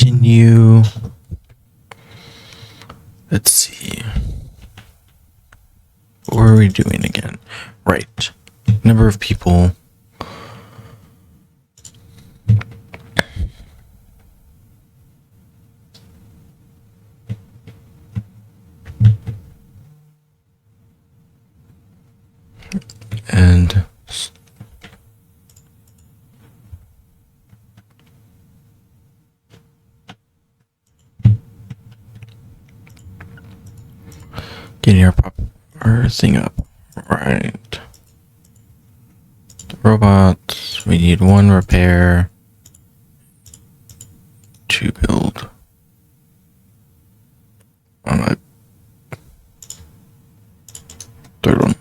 continue. Let's see. What were we doing again? Right. Number of people. And getting our thing up. Right. Robots. We need 1 repair. 2 build. On my third one.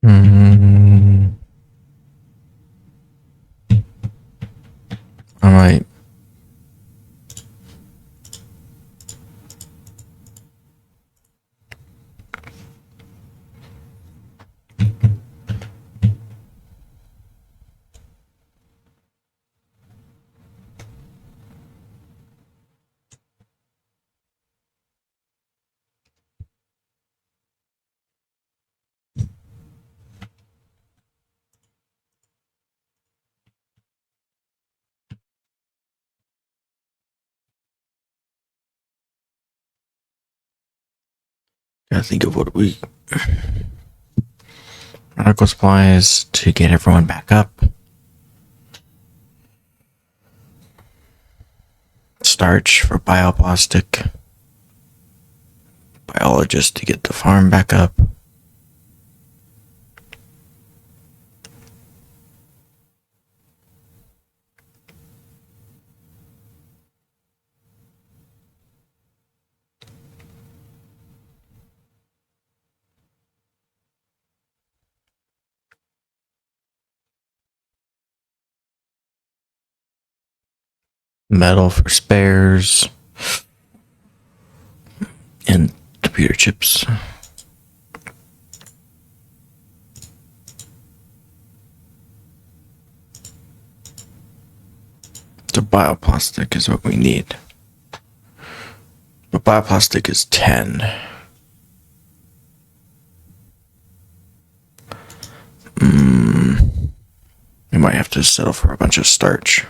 I might. Gotta think of what we. Medical supplies to get everyone back up. Starch for bioplastic. Biologist to get the farm back up. Metal for spares. And computer chips. The bioplastic is what we need. But bioplastic is 10. We might have to settle for a bunch of starch.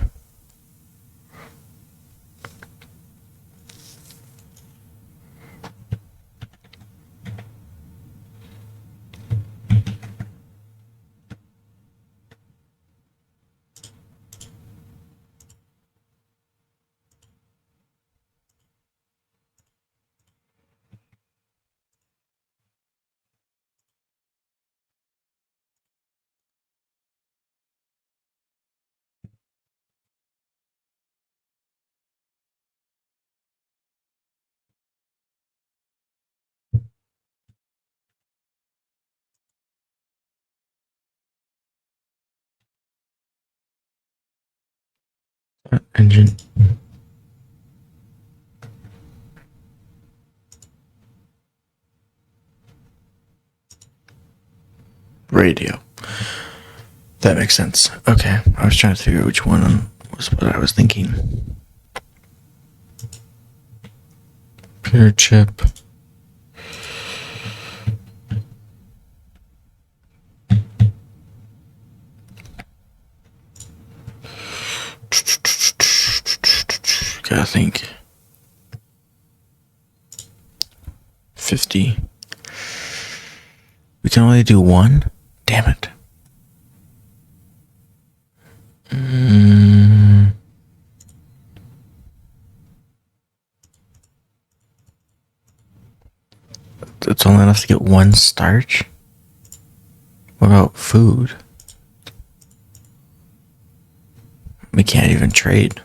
Engine. Radio. That makes sense. Okay, I was trying to figure out which one was what I was thinking. Computer chip. Gotta think. 50. We can only do one? Damn it. It's only enough to get one starch? What about food? We can't even trade.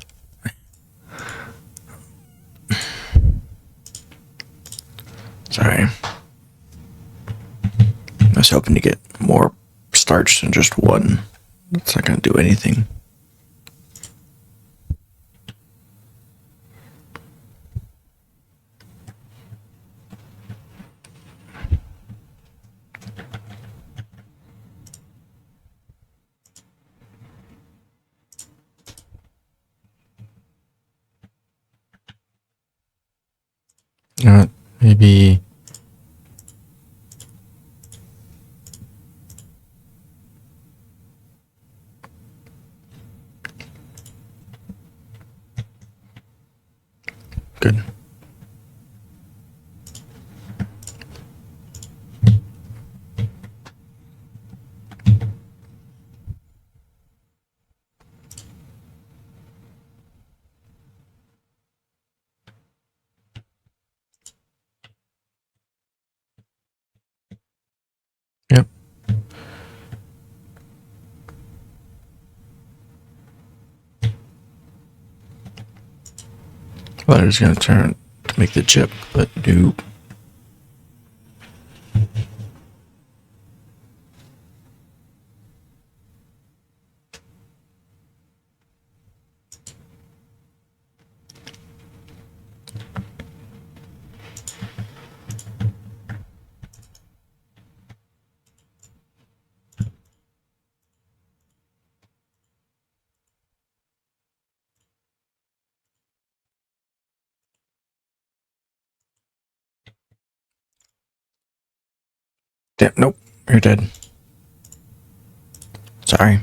Sorry. I was hoping to get more starch than just one. It's not gonna do anything. Maybe good. Yep. Well, I was gonna turn to make the chip, but nope. Damn, nope. You're dead. Sorry.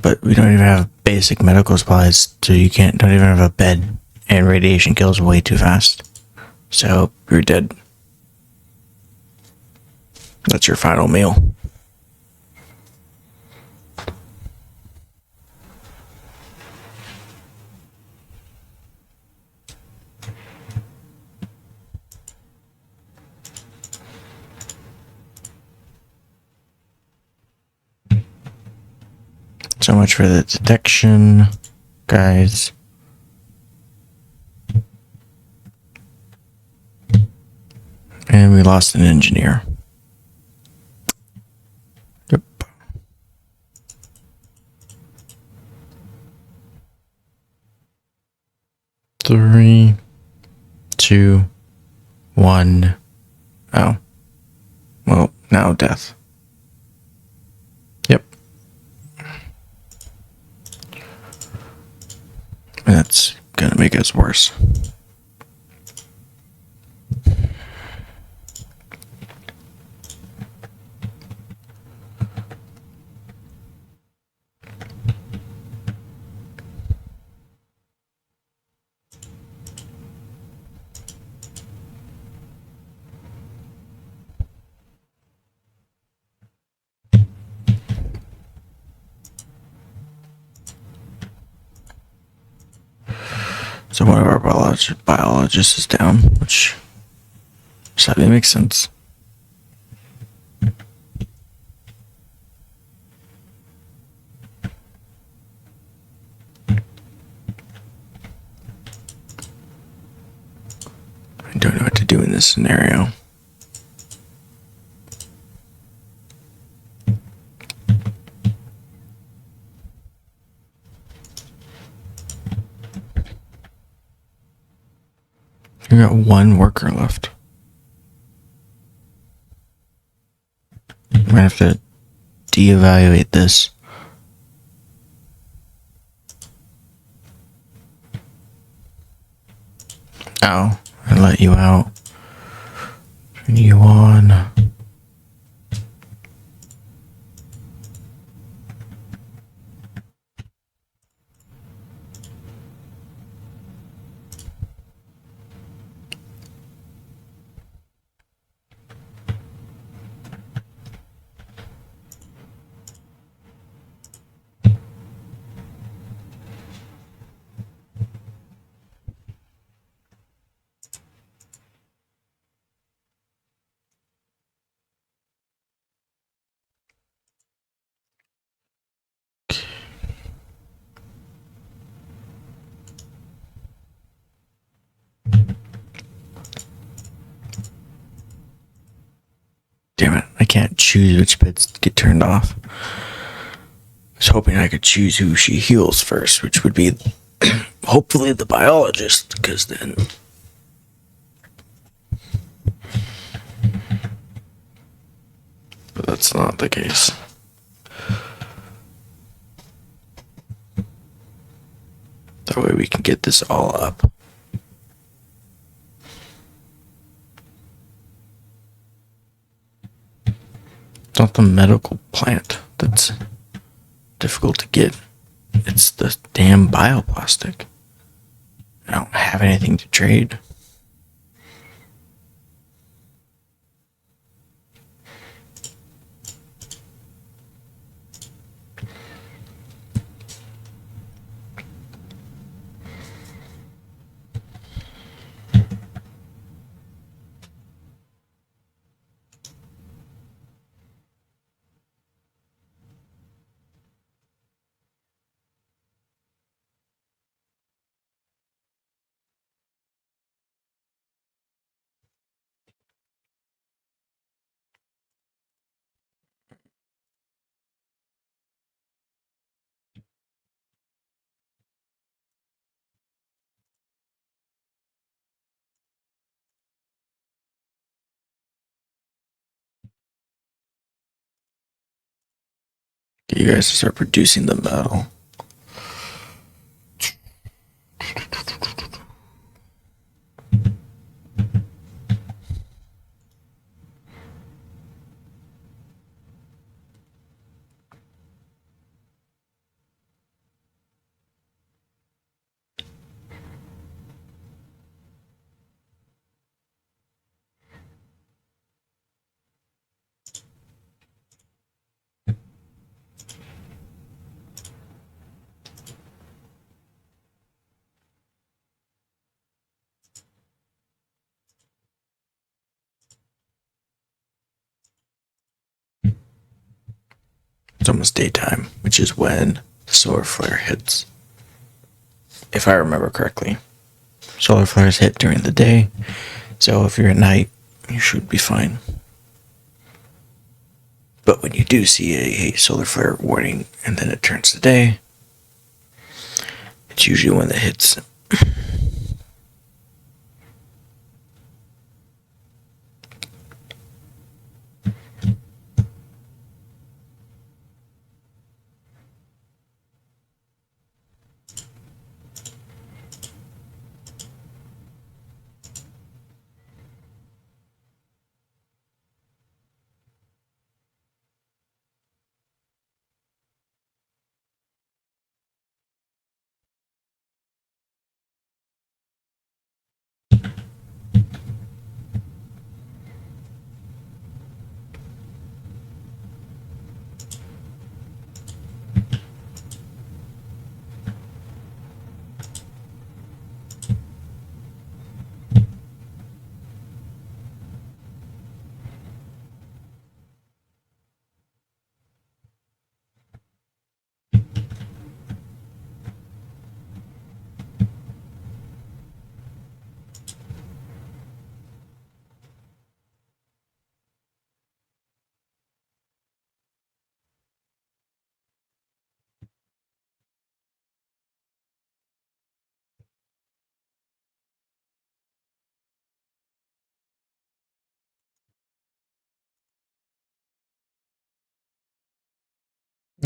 But we don't even have basic medical supplies, so you don't even have a bed, and radiation kills way too fast. So you're dead. That's your final meal. So much for the detection, guys. And we lost an engineer. Yep. 3, 2, 1. Oh. Well, now death. Yep. And that's gonna make us worse. So one of our biologists is down, which sadly makes sense. I don't know what to do in this scenario. We got one worker left. Might have to de-evaluate this. Oh, I let you out. Turn you on. Damn it, I can't choose which bits get turned off. I was hoping I could choose who she heals first, which would be hopefully the biologist, because then... But that's not the case. That way we can get this all up. It's not the medical plant that's difficult to get. It's the damn bioplastic. I don't have anything to trade. Get you guys to start producing the metal. It's almost daytime, which is when the solar flare hits. If I remember correctly. Solar flares hit during the day, so if you're at night, you should be fine. But when you do see a solar flare warning and then it turns to day, it's usually when it hits.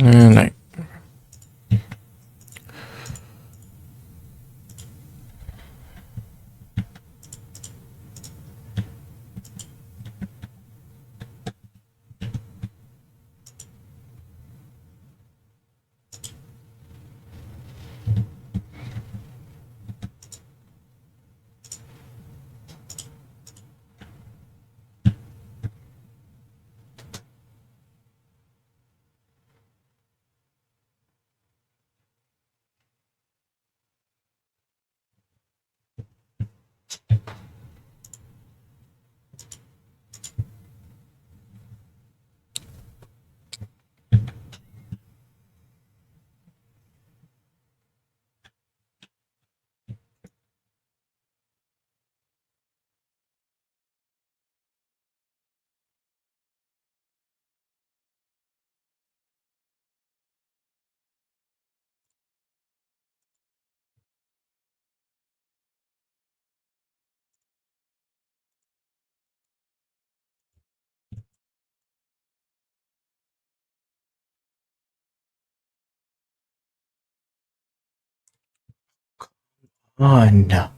And on.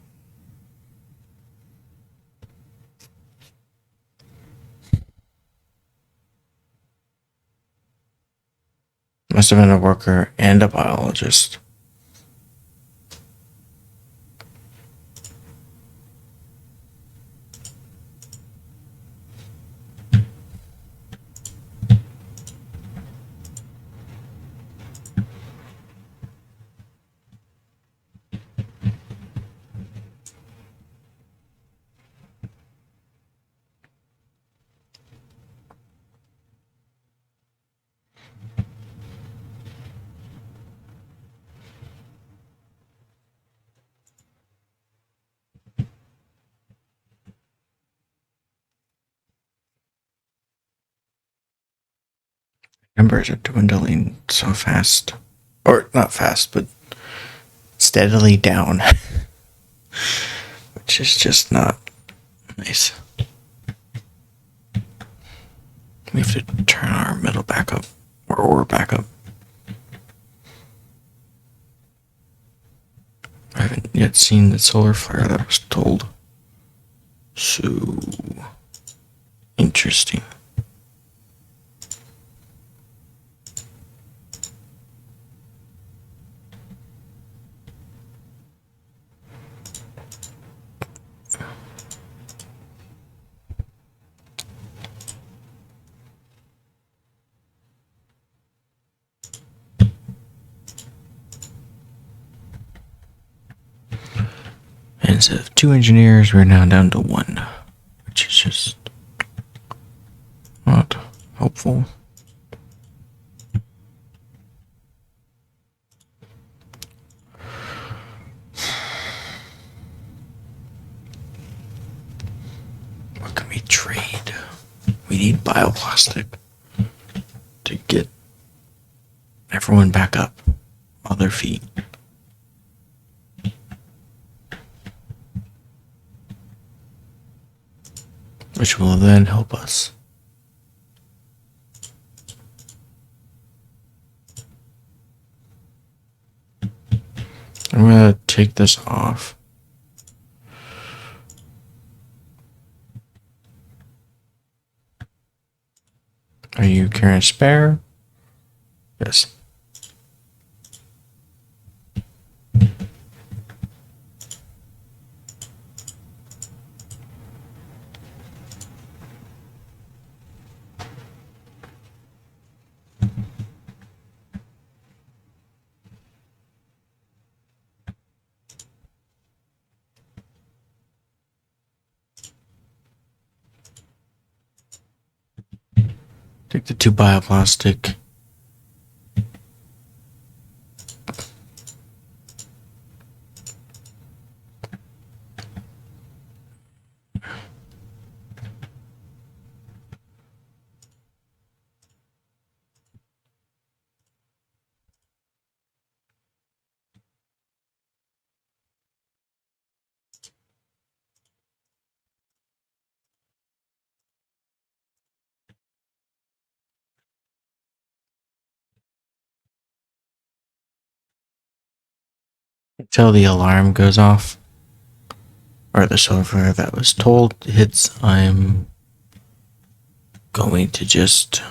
Must have been a worker and a biologist. Numbers are dwindling so fast. Or not fast, but steadily down. Which is just not nice. We have to turn our metal back up. Or ore back up. I haven't yet seen the solar flare that I was told. So interesting. And instead of 2 engineers, we're now down to 1, which is just not helpful. What can we trade? We need bioplastic to get everyone back up on their feet. Which will then help us. I'm gonna take this off. Are you carrying a spare? Yes. Take the 2 bioplastic. Until the alarm goes off, or the solar flare that was told hits, I'm going to just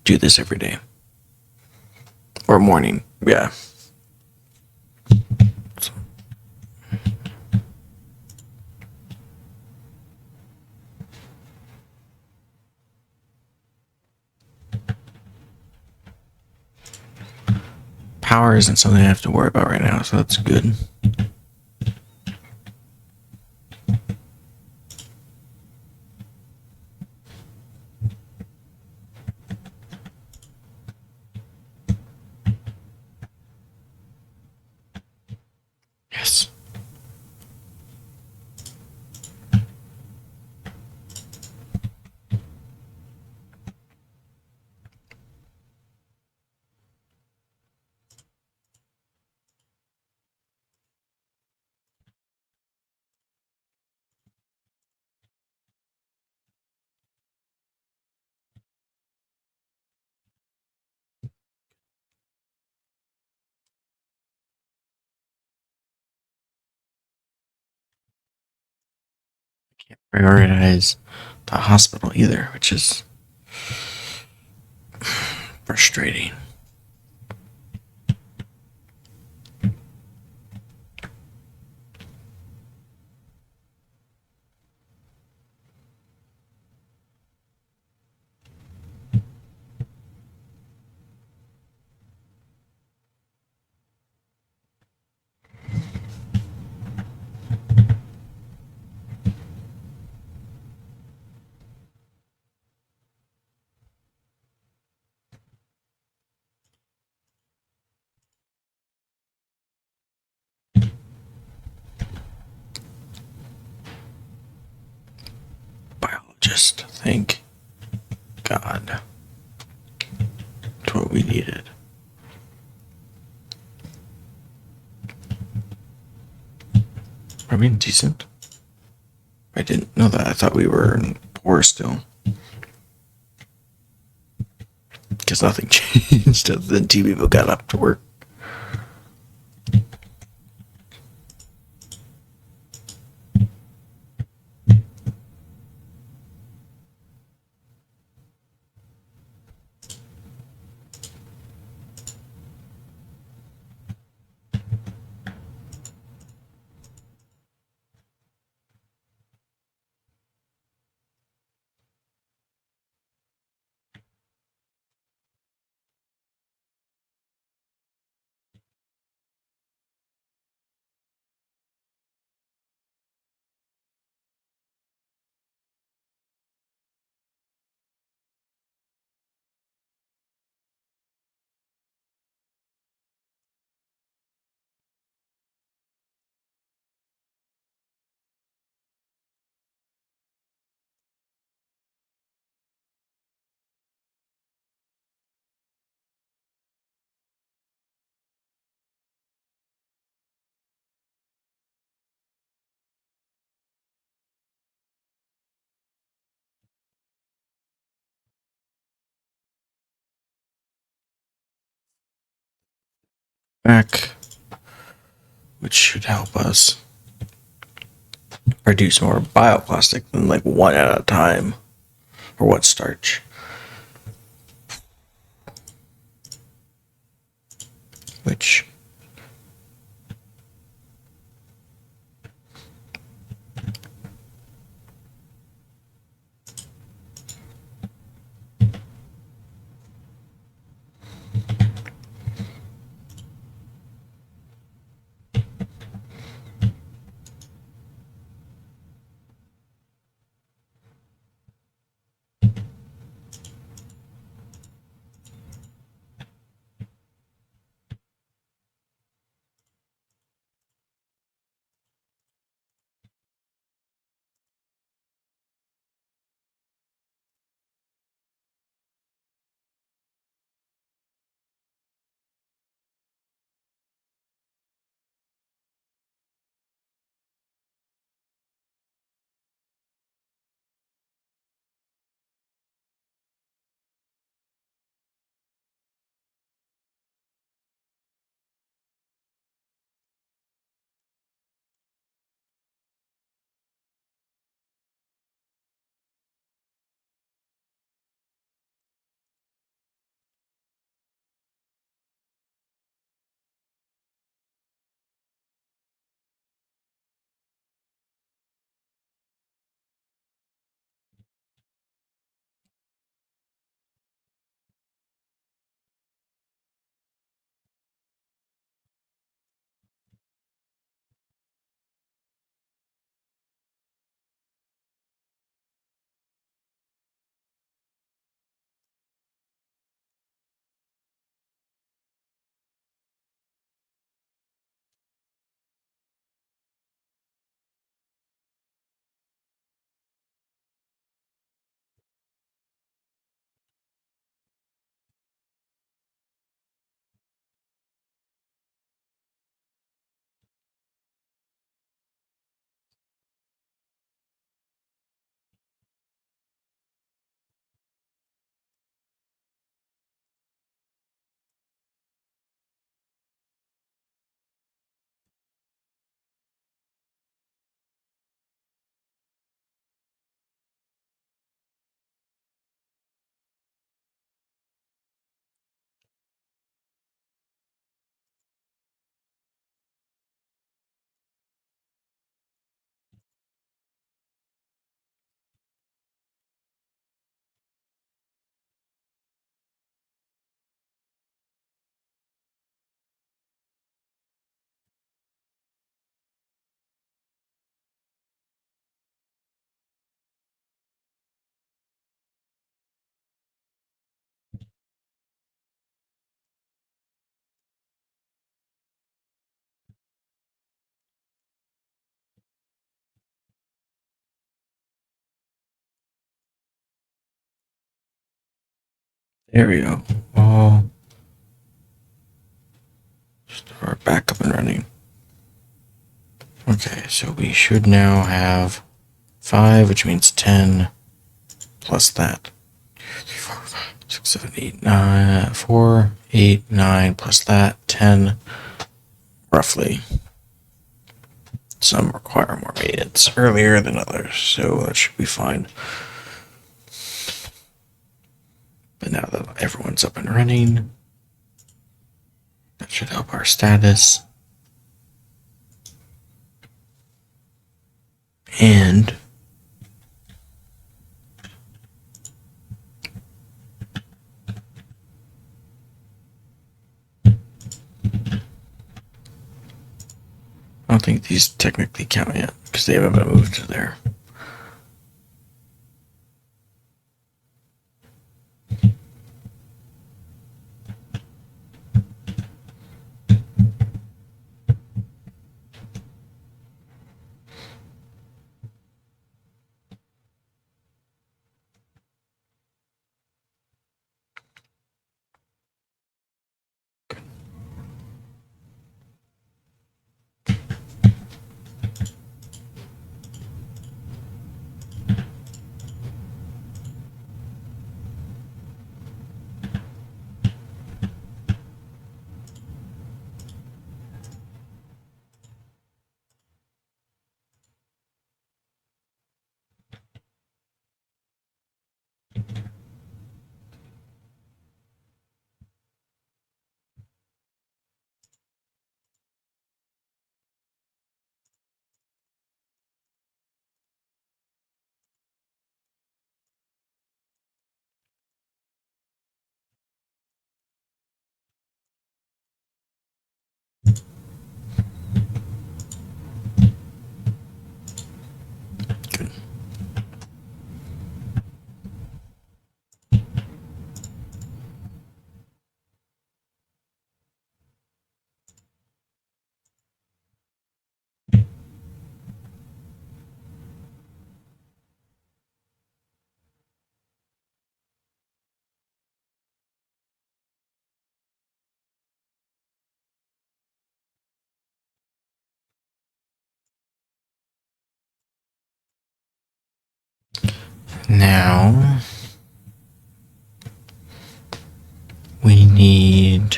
do this every day. Or morning, yeah. Power isn't something I have to worry about right now, so that's good. Yes. Can't prioritize the hospital either, which is frustrating. Biologist, thank God. That's what we needed. Are we decent? I didn't know that. I thought we were poor still. Because nothing changed other than two people got up to work. Back, which should help us produce more bioplastic than like one at a time, or one starch. Which There we go. All start back up and running. Okay, so we should now have 5, which means 10 plus that. 3, 4, 5, 6, 7, 8, 9, 4, 8, 9 plus that, 10, roughly. Some require more maintenance earlier than others, so that should be fine. But now that everyone's up and running, that should help our status. And I don't think these technically count yet because they haven't been moved to there. Good. Now we need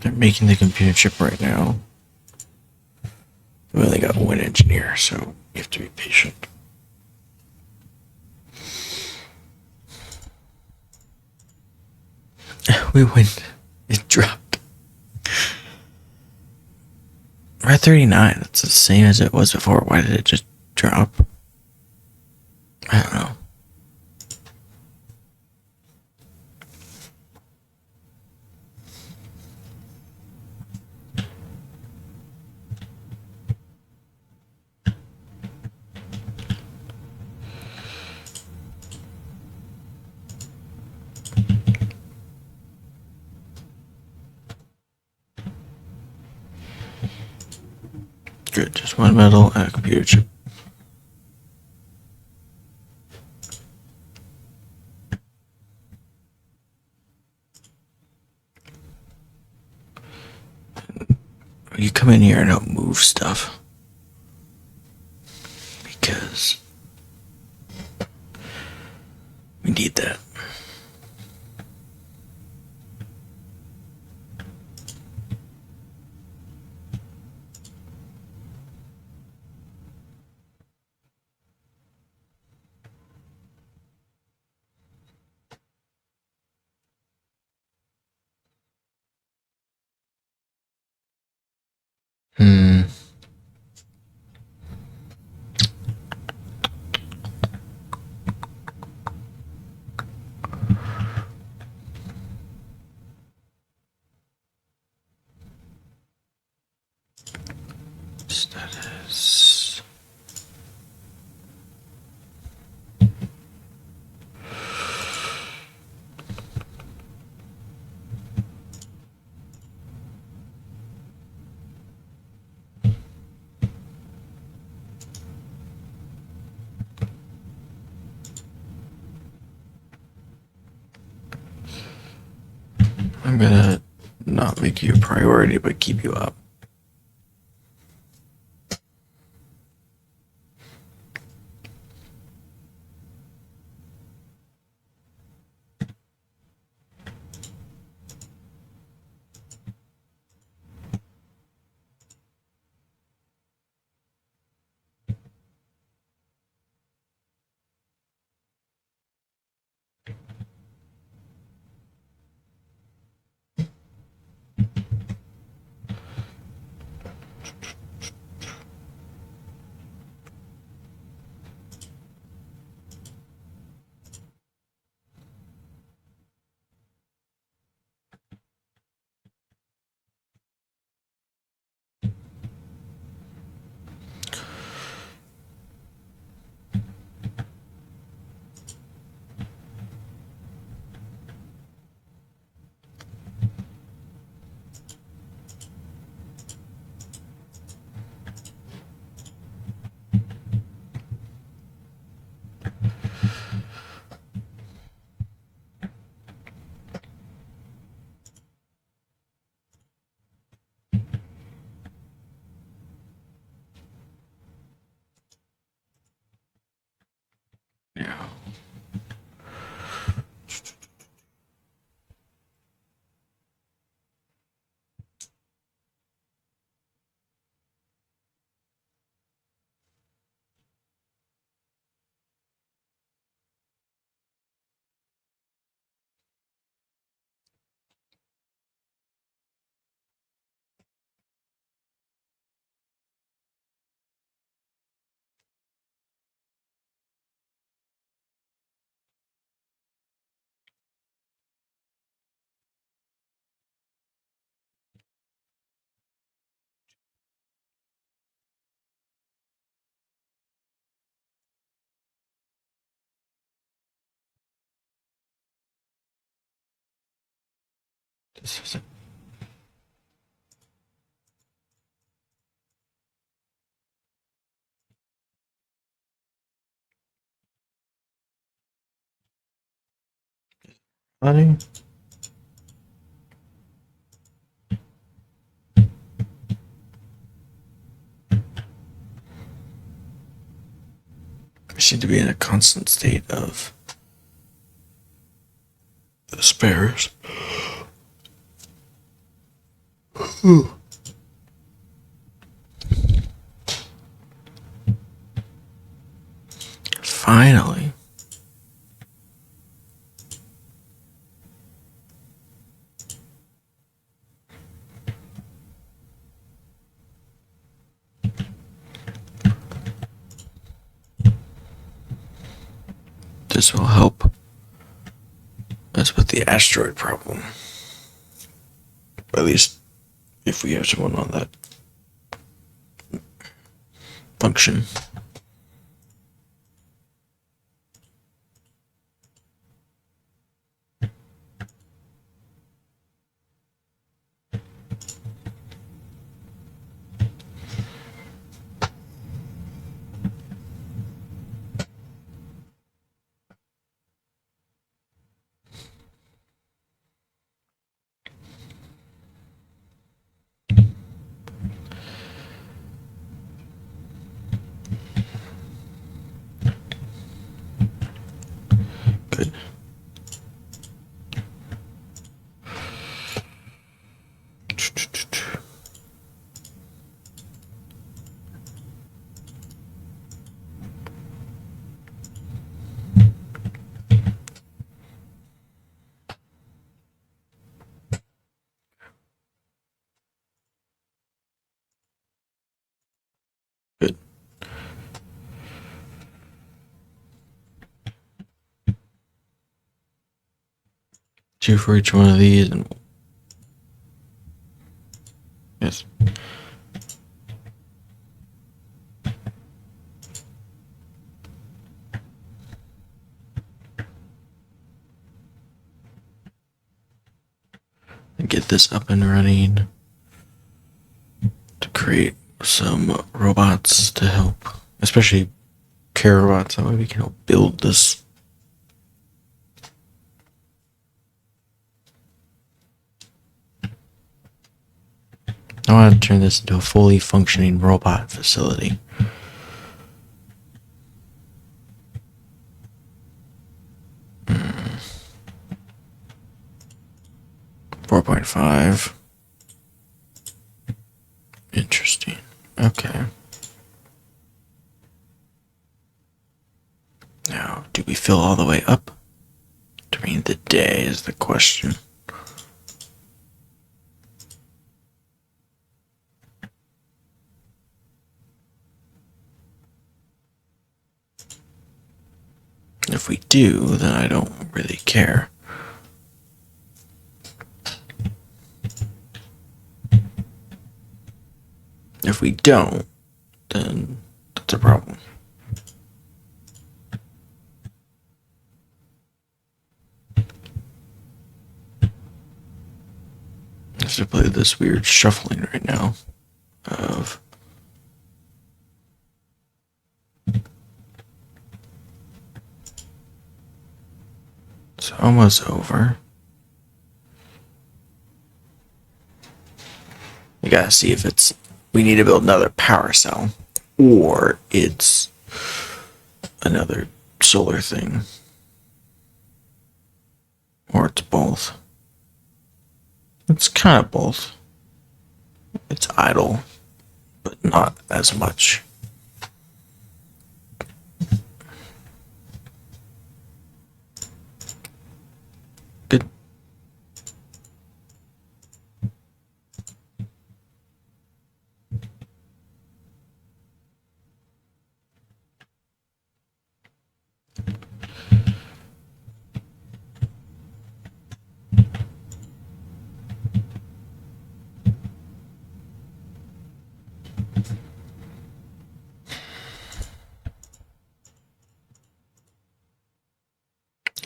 they're making the computer chip right now. We only got one engineer, so you have to be patient. We went. It dropped. We're at 39. That's the same as it was before. Why did it just drop? I don't know. Good, just one metal and a computer chip. You come in here and help move stuff. Because we need that. Status. I'm gonna not make you a priority, but keep you up. Yeah. This isn't. Funny. I seem to be in a constant state of spares. Finally. This will help us with the asteroid problem. At least if we have someone on that function. Good. Good. Two for each one of these, and yes. And get this up and running to create some robots to help, especially care robots. That way we can help build this. I want to turn this into a fully functioning robot facility. Hmm. 4.5. Interesting. Okay. Now, do we fill all the way up during the day is the question. If we do, then I don't really care. If we don't, then that's a problem. I have to play this weird shuffling right now of it's almost over. You gotta see if it's we need to build another power cell or it's another solar thing. Or it's both. It's kind of both. It's idle, but not as much. Good.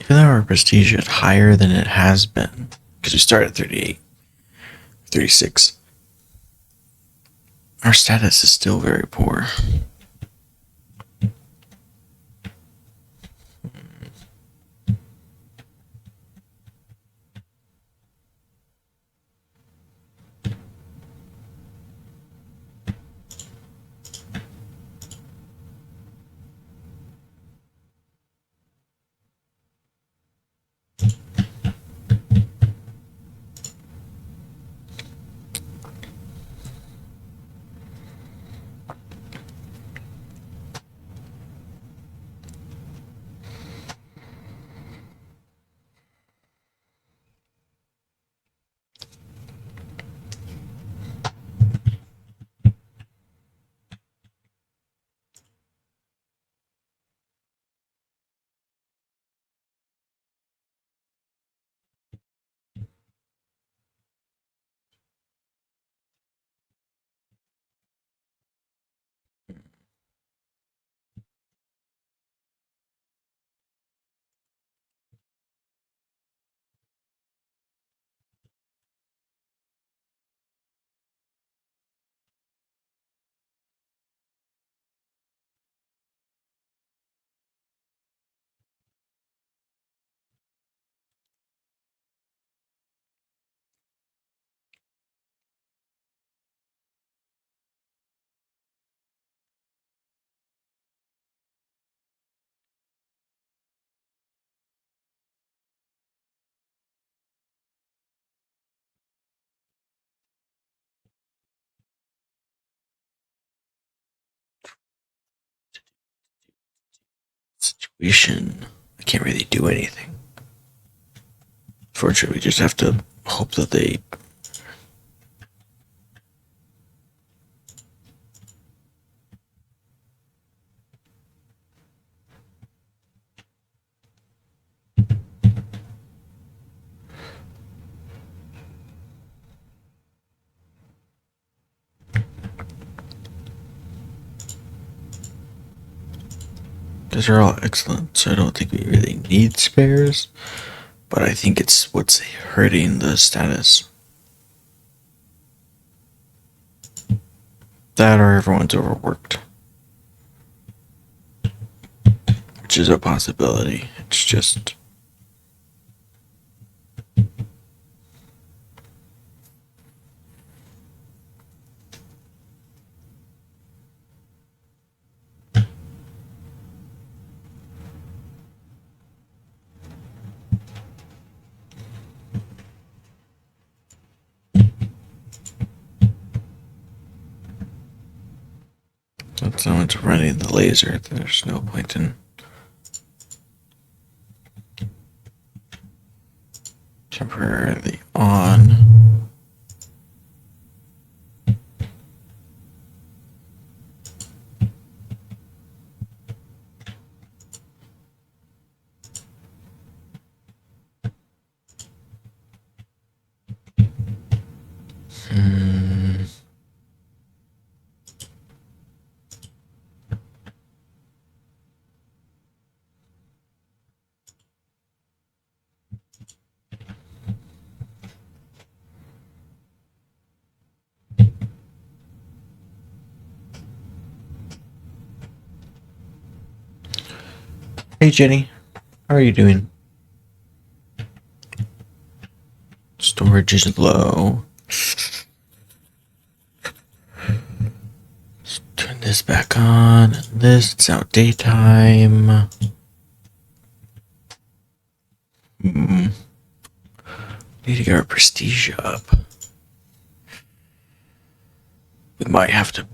Even though our prestige is higher than it has been, because we started at 38, 36, our status is still very poor. Situation, I can't really do anything. Fortunately, we just have to hope that they. Because they're all excellent, so I don't think we really need spares. But I think it's what's hurting the status. That or everyone's overworked. Which is a possibility. It's just. So it's running the laser. There's no point in temporarily on. Hey Jenny, how are you doing? Storage is low. Let's turn this back on. This, it's now daytime. Need to get our prestige up. We might have to.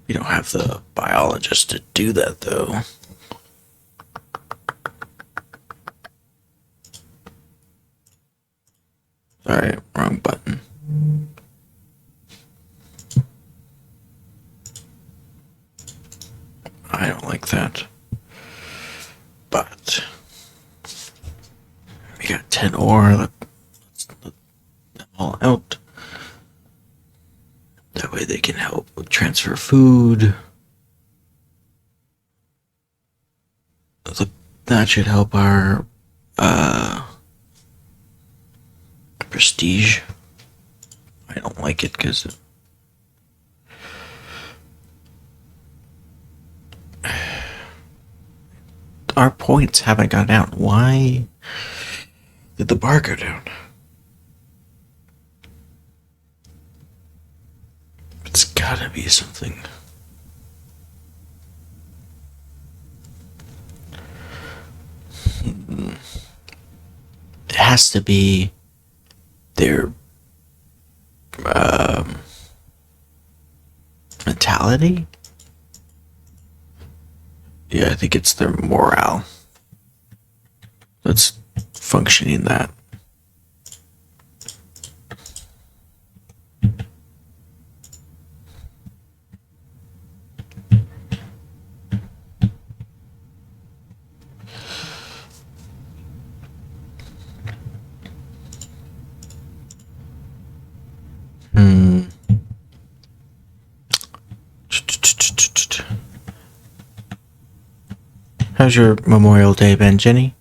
We don't have the biologist to do that though. Sorry, wrong button. I don't like that. But we got 10 ore. Let's let them all out. That way they can help with transfer food. That should help our prestige. I don't like it because our points haven't gone down. Why did the bar go down? It's gotta be something. It has to be their mentality. Yeah, I think it's their morale that's functioning that. How's your Memorial Day been, Jenny?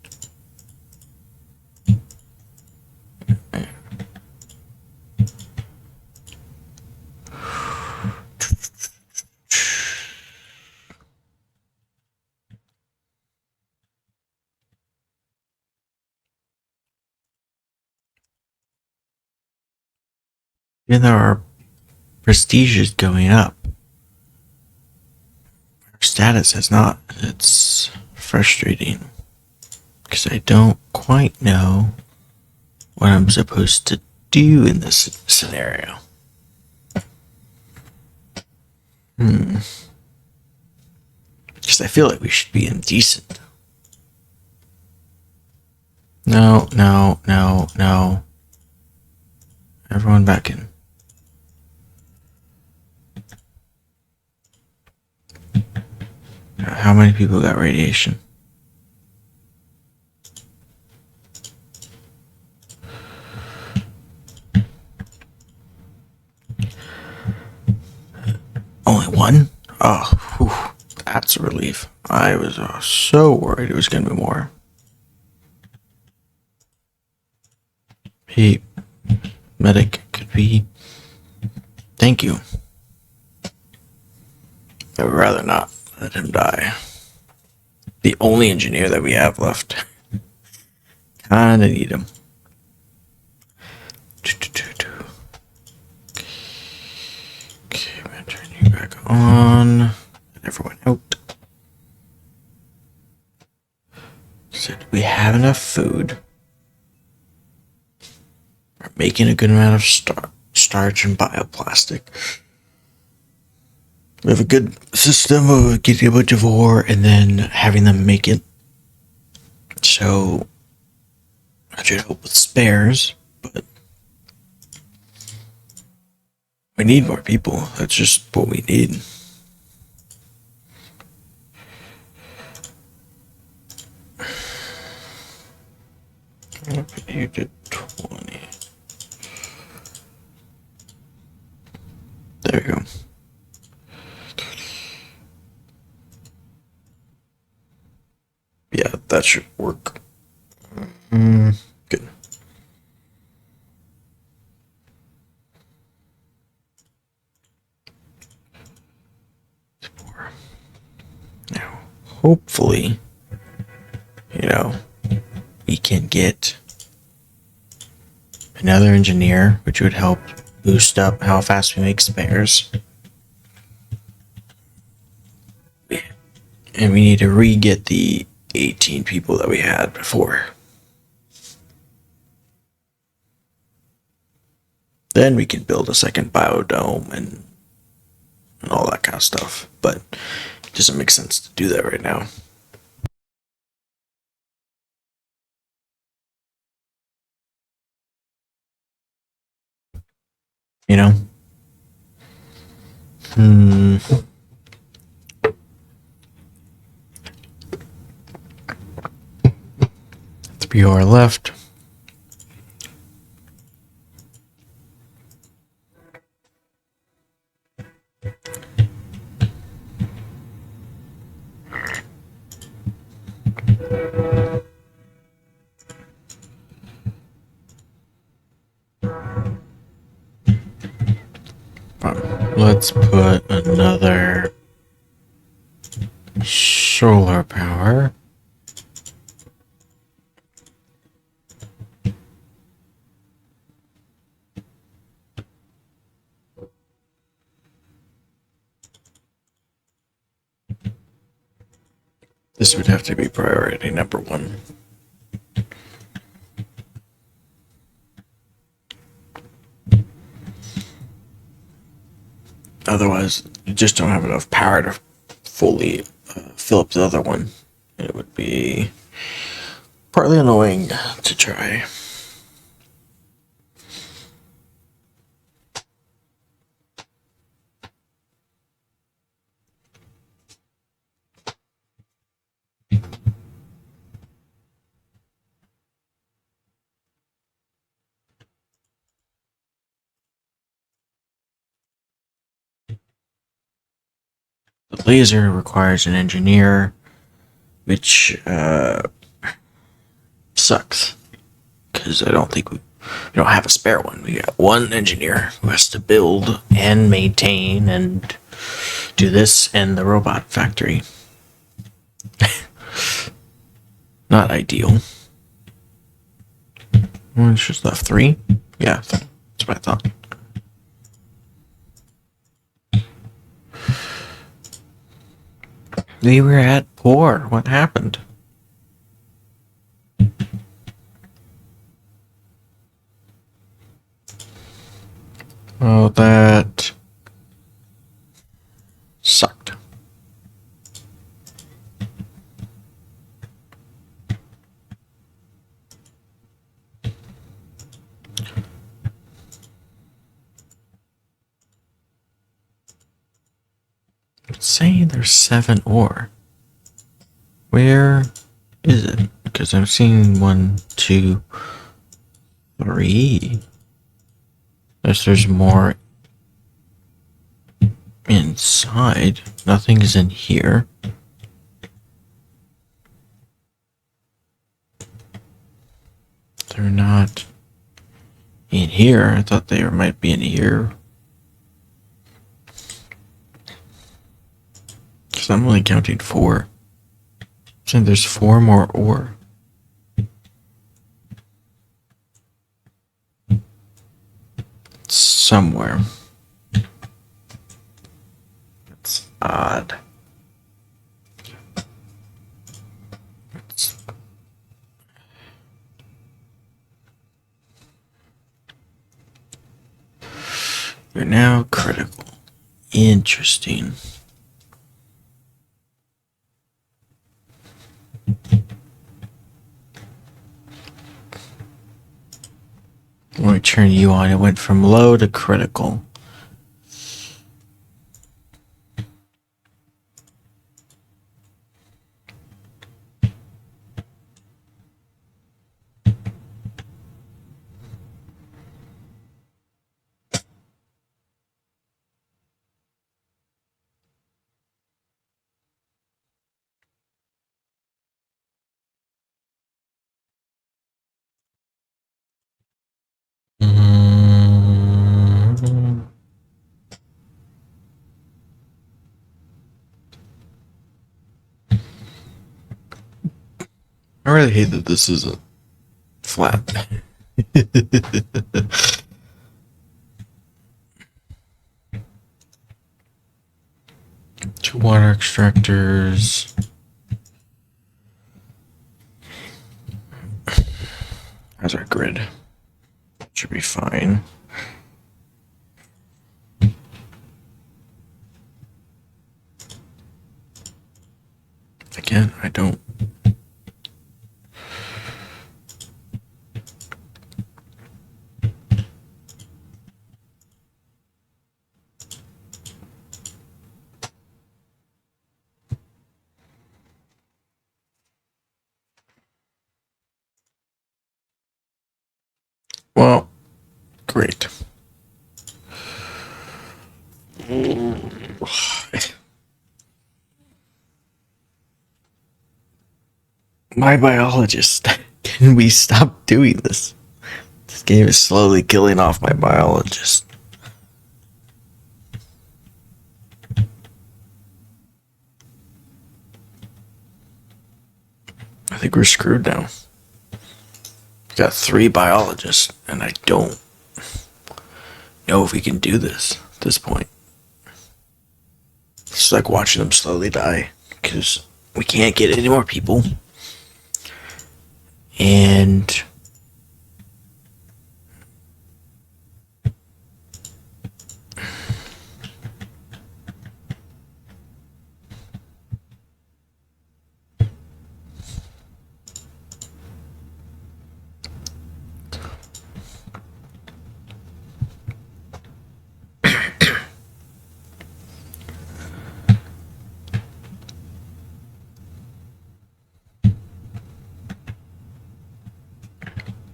Even though our prestige is going up, our status has not. It's frustrating because I don't quite know what I'm supposed to do in this scenario. Because I feel like we should be indecent. No, no, no, no. Everyone back in. How many people got radiation? Only one? Oh, whew, that's a relief. I was so worried it was going to be more. Hey, medic, could be. Thank you. I would rather not let him die. The only engineer that we have left. Kinda need him. Okay, I'm gonna turn you back on. And everyone out. So do we have enough food? We're making a good amount of starch and bioplastic. We have a good system of getting a bunch of ore and then having them make it. So that should help with spares, but we need more people. That's just what we need. You did 20. There we go. Yeah, that should work. Good. Now, hopefully, we can get another engineer, which would help boost up how fast we make spares. And we need to re-get the 18 people that we had before. Then we can build a second biodome and all that kind of stuff. But it doesn't make sense to do that right now. You know? 3 hours left. Let's put another solar power. This would have to be priority number 1. Otherwise, you just don't have enough power to fully fill up the other one. It would be partly annoying to try. The laser requires an engineer, which sucks, because I don't think we don't have a spare one. We got one engineer who has to build and maintain and do this and the robot factory. Not ideal. It's just left 3. Yeah, that's what I thought. We were at poor. What happened? Oh, that sucked. It's saying there's 7 ore. Where is it? Because I'm seeing 1, 2, 3. There's more inside. Nothing is in here. They're not in here. I thought they might be in here. Because I'm only counting 4. So there's 4 more ore. Somewhere. That's odd. You're now critical. Interesting. When we turn you on, it went from low to critical. I really hate that this isn't flat. Two water extractors. How's our grid? Should be fine. Again, I don't. Well, great. My biologist, can we stop doing this? This game is slowly killing off my biologist. I think we're screwed now. We got 3 biologists, and I don't know if we can do this at this point. It's like watching them slowly die, because we can't get any more people. And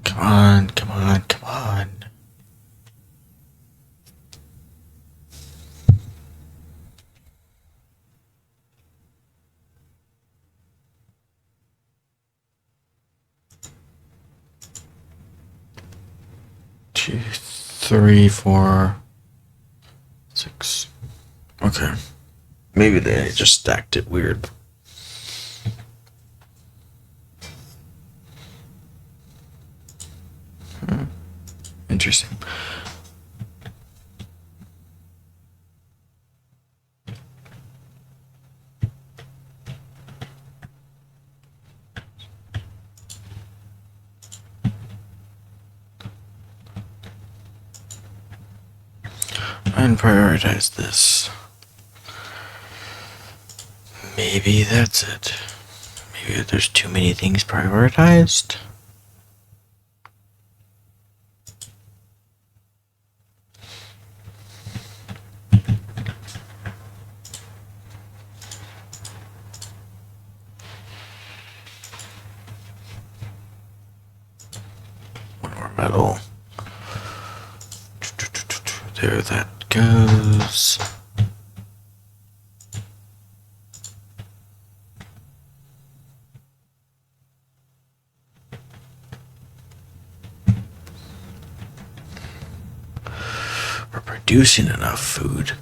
come on, come on, come on. Two, 3, 4, 6. Okay. Maybe they just stacked it weird. Interesting. And prioritize this. Maybe that's it. Maybe there's too many things prioritized. One more metal. There that goes. We're producing enough food.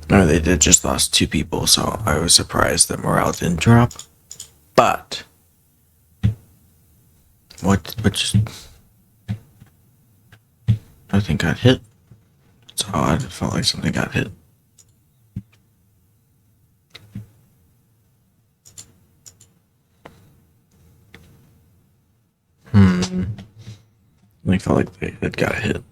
No, they did just lost 2 people, so I was surprised that morale didn't drop. But what just nothing got hit. It's odd. It felt like something got hit. They felt like they had got hit.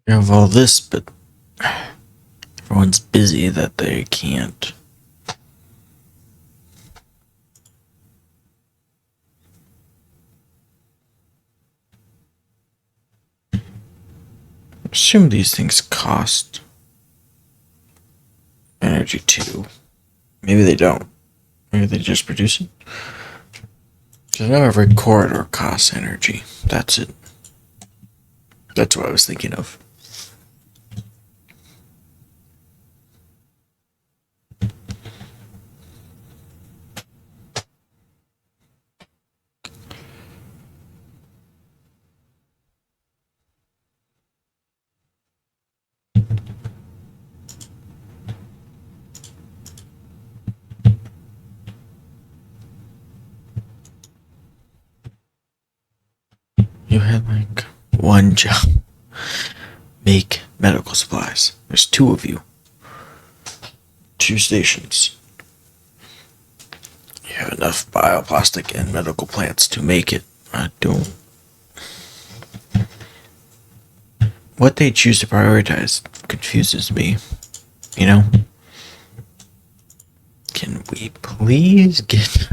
You have all this, but everyone's busy that they can't. Assume these things cost energy too. Maybe they don't. Maybe they just produce it. Because I know every corridor costs energy. That's it. That's what I was thinking of. You had like one job. Make medical supplies. There's two of you. Two stations. You have enough bioplastic and medical plants to make it. I don't. What they choose to prioritize confuses me. You know? Can we please get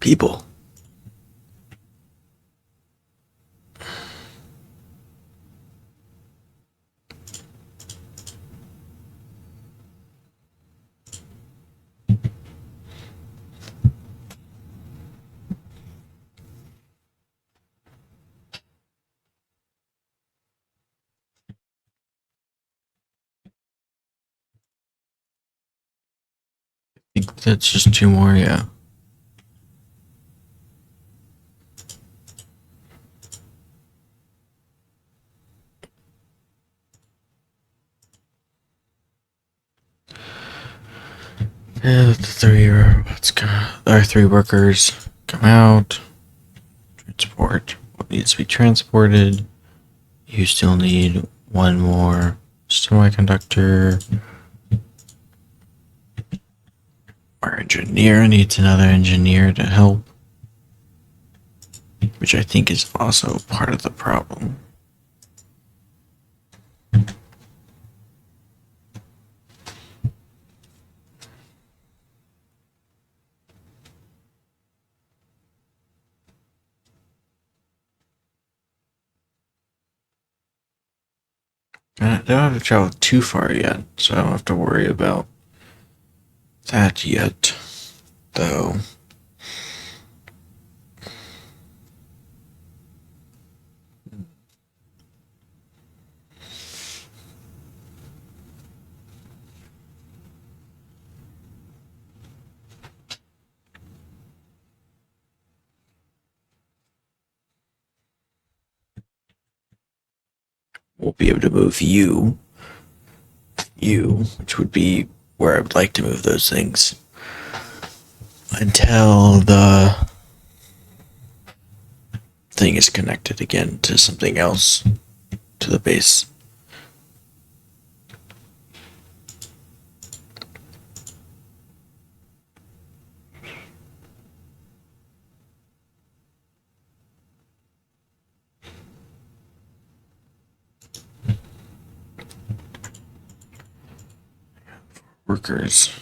people? I think that's just two more, yeah. Yeah, the three robots our three workers come out. Transport what needs to be transported. You still need one more semiconductor. Our engineer needs another engineer to help, which I think is also part of the problem. I don't have to travel too far yet, so I don't have to worry about that yet, though. We'll be able to move you, which would be where I would like to move those things, until the thing is connected again to something else, to the base. Workers.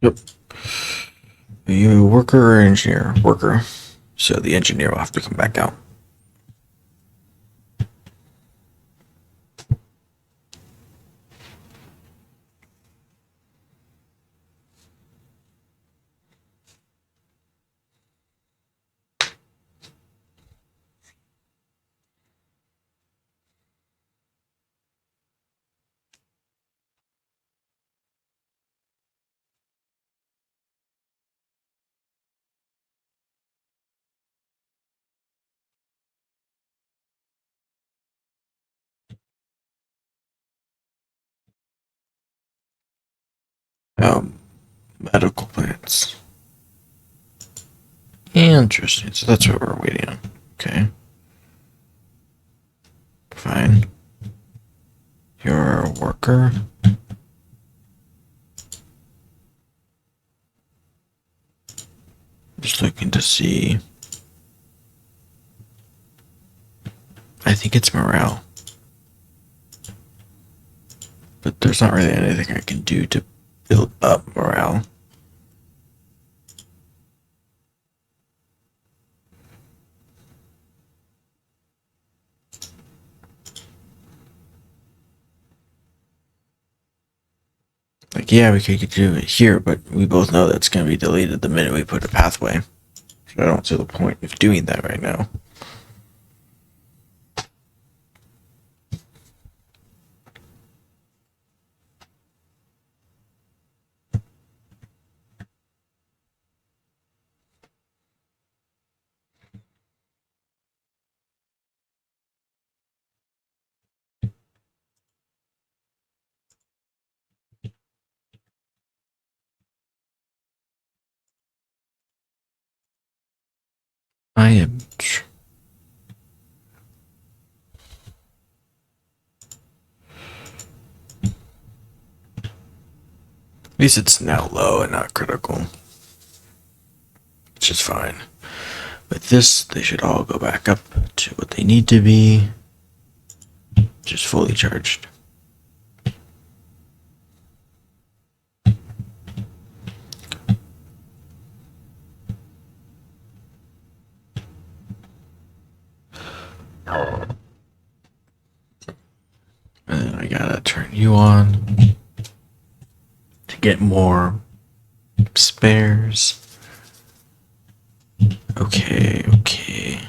Yep. Are you a worker or engineer? Worker. So the engineer will have to come back out. Medical plants. Interesting. So that's what we're waiting on. Okay. Fine. You're a worker. Just looking to see. I think it's morale. But there's not really anything I can do to build up morale. Like, yeah, we could do it here, but we both know that's going to be deleted the minute we put a pathway. So I don't see the point of doing that right now. I am. At least it's now low and not critical. Which is fine. With this, they should all go back up to what they need to be. Just fully charged. And then I gotta turn you on to get more spares. Okay, okay.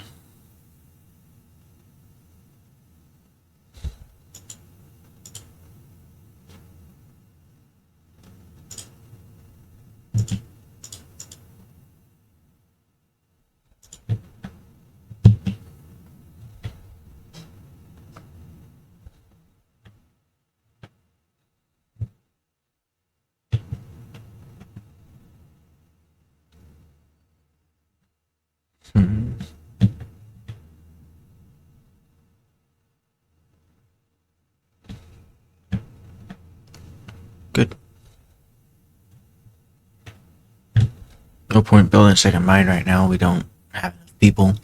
Good. No point building a second mine right now. We don't have enough people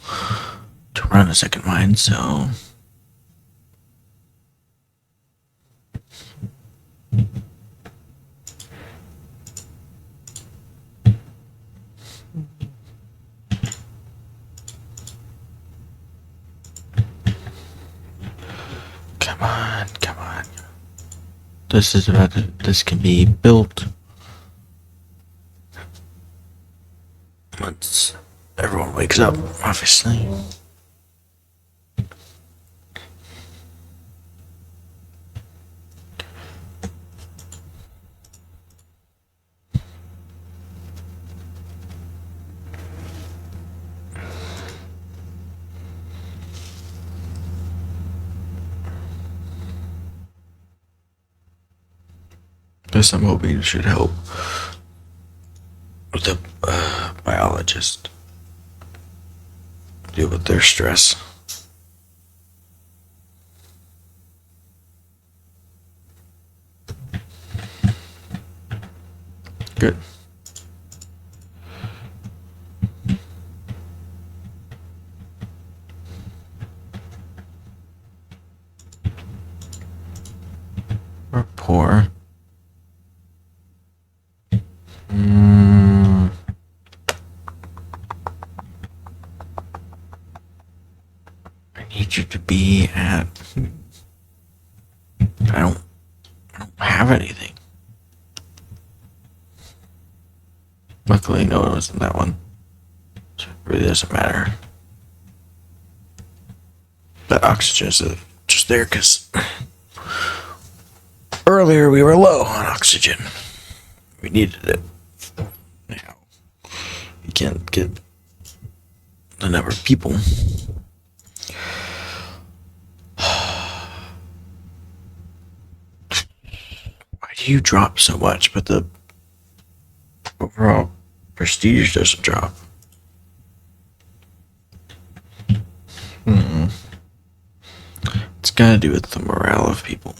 to run a second mine, so. Come on, come on. This can be built once everyone wakes up, obviously. This I'm hoping should help with the biologist deal with their stress. Good. We're poor. I need you to be at. I don't have anything. Luckily, no one was in that one. So it really doesn't matter. That oxygen is just there because earlier we were low on oxygen. We needed it. Now, you can't get the number of people. Why do you drop so much? But the overall prestige doesn't drop. It's got to do with the morale of people.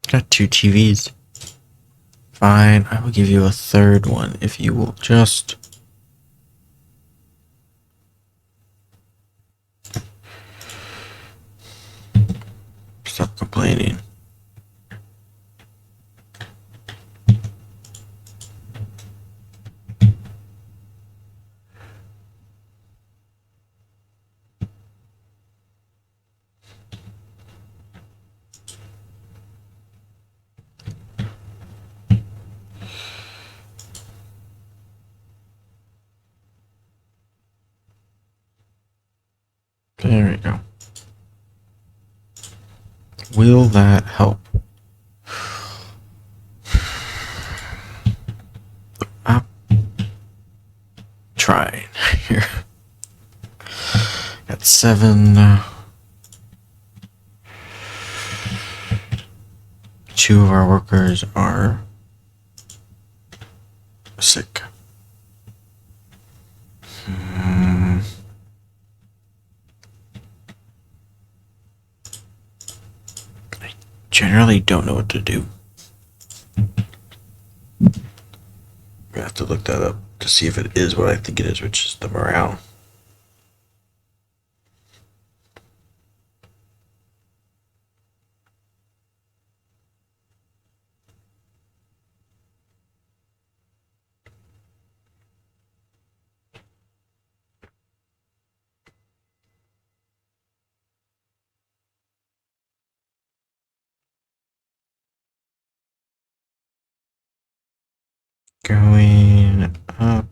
Got 2 TVs. Fine, I will give you a third one if you will just stop complaining. There we go. Will that help? I'm trying here. Got 7. 2 of our workers are sick. I generally don't know what to do. I have to look that up to see if it is what I think it is, which is the morale. Going up.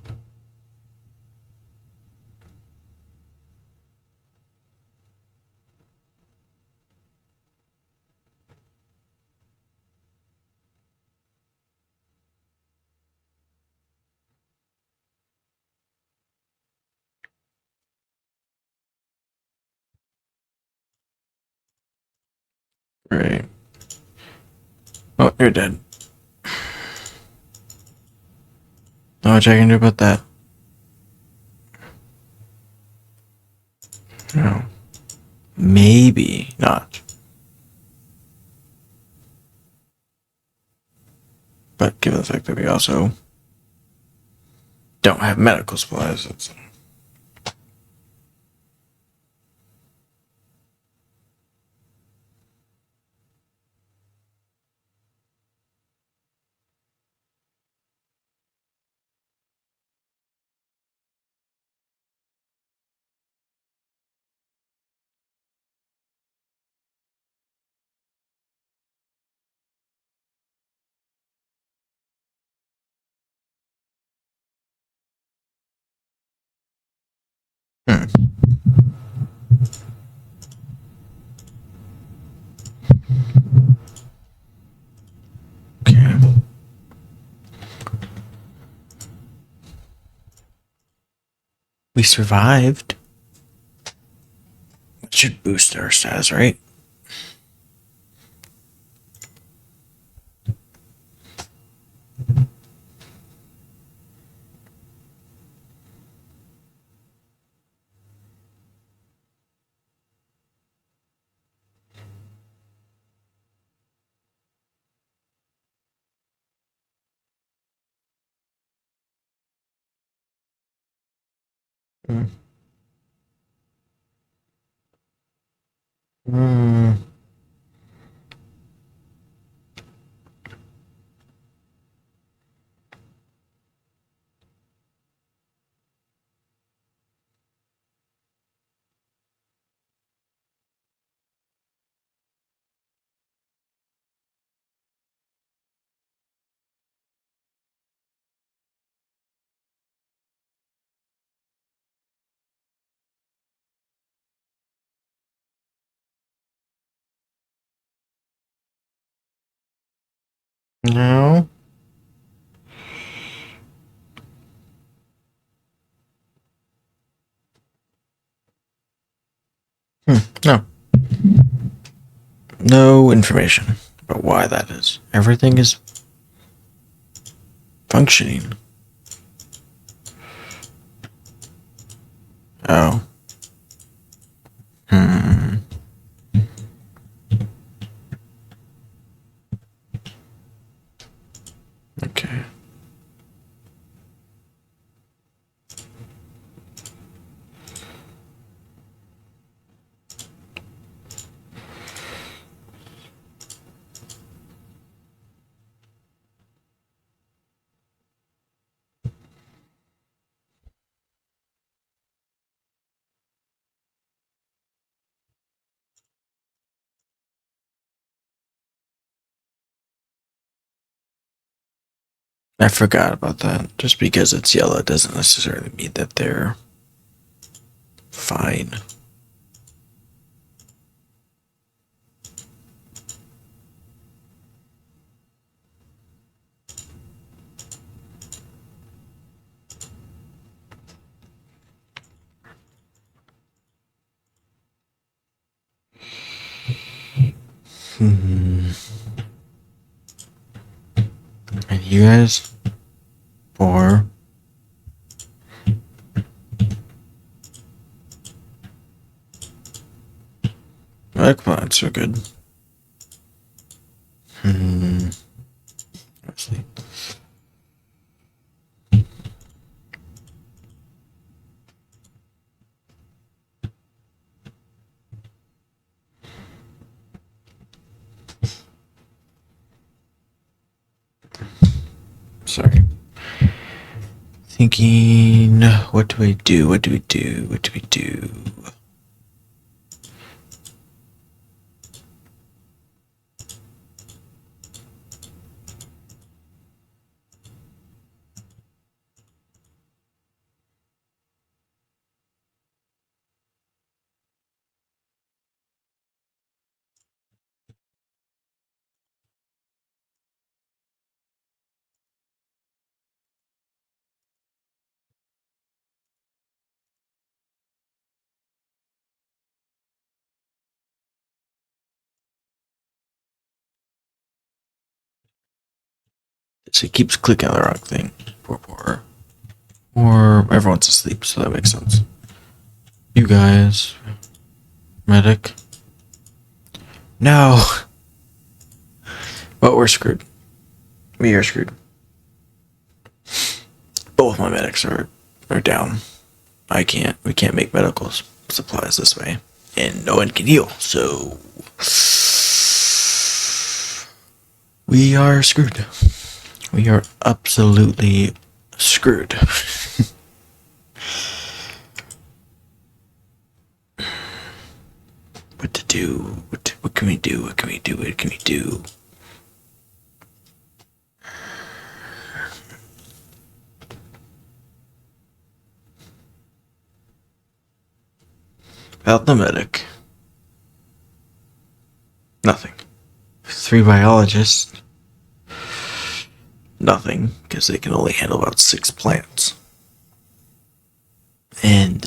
Right. Oh, you're dead. Not much I can do about that. No. Maybe not. But given the fact that we also don't have medical supplies, it's... Okay. We survived. It should boost our stats, right? Mm. Mm. No. No. No information about why that is. Everything is functioning. Oh. Hmm. Okay. I forgot about that. Just because it's yellow doesn't necessarily mean that they're fine. Hmm. And you guys, for come on, it's so good. Hmm. Let's see. Sorry. Thinking, what do we do? What do we do? What do we do? So it keeps clicking on the wrong thing. Or everyone's asleep, so that makes sense. You guys, medic. No, but we're screwed. We are screwed. Both my medics are down. We can't make medical supplies this way, and no one can heal. So we are screwed. We are absolutely screwed. What to do? What can we do? What can we do? What can we do? Without the medic, nothing. 3 biologists, nothing, because they can only handle about 6 plants. And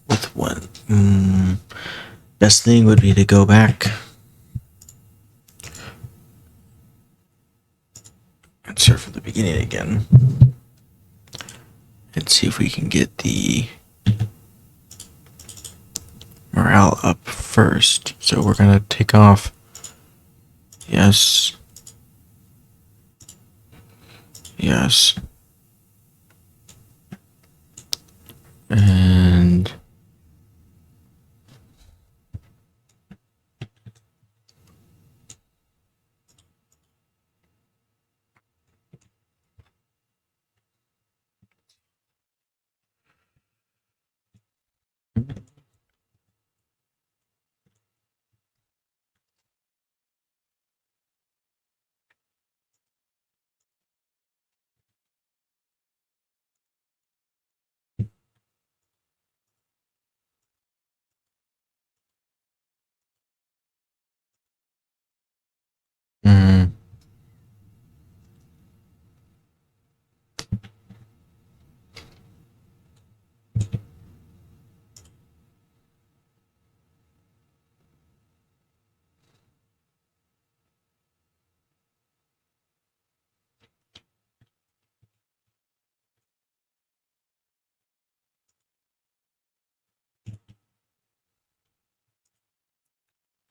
with one, best thing would be to go back and start from the beginning again, and see if we can get the morale up first. So we're gonna take off. Yes. Yes. And mm,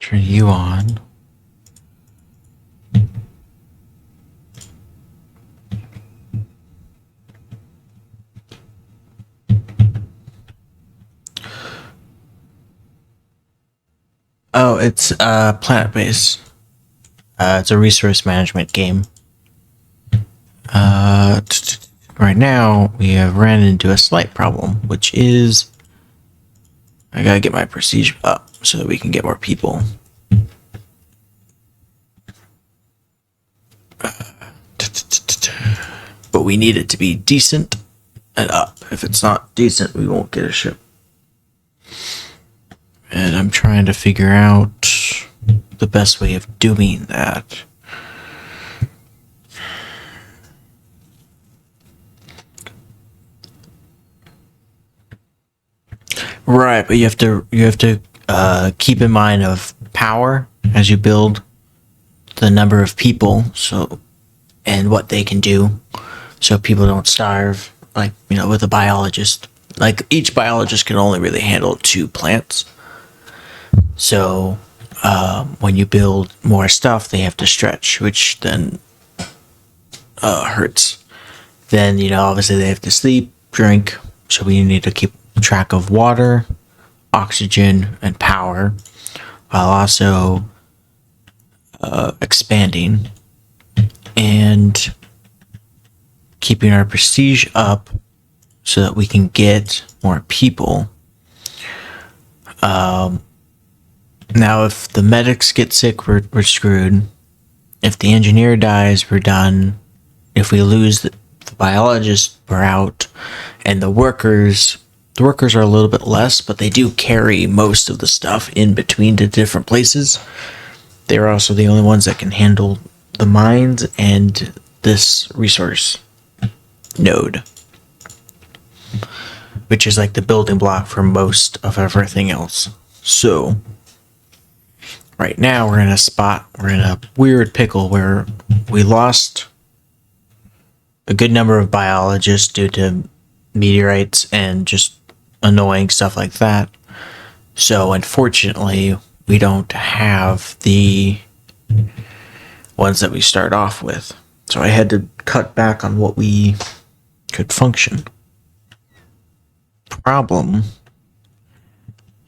Turn you on. Oh, it's Planetbased. It's a resource management game. Right now, we have ran into a slight problem, which is I gotta get my prestige up so that we can get more people. But we need it to be decent and up. If it's not decent, we won't get a ship. And I'm trying to figure out the best way of doing that. Right, but you have to keep in mind of power as you build the number of people, so and what they can do, so people don't starve. Like, you know, with a biologist, like each biologist can only really handle 2 plants. So when you build more stuff, they have to stretch, which then hurts. Then, you know, obviously they have to sleep, drink, so we need to keep track of water, oxygen, and power, while also expanding and keeping our prestige up so that we can get more people. Now, if the medics get sick, we're screwed. If the engineer dies, we're done. If we lose the biologist, we're out. And the workers are a little bit less, but they do carry most of the stuff in between to different places. They're also the only ones that can handle the mines and this resource node, which is like the building block for most of everything else. So right now we're in a weird pickle where we lost a good number of biologists due to meteorites and just annoying stuff like that. So unfortunately, we don't have the ones that we start off with. So I had to cut back on what we could function. Problem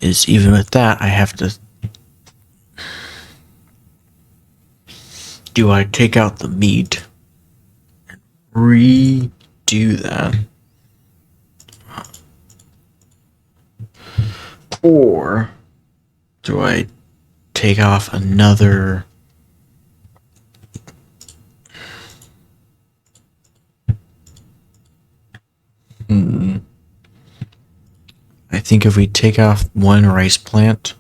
is, even with that, I have to... Do I take out the meat and redo that? Or do I take off another... I think if we take off one rice plant,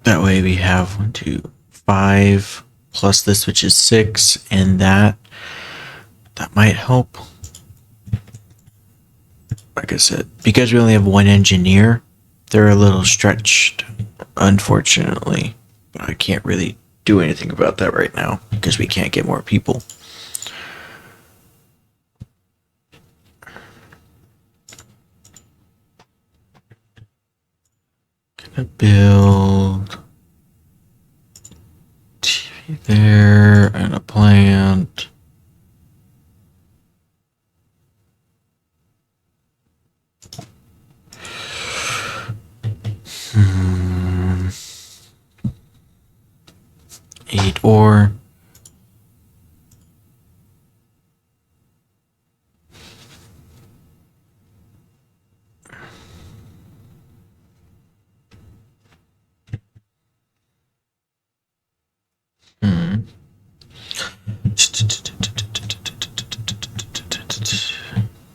that way we have 1, 2, 5 plus this, which is 6, and that might help. Like I said, because we only have one engineer, they're a little stretched, unfortunately. But I can't really do anything about that right now because we can't get more people. Gonna build TV there and a plant. Eight ore.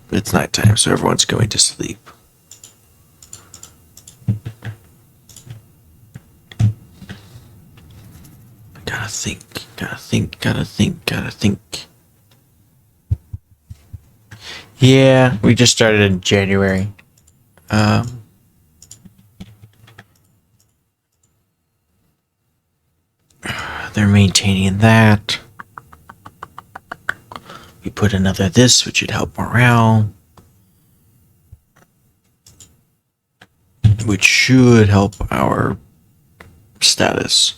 It's nighttime, so everyone's going to sleep. Gotta think. Yeah, we just started in January. They're maintaining that. We put another this, which should help morale. which should help our status.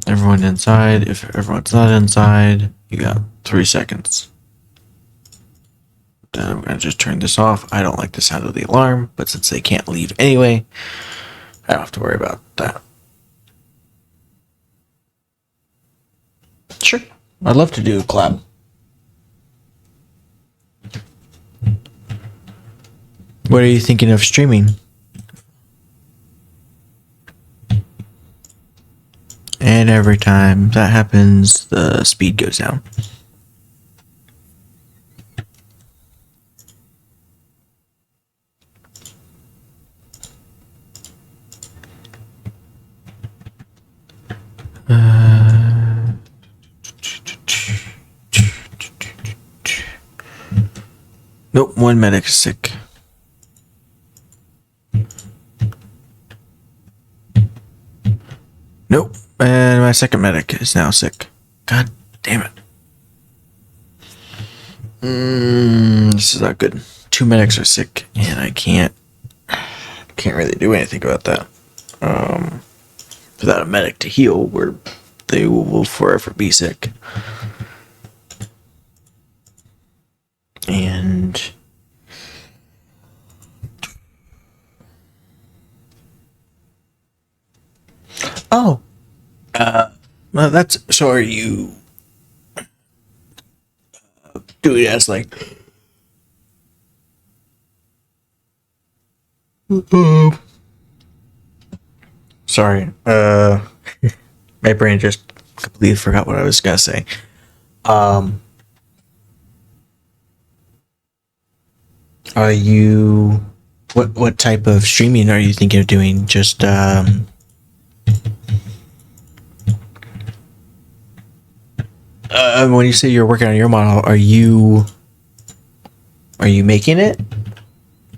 Everyone inside. If everyone's not inside, you got 3 seconds. Then I'm going to just turn this off. I don't like the sound of the alarm, but since they can't leave anyway, I don't have to worry about that. Sure. I'd love to do a collab. What are you thinking of streaming? And every time that happens, the speed goes down. Nope, one medic is sick. Nope, and my second medic is now sick. God damn it. This is not good. 2 medics are sick, and I can't really do anything about that. Without a medic to heal, they will forever be sick. And well, that's so. Are you doing it as like? Sorry, my brain just completely forgot what I was gonna say. Are you? What type of streaming are you thinking of doing? Just when you say you're working on your model, are you making it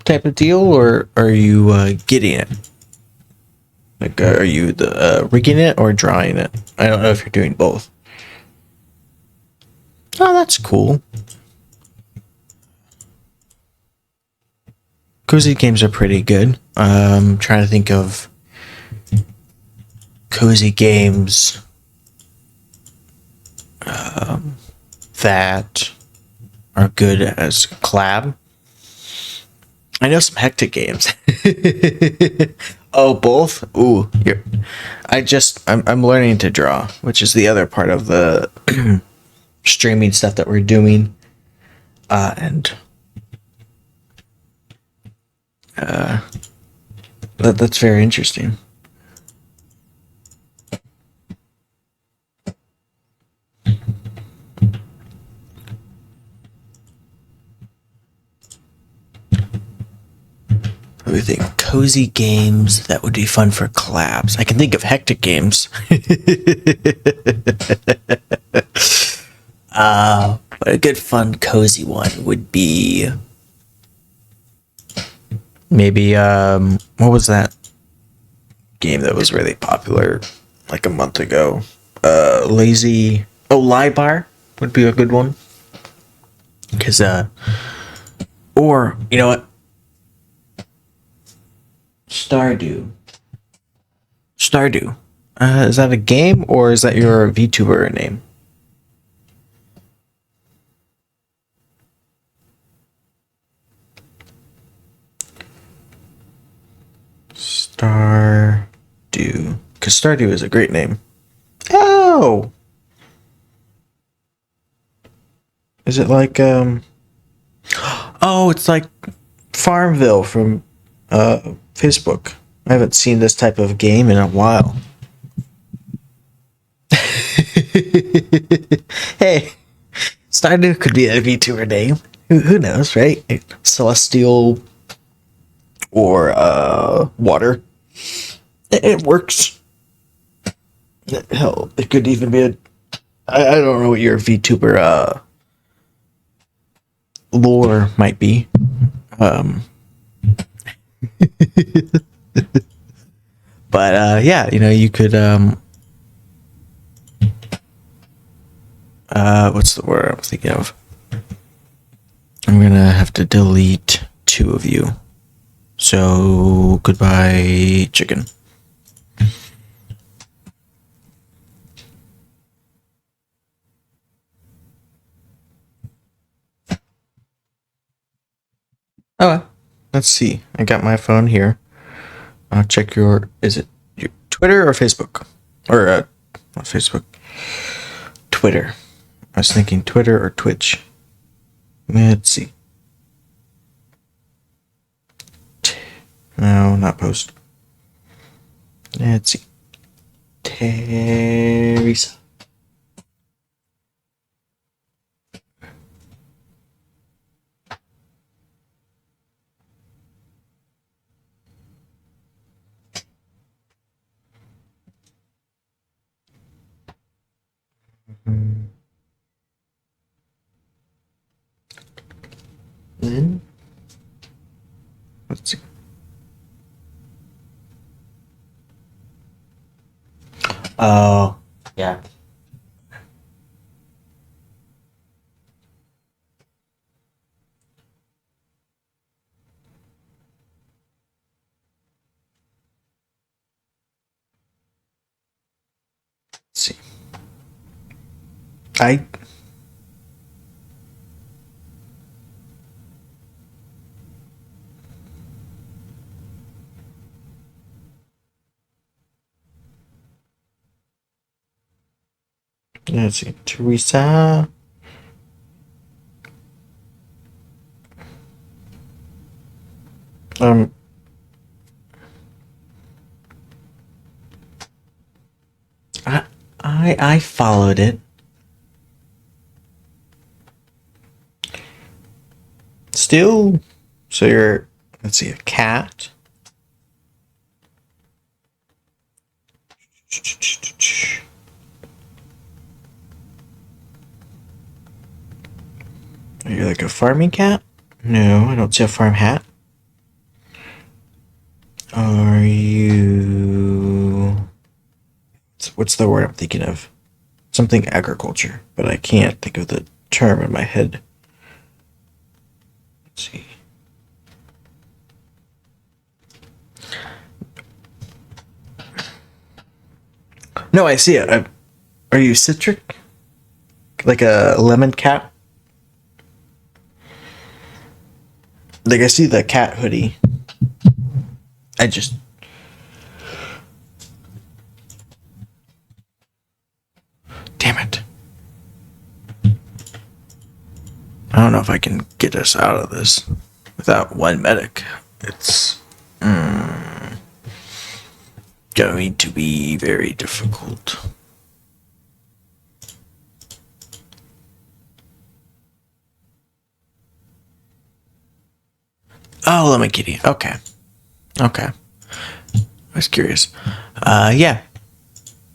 type of deal, or are you getting it? Like, are you rigging it or drawing it? I don't know if you're doing both. Oh, that's cool. Cozy games are pretty good. Trying to think of cozy games that are good as collab. I know some hectic games. Oh, both? Ooh, I'm learning to draw, which is the other part of the streaming stuff that we're doing. That's very interesting. Let me think. Cozy games that would be fun for collabs. I can think of hectic games. But a good fun cozy one would be maybe what was that game that was really popular like a month ago? Bar would be a good one. Because or you know what? Stardew. Is that a game or is that your VTuber name? Stardew. Because Stardew is a great name. Oh! Is it like, Oh, it's like Farmville from, Facebook. I haven't seen this type of game in a while. Hey, Stardew could be a VTuber name. Who knows, right? Celestial or water. It works. Hell, it could even be I don't know what your VTuber lore might be. But yeah, you could what's the word I'm thinking of? I'm gonna have to delete 2 of you. So, goodbye, chicken. Oh, let's see. I got my phone here. I'll check is it your Twitter or Facebook? Or, not Facebook. Twitter. I was thinking Twitter or Twitch. Let's see. No, not post. Let's see. Teresa. Then, let's see. Oh, yeah. Let's see. I let's see. Teresa. Um I followed it. Still, so you're, let's see, a cat. Are you like a farming cat? No, I don't see a farm hat. Are you... What's the word I'm thinking of? Something agriculture, but I can't think of the term in my head. Let's see. No, I see it. Are you citric? Like a lemon cat? Like I see the cat hoodie. I just... Damn it. I don't know if I can get us out of this without one medic. It's going to be very difficult. Oh, lemon kitty. Okay. I was curious. Yeah.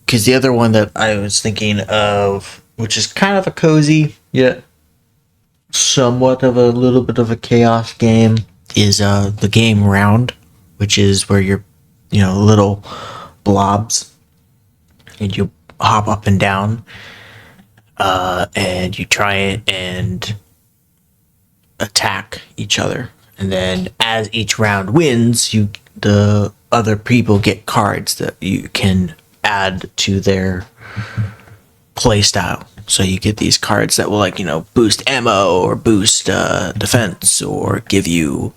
Because the other one that I was thinking of, which is kind of a cozy, yet somewhat of a little bit of a chaos game, is the game Round, which is where you're, little blobs, and you hop up and down, and you try it and attack each other. And then as each round wins, the other people get cards that you can add to their playstyle. So you get these cards that will boost ammo or boost defense or give you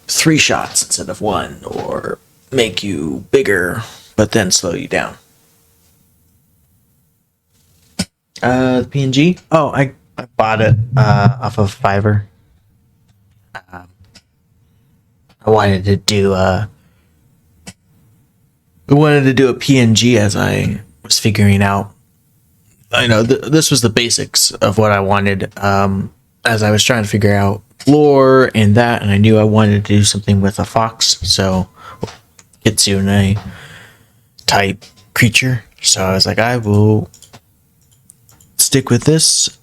3 shots instead of 1 or make you bigger but then slow you down. The PNG? Oh, I bought it off of Fiverr. I wanted to do a PNG as I was figuring out. I know this was the basics of what I wanted as I was trying to figure out lore and that, and I knew I wanted to do something with a fox, so Kitsune type creature. So I was like, I will stick with this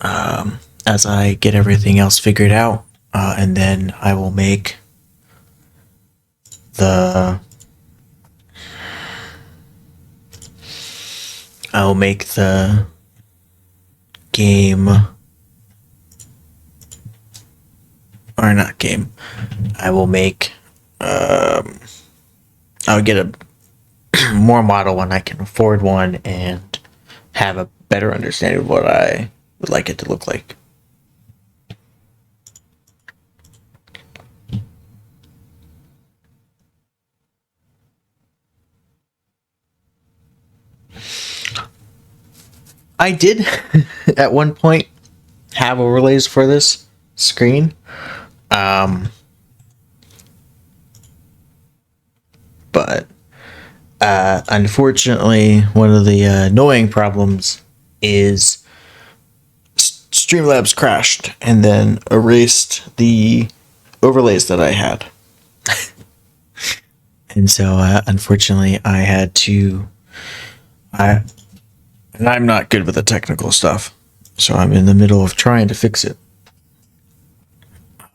as I get everything else figured out, and then I will make the game or not game. I will make. I'll get a more model when I can afford one and have a better understanding of what I would like it to look like. I did at one point have overlays for this screen. But unfortunately, one of the annoying problems is Streamlabs crashed and then erased the overlays that I had. And so, unfortunately, I had to. And I'm not good with the technical stuff, so I'm in the middle of trying to fix it.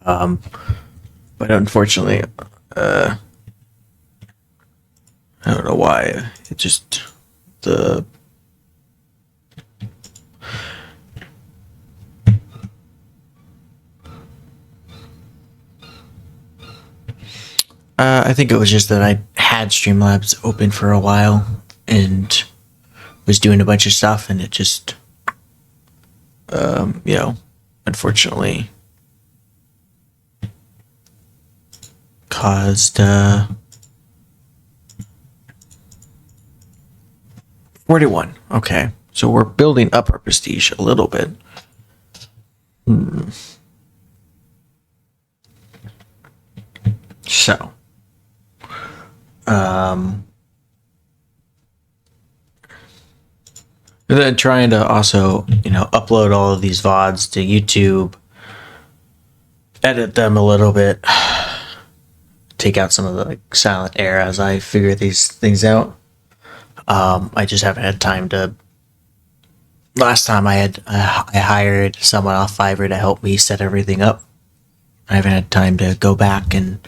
But unfortunately, I don't know why. It just the I think it was just that I had Streamlabs open for a while and was doing a bunch of stuff, and it just, unfortunately, caused 41. Okay, so we're building up our prestige a little bit. So, and then trying to also, upload all of these VODs to YouTube, edit them a little bit, take out some of the silent air as I figure these things out. I just haven't had time to. Last time I hired someone off Fiverr to help me set everything up. I haven't had time to go back and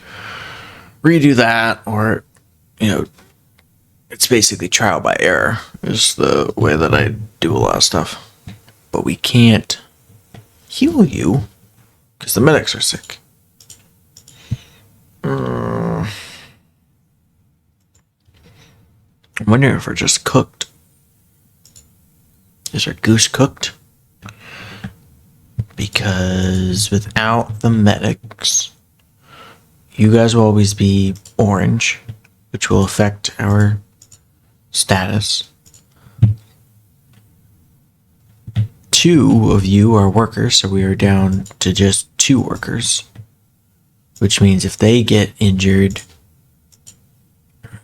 redo that, or it's basically trial by error is the way that I do a lot of stuff. But we can't heal you because the medics are sick. I'm wondering if we're just cooked. Is our goose cooked? Because without the medics, you guys will always be orange, which will affect our status. 2 of you are workers, so we are down to just 2 workers. Which means if they get injured,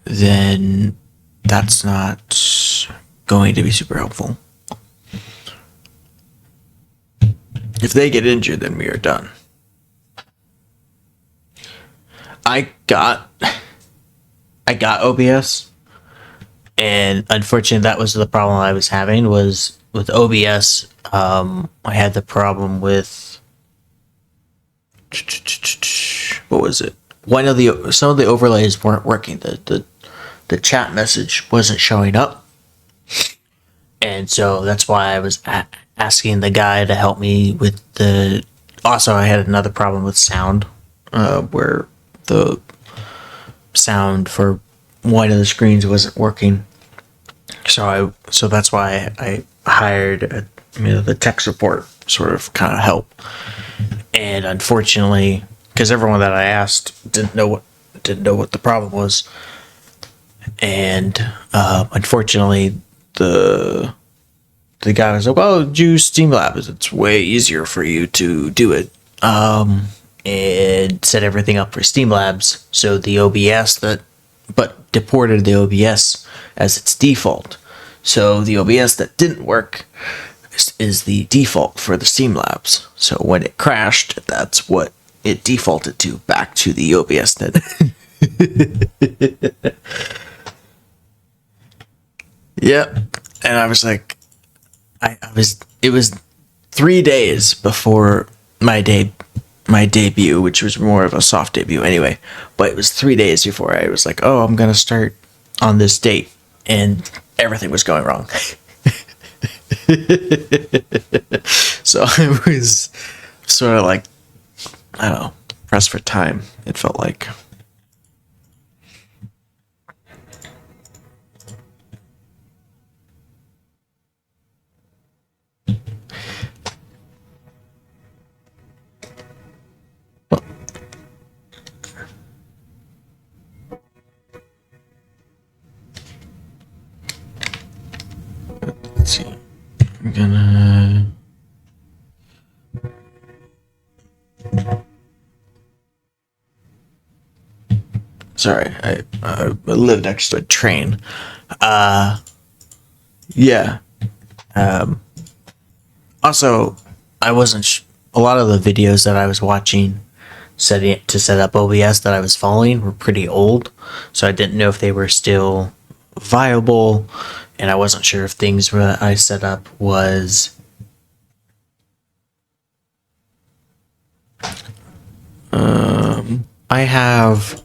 then that's not going to be super helpful. If they get injured, then we are done. I got OBS, and unfortunately that was the problem I was having, was with OBS. I had the problem with, what was it? Some of the overlays weren't working. The chat message wasn't showing up, and so that's why I was asking the guy to help me with the. Also, I had another problem with sound, where the sound for one of the screens wasn't working. So that's why I hired the tech support sort of kind of help. And unfortunately, because everyone that I asked didn't know what the problem was, and unfortunately the guy was like, "Well, use Streamlabs. It's way easier for you to do it." And set everything up for Streamlabs, so the OBS but deported the OBS as its default. So the OBS that didn't work is the default for the Streamlabs. So when it crashed, that's what it defaulted to, back to the OBS that. Yep. And I was like, it was 3 days before my debut, which was more of a soft debut anyway, but it was 3 days before I was like, oh, I'm gonna start on this date, and everything was going wrong. So I was sort of like, I don't know, pressed for time, it felt like. Let's see. I'm gonna. Sorry, I live next to a train. Yeah. Also, I wasn't. A lot of the videos that I was watching setting it to set up OBS that I was following were pretty old, so I didn't know if they were still viable, and I wasn't sure if things that I set up was I have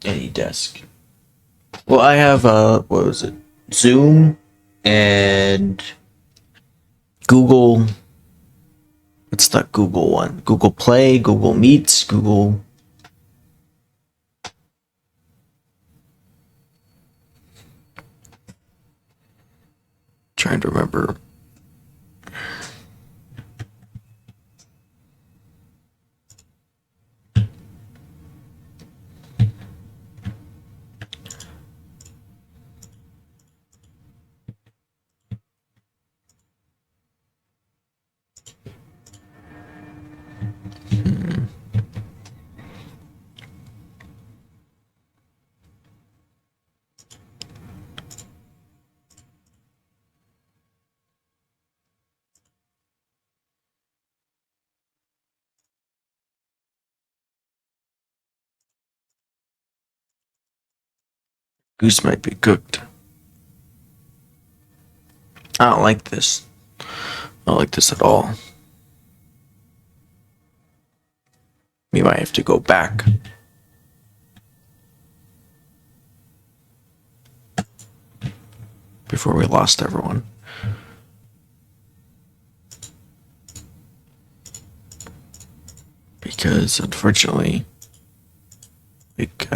any desk. Well, I have what was it? Zoom and Google. What's that Google one? Google Play, Google Meets, Google. Trying to remember. Goose might be cooked. I don't like this. I don't like this at all. We might have to go back. Before we lost everyone. Because unfortunately, like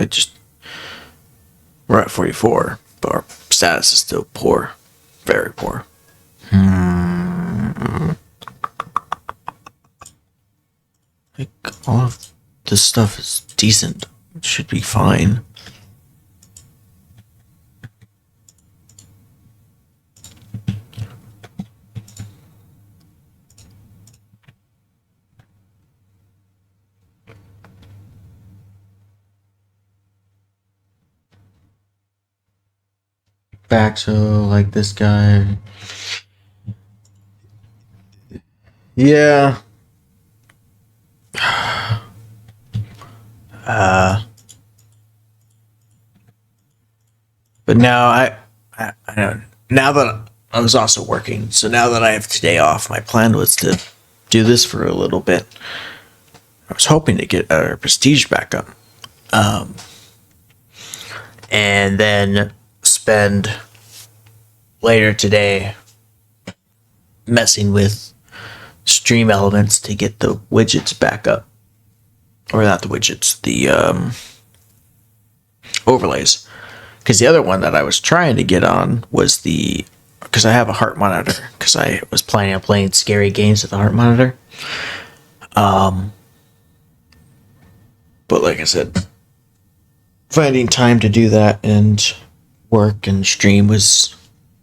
we're at 44, but our status is still poor. Very poor. Like, all of this stuff is decent. It should be fine. Back to, like, this guy. Yeah. But now I don't. Now that I was also working, so now that I have today off, my plan was to do this for a little bit. I was hoping to get our prestige back up, and then spend later today messing with stream elements to get the widgets back up, or not the widgets, the overlays. Because the other one that I was trying to get on was because I have a heart monitor, because I was planning on playing scary games with the heart monitor. But like I said, finding time to do that and work and stream was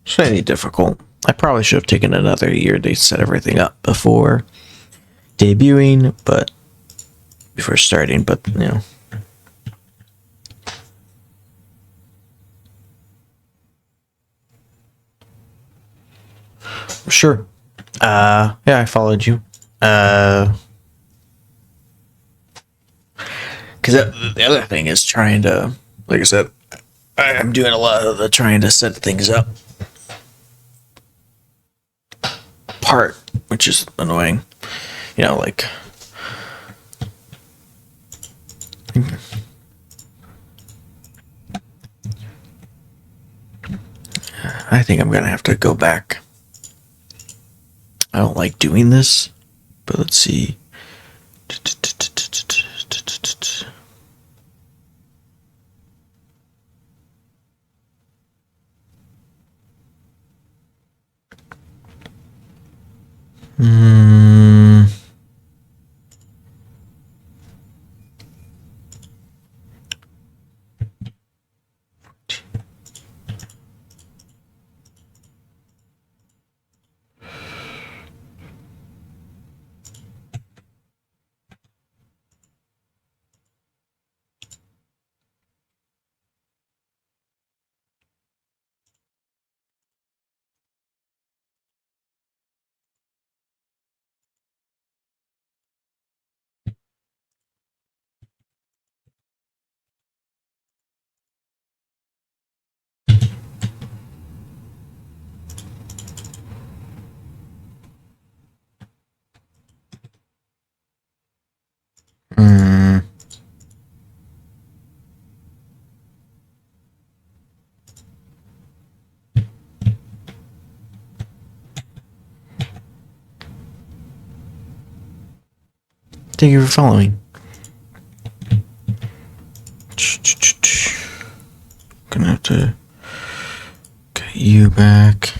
slightly difficult. I probably should have taken another year to set everything up before debuting, but before starting, but you know. Sure. Yeah, I followed you. Because the other thing is trying to, like I said, I'm doing a lot of the trying to set things up part, which is annoying. You know, like. I think I'm gonna have to go back. I don't like doing this, but let's see. Hmm. Hmm. Thank you for following. Gonna have to get you back.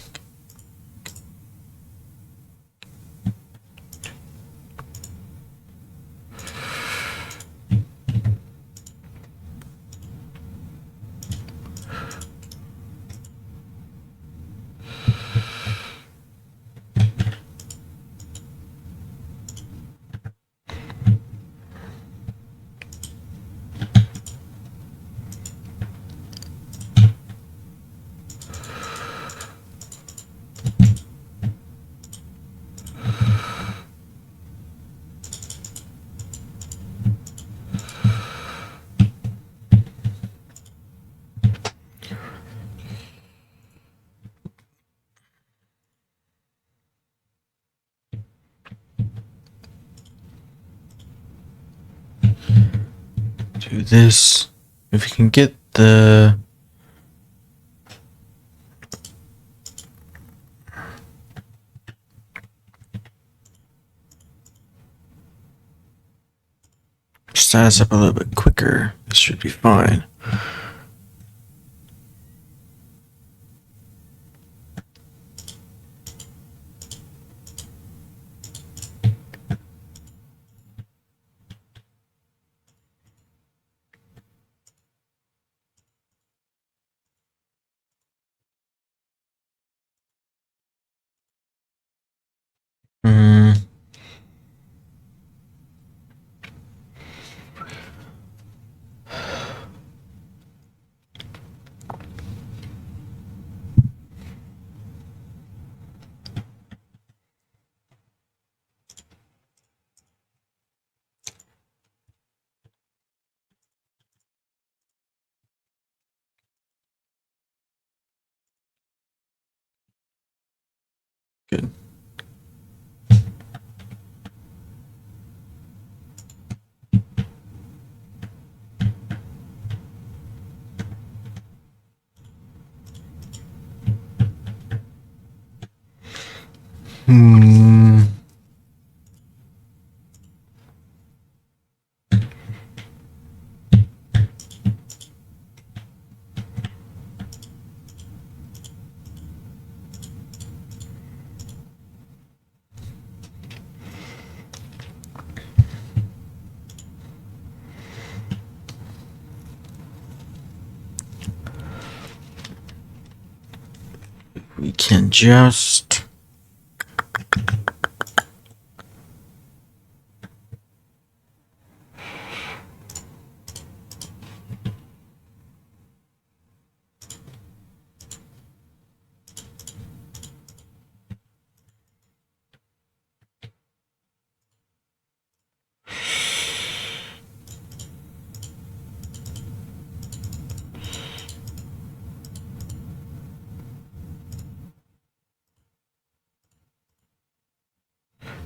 Do this. If you can get the... size up a little bit quicker, this should be fine. Hmm. Good. Hmm. We can just...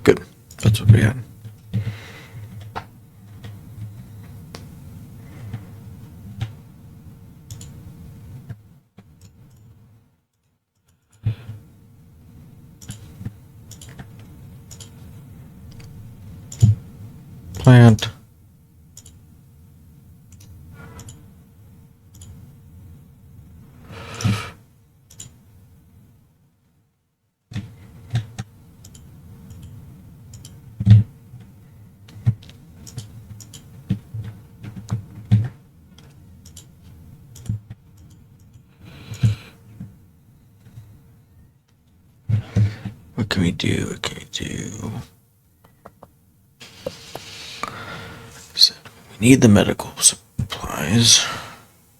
Good. That's what we had. plant. What can we do? What can we do? So we need the medical supplies,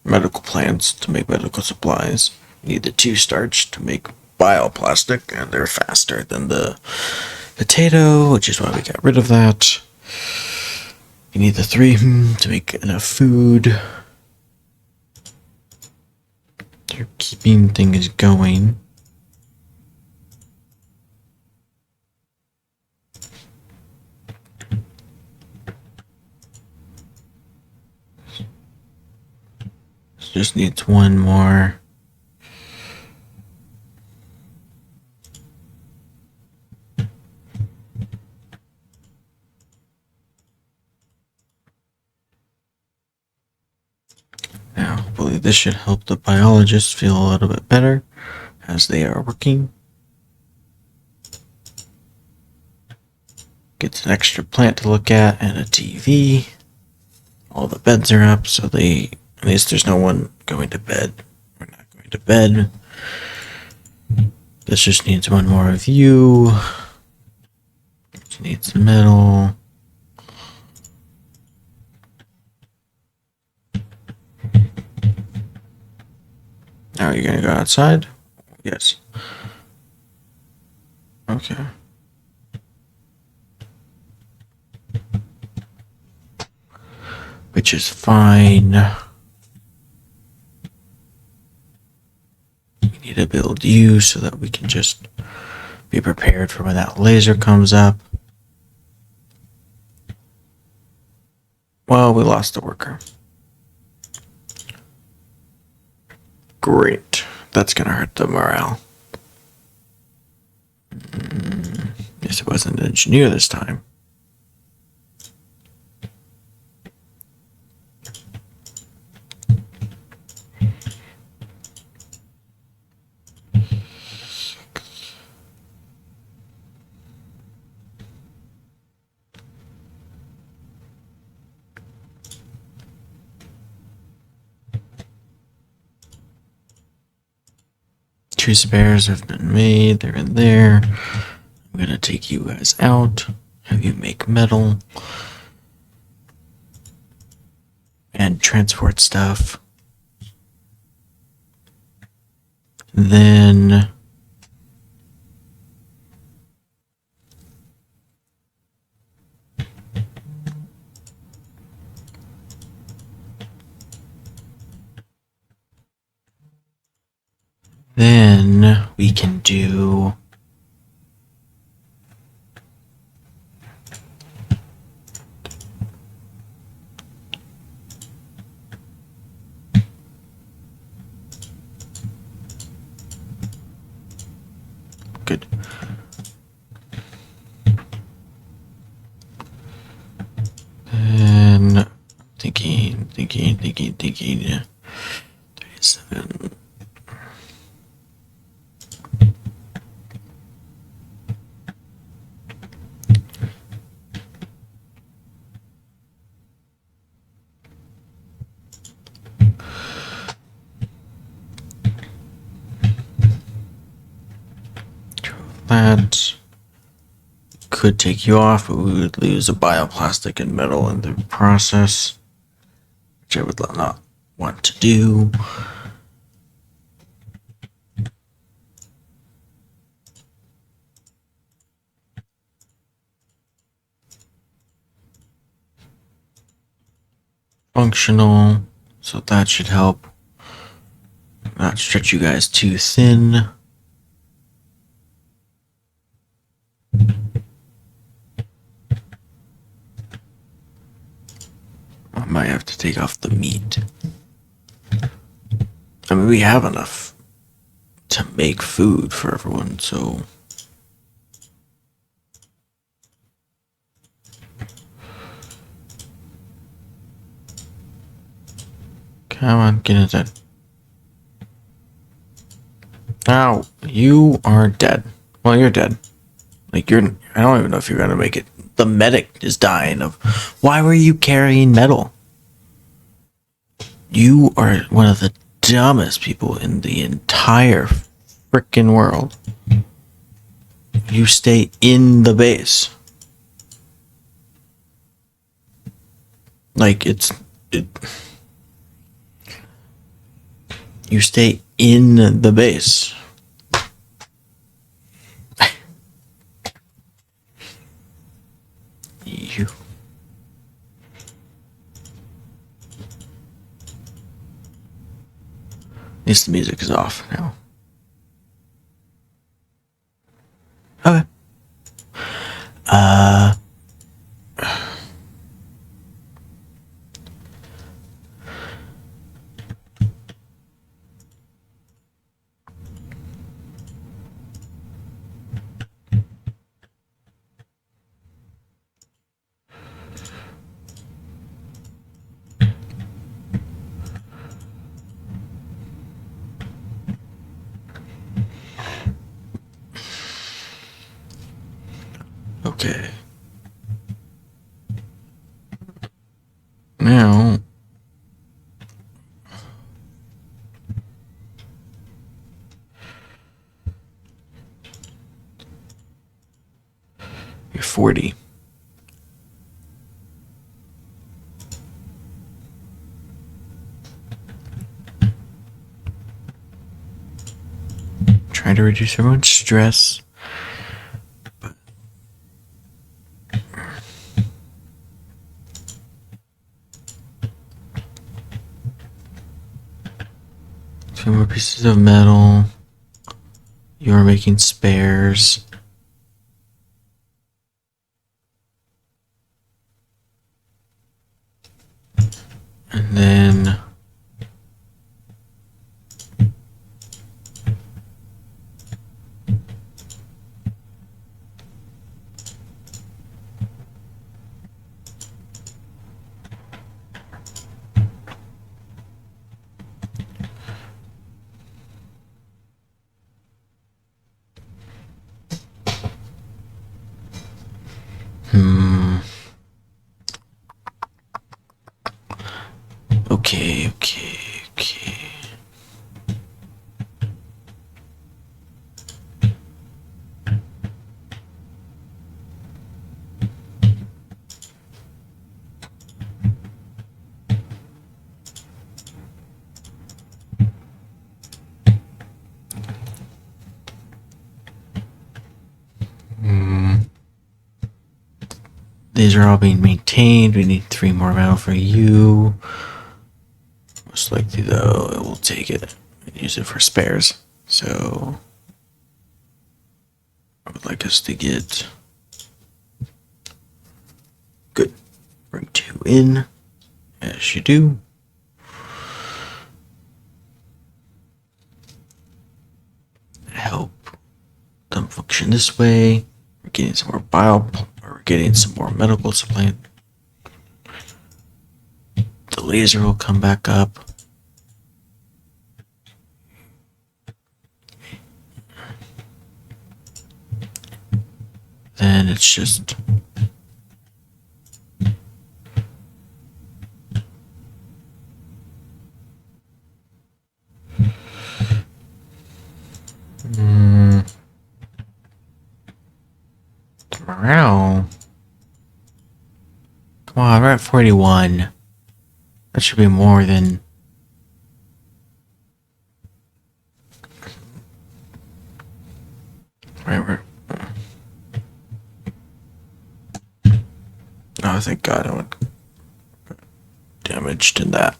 medical plants to make medical supplies. We need the 2 starch to make bioplastic, and they're faster than the potato, which is why we got rid of that. You need the 3 to make enough food. They're keeping things going. Just needs 1 more. Now, hopefully this should help the biologists feel a little bit better as they are working. Gets an extra plant to look at and a TV. All the beds are up, so at least there's no one going to bed. We're not going to bed. This just needs 1 more of you. It needs the metal. Now you're gonna go outside? Yes. Okay. Which is fine. We need to build you so that we can just be prepared for when that laser comes up. Well, we lost a worker. Great. That's gonna hurt the morale. Guess it wasn't an engineer this time. Two spares have been made. They're in there. I'm gonna take you guys out. Have you make metal. And transport stuff. Then we can do good. And thinking. 37. That could take you off, but we would lose a bioplastic and metal in the process, which I would not want to do. Functional, so that should help not stretch you guys too thin. I might have to take off the meat. I mean, we have enough to make food for everyone, so Come on, get it done. Now, you are dead. Well, you're dead. Like, I don't even know if you're gonna make it. The medic is dying of, why were you carrying metal? You are one of the dumbest people in the entire freaking world. You stay in the base. Like, you stay in the base. You. At least the music is off now. Okay. Okay. Now, you're 40. Trying to reduce everyone's stress. Two more pieces of metal. You're making spares. And then okay. These are all being maintained. We need 3 more metal for you. Most likely, though, it will take it and use it for spares. So, I would like us to get... Good. Bring 2 in, as you do. Help them function this way. We're getting some more we're getting some more medical supply. The laser will come back up. Then it's just morale. Come on, we're at 41. That should be more than... Right. Oh, thank God I went damaged in that.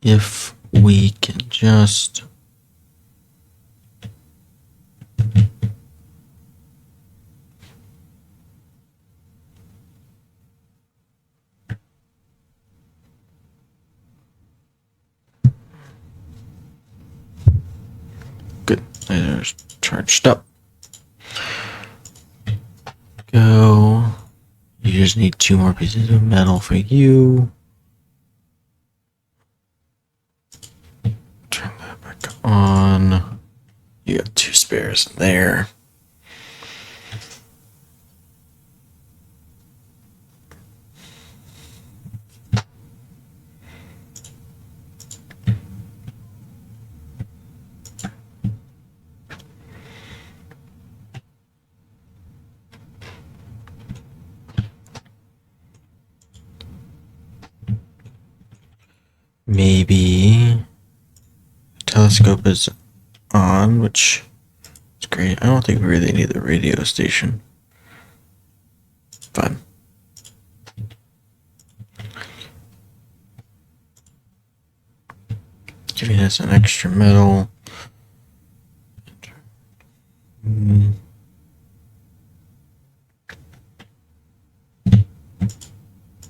If we can just... Good. They're charged up. Go just need 2 more pieces of metal for you. Turn that back on. You got 2 spares in there. Maybe the telescope is on, which is great. I don't think we really need the radio station. Fine. Giving us an extra metal.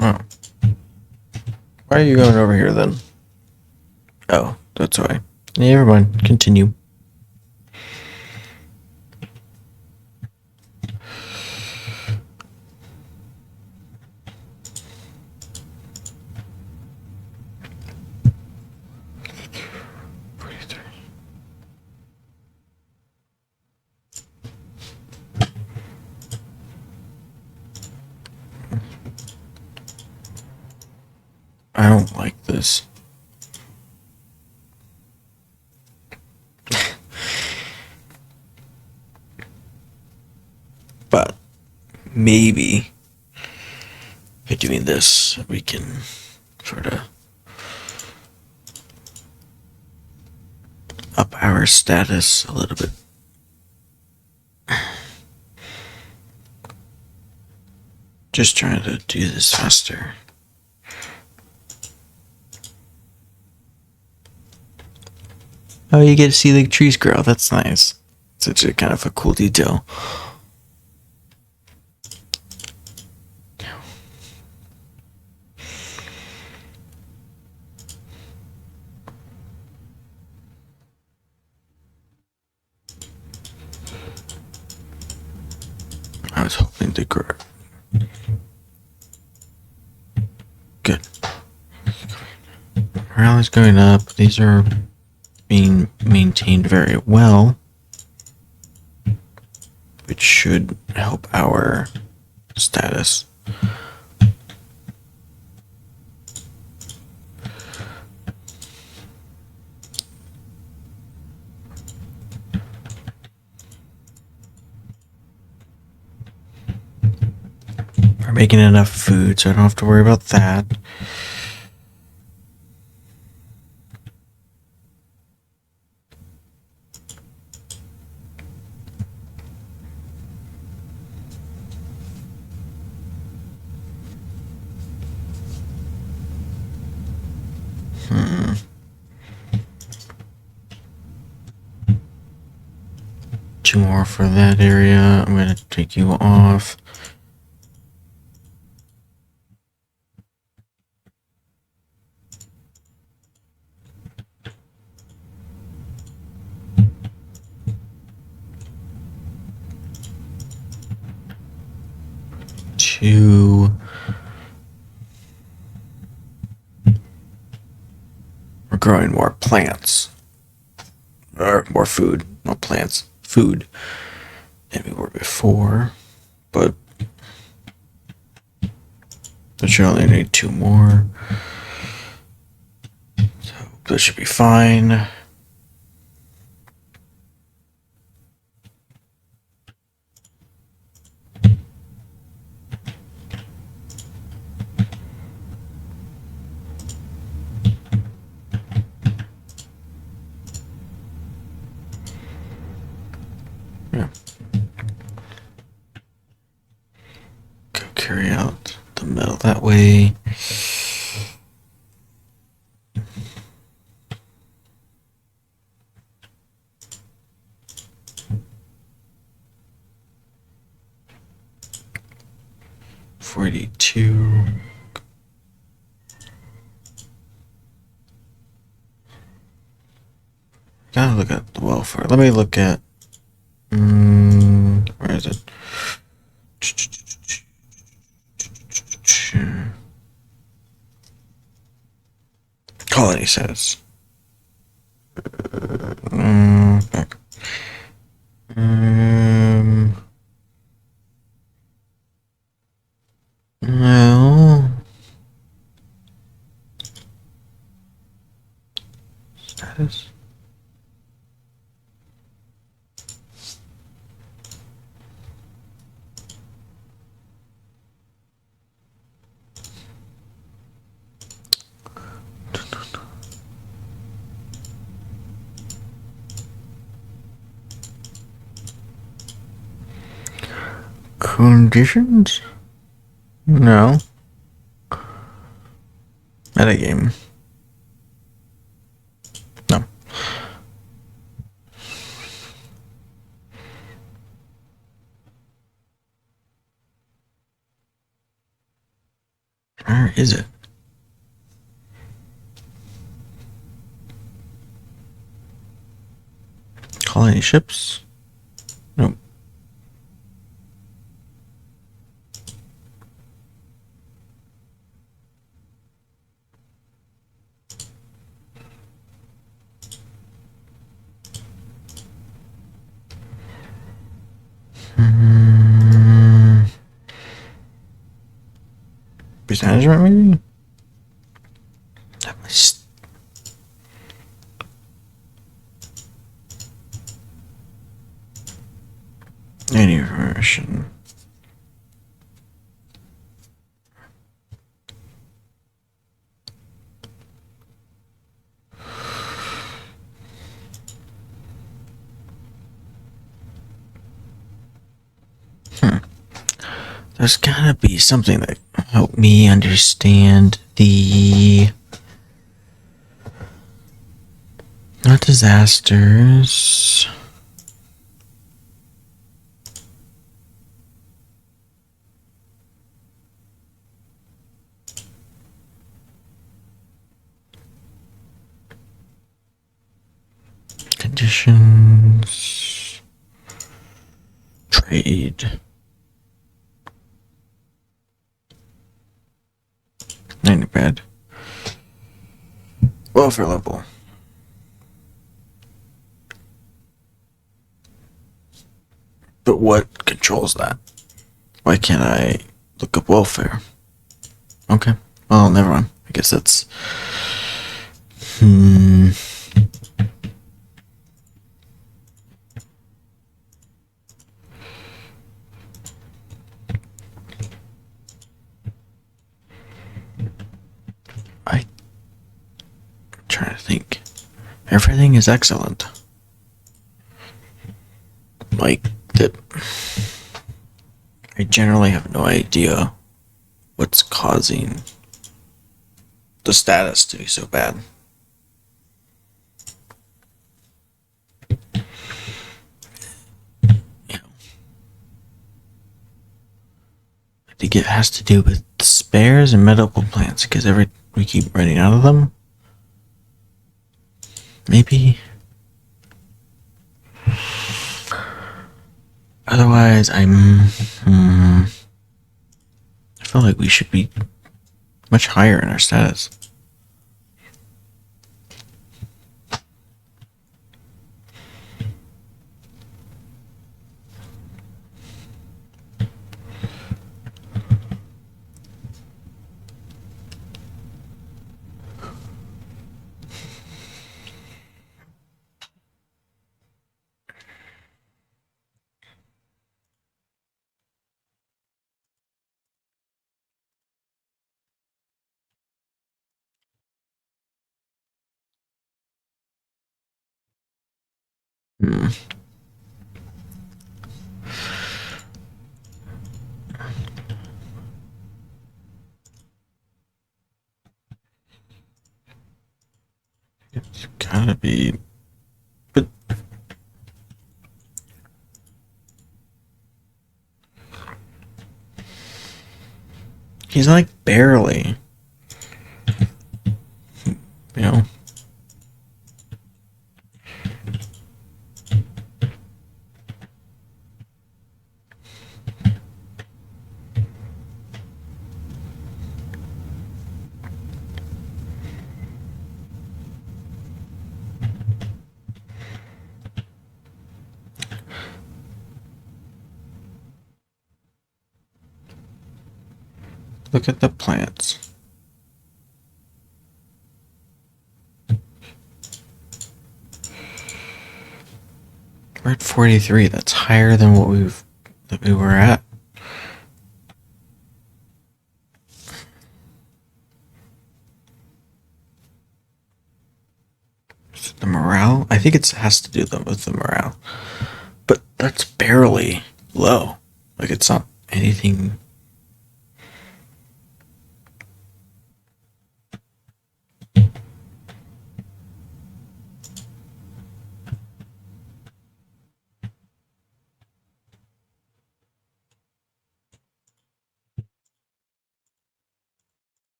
Oh. Why are you going over here then? Oh, that's why. Yeah, never mind. Continue. I don't like this. But maybe by doing this, we can sort of up our status a little bit. Just trying to do this faster. Oh, you get to see the trees grow. That's nice. Such a kind of a cool detail. I was hoping to grow. Good. Morale's going up. These are being maintained very well, which should help our status. We're making enough food, so I don't have to worry about that. Two more for that area. I'm going to take you off. Two. We're growing more plants. Or more food, not plants. Food than we were before, but I should only need 2 more, so that should be fine. Yeah. Go carry out the metal that way. $42. Gotta look at the welfare. Let me look at. Where is it? Condition. Colony says. Back. No. Status. Conditions? No. Metagame. No. Where is it? Colony ships? Nope. Base management, maybe? Any information. There's gotta be something that help me understand the not disasters. Conditions. Trade. Not bad. Welfare level. But what controls that? Why can't I look up welfare? Okay. Well, never mind. I guess that's... I'm trying to think. Everything is excellent. Like, that... I generally have no idea what's causing the status to be so bad. I think it has to do with spares and medical plants because we keep running out of them. Maybe. Otherwise, I feel like we should be much higher in our status. It's gotta be, but he's like barely, you know. look at the plants. We're at 43. That's higher than what we were at. Is it the morale? I think it has to do with the morale. But that's barely low. Like, it's not anything.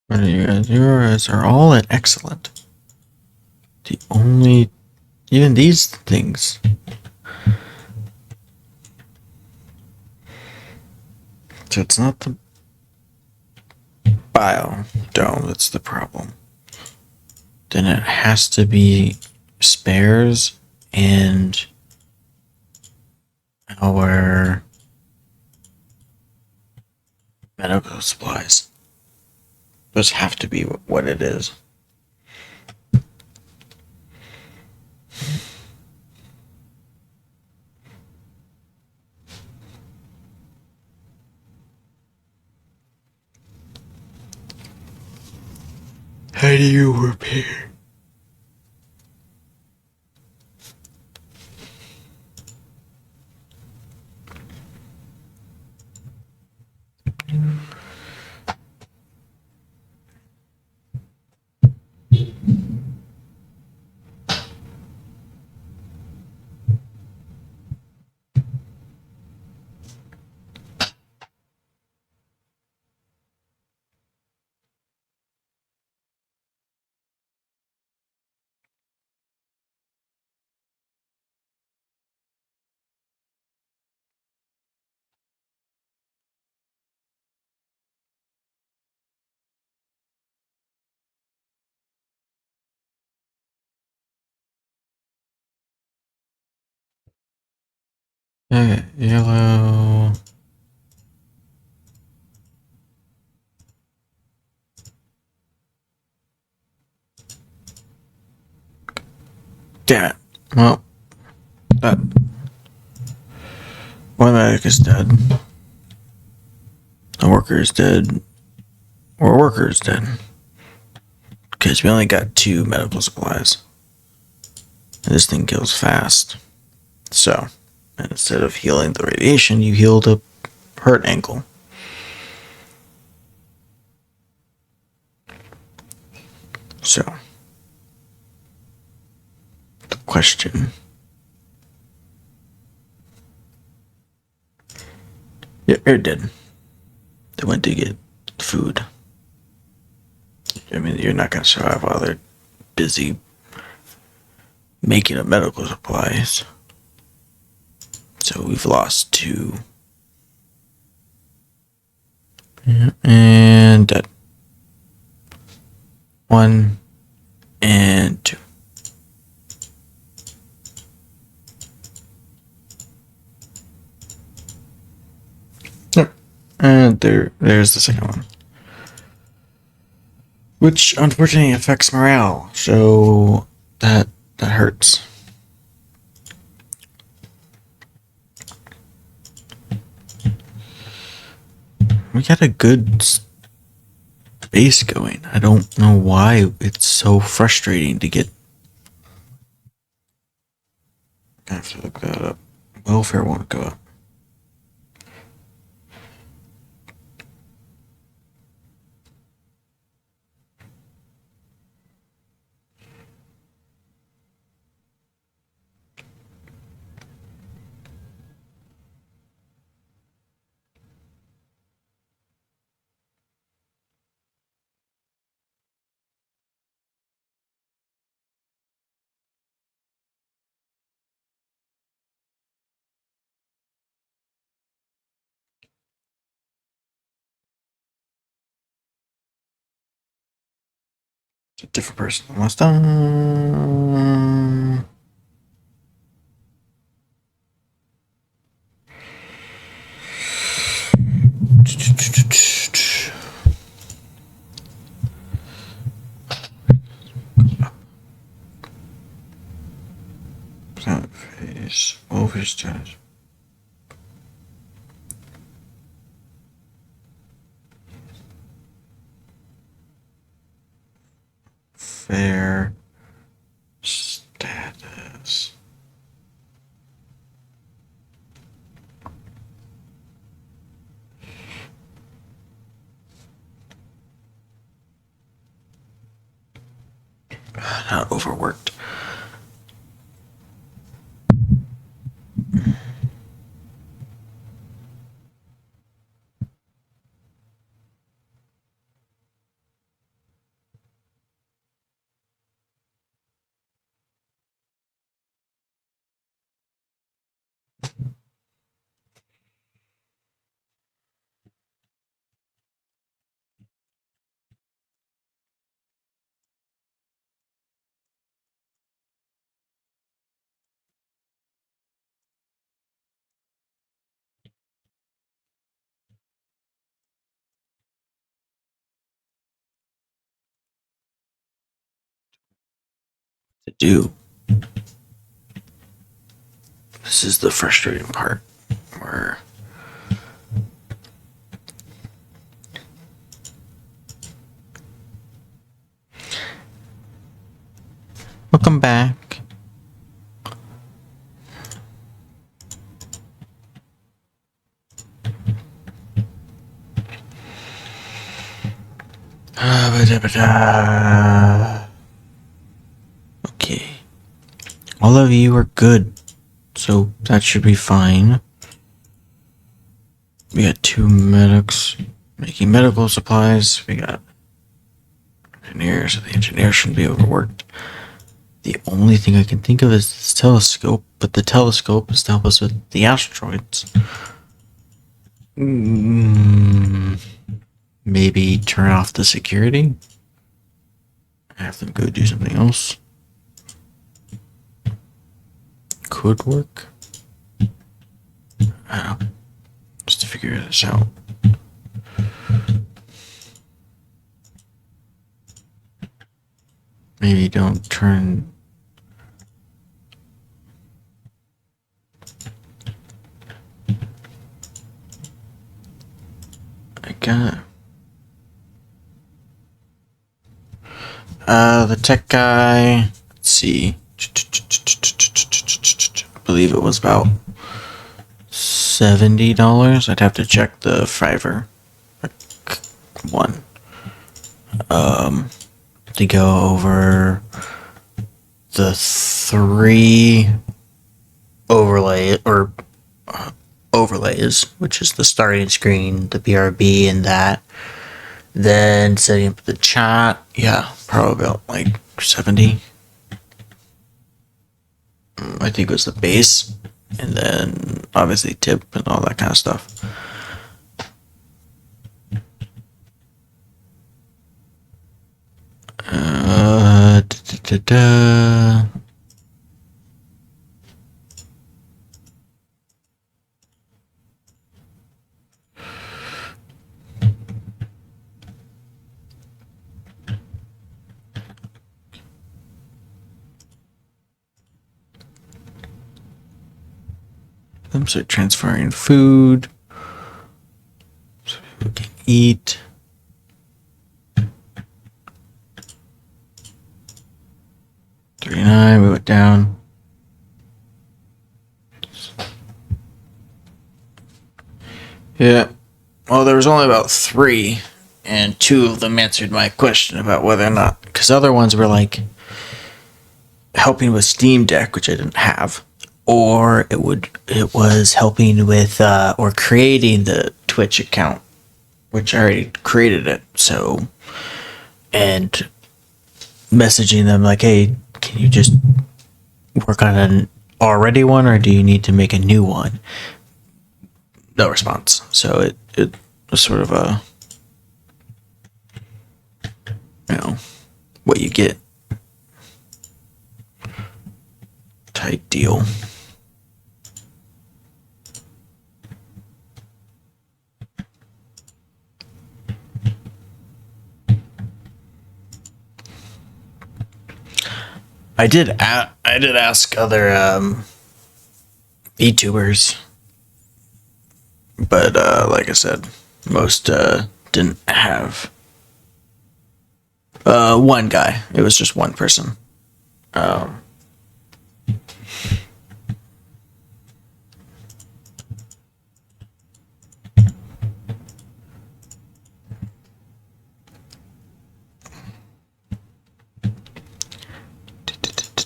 What are you guys? Yours are all at excellent. The only. Even these things. So it's not the biodome that's the problem. Then it has to be spares and our medical supplies. Those have to be what it is. How do you repair? Okay, yellow. Damn it. Well, that one medic is dead. A worker is dead. Or a worker is dead. Because we only got 2 medical supplies. And this thing kills fast. So, instead of healing the radiation, you heal the hurt ankle. So, the question. You're dead. They went to get food. I mean, you're not going to survive while they're busy making up medical supplies. So we've lost 2. And dead. 1 and 2. Yep. And there's the second one. Which unfortunately affects morale. So that hurts. We got a good base going. I don't know why it's so frustrating to get. I have to look that up. Welfare won't go up. It's a different person last time. Plant phase. Overstarch. Fair status. Not overworked. To do. This is the frustrating part where welcome back. Okay. All of you are good. So that should be fine. We got 2 medics making medical supplies. We got engineers, so the engineers shouldn't be overworked. The only thing I can think of is this telescope, but the telescope is to help us with the asteroids. Maybe turn off the security? Have them go do something else? Could work. I don't know. Just to figure this out. Maybe don't turn. I got. The tech guy. Let's see. I believe it was about $70. I'd have to check the Fiverr one. To go over the 3 overlays, which is the starting screen, the BRB, and that. Then setting up the chat, yeah, probably about like 70. I think it was the base, and then obviously tip and all that kind of stuff. Them start transferring food so people can eat. $39, we went down. Yeah. Well, there was only about 3, and 2 of them answered my question about whether or not, because other ones were like helping with Steam Deck, which I didn't have, or it was helping with or creating the Twitch account, which I already created it. So, and messaging them like, hey, can you just work on an already one, or do you need to make a new one? No response. So it was sort of a, what you get type deal. I I did ask other VTubers, but like I said, most didn't have. One guy. It was just one person. Um,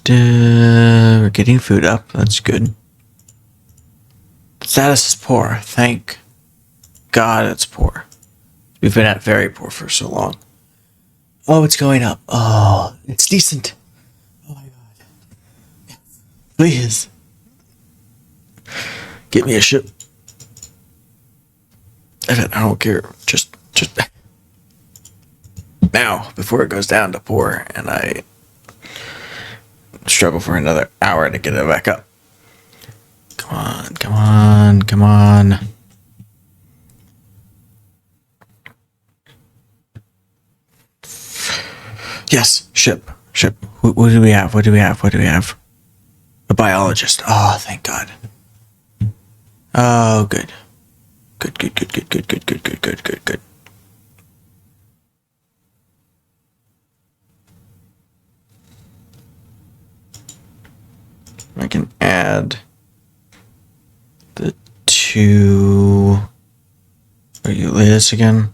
we're getting food up. That's good. Status is poor. Thank God it's poor. We've been at very poor for so long. Oh, it's going up. Oh, it's decent. Oh my God. Please. Get me a ship. I don't care. Just now, before it goes down to poor and I struggle for another hour to get it back up. Come on, come on, come on. Yes, ship. What do we have? What do we have? A biologist. Oh, thank God. Oh, good. Good. I can add the two. Are you this again?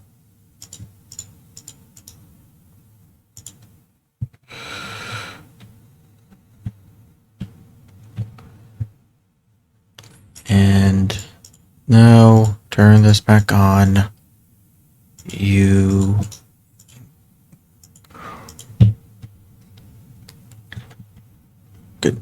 And no, turn this back on. You. Good.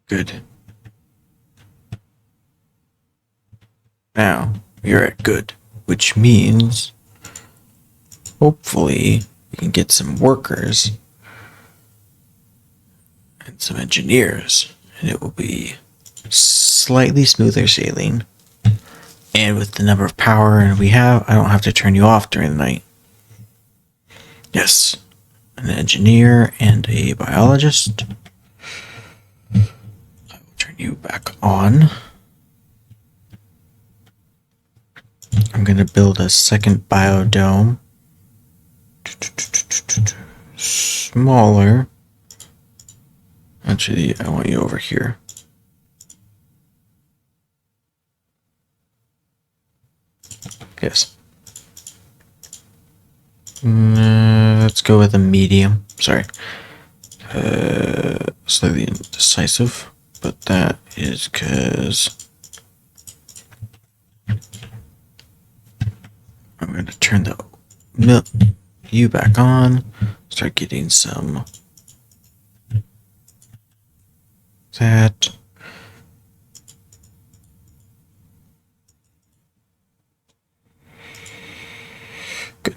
Good. Now, you're at good, which means hopefully we can get some workers and some engineers, and it will be slightly smoother sailing. And with the number of power we have, I don't have to turn you off during the night. Yes, an engineer and a biologist. I will turn you back on. I'm going to build a second biodome. Smaller. Actually, I want you over here. Yes. Let's go with a medium. Sorry. Slightly indecisive, but that is because I'm going to turn you back on. Start getting some that. Good.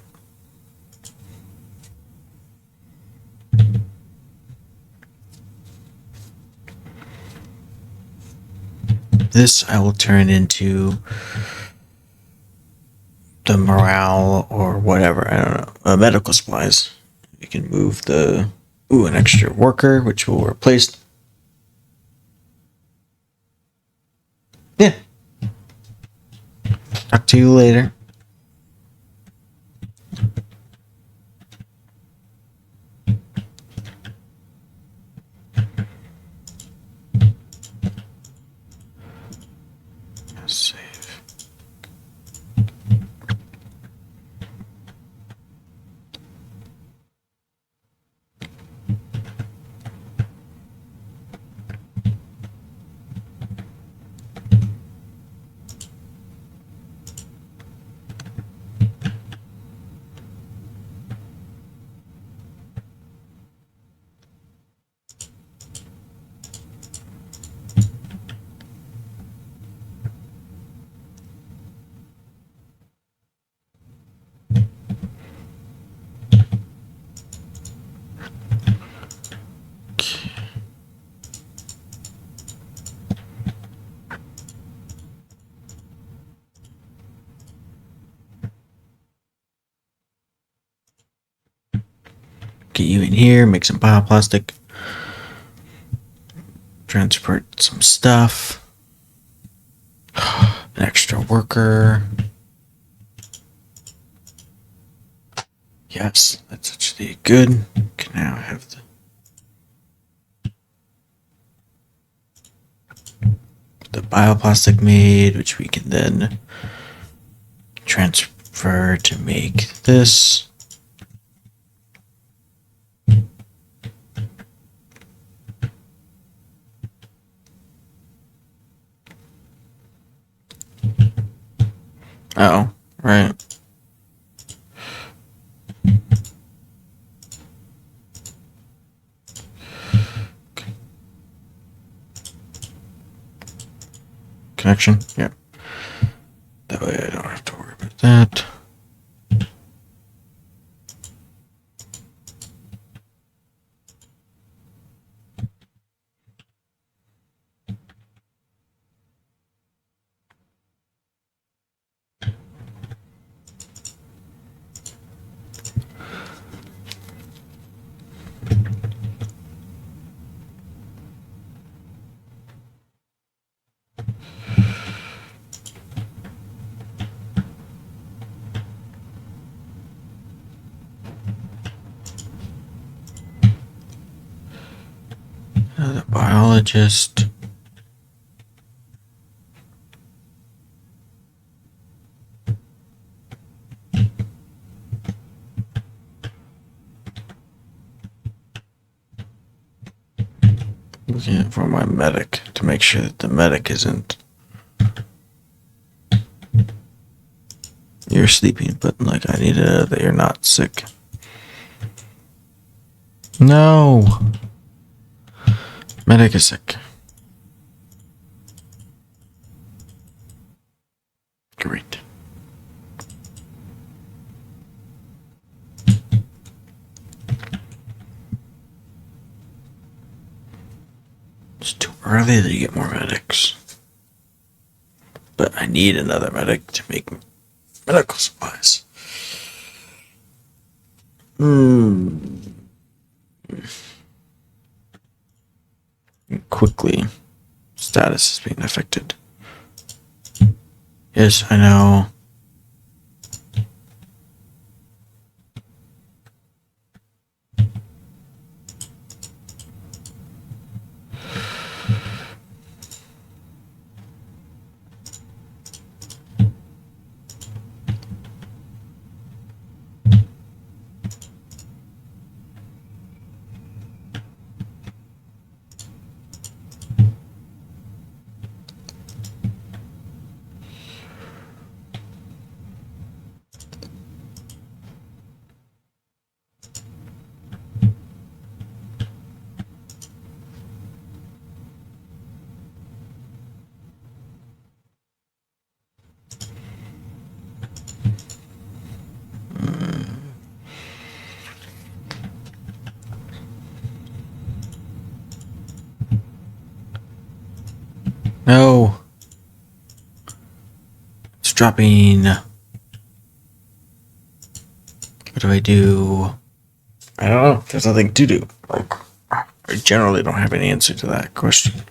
This I will turn into the morale or whatever. I don't know. Medical supplies. You can move an extra worker, which will replace. Yeah. Talk to you later. Save. get you in here, make some bioplastic, transport some stuff, an extra worker. Yes, that's actually good. Can now have the bioplastic made, which we can then transfer to make this. Oh, right. Connection? Yeah. That way I don't have to worry about that. The biologist. Looking for my medic to make sure that the medic isn't. You're sleeping, but like I need to know that you're not sick. No. Medic is sick. Great. It's too early to get more medics. But I need another medic to make medical supplies. Quickly. Status is being affected. Yes, I know. No. It's dropping. What do I do? I don't know. There's nothing to do. Like, I generally don't have any answer to that question.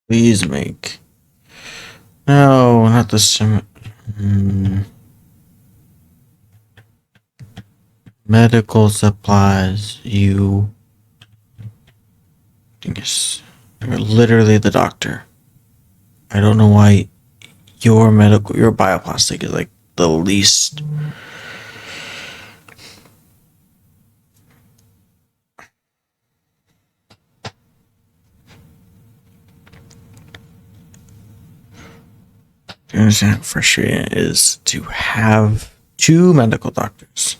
Please make. No, not the medical supplies. You dingus. You're literally the doctor. I don't know why your bioplastic is like the least. Do you understand how frustrating it is to have two medical doctors?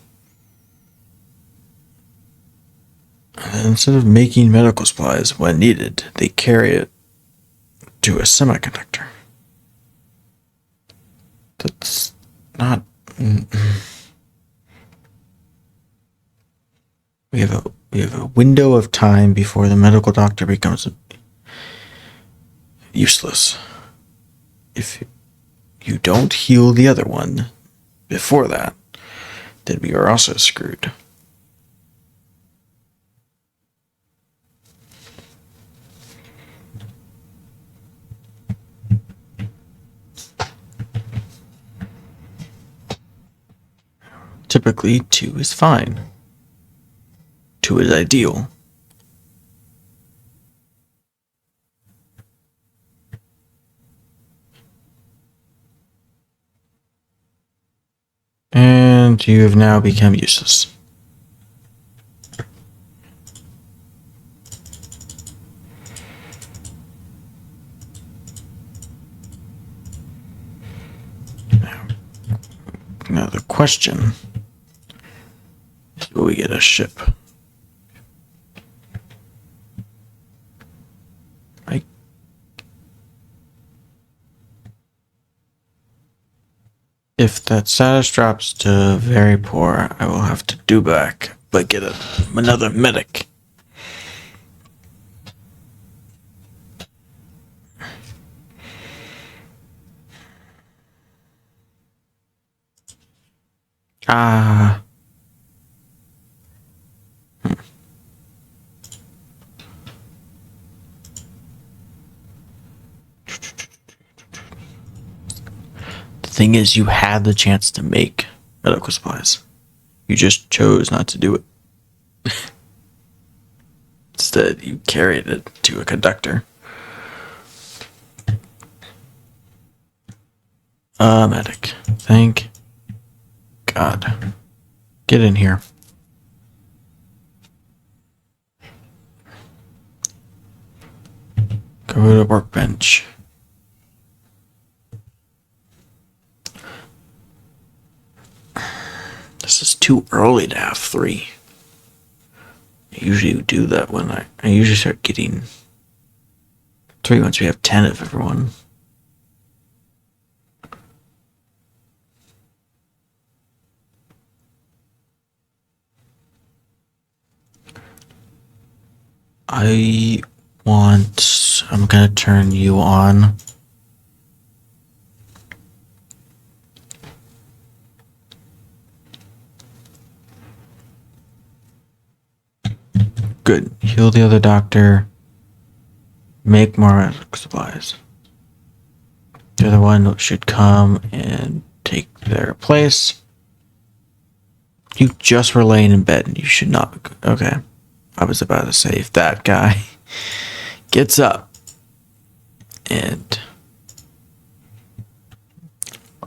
And instead of making medical supplies when needed, they carry it to a semiconductor. That's not. We have a window of time before the medical doctor becomes useless. If you don't heal the other one before that, then we are also screwed. Typically, 2 is fine. 2 is ideal. And you have now become useless. Now the question is, will we get a ship? If that status drops to very poor, I will have to do back, but get another medic. Ah. The thing is, you had the chance to make medical supplies. You just chose not to do it. Instead, you carried it to a conductor. Medic. Thank God. Get in here. Go to the workbench. This is too early to have 3. I usually do that when I usually start getting 3 once we have 10 of everyone. I'm gonna turn you on. Good. Heal the other doctor. Make more medical supplies. The other one should come and take their place. You just were laying in bed and you should not. Okay. I was about to say, if that guy gets up and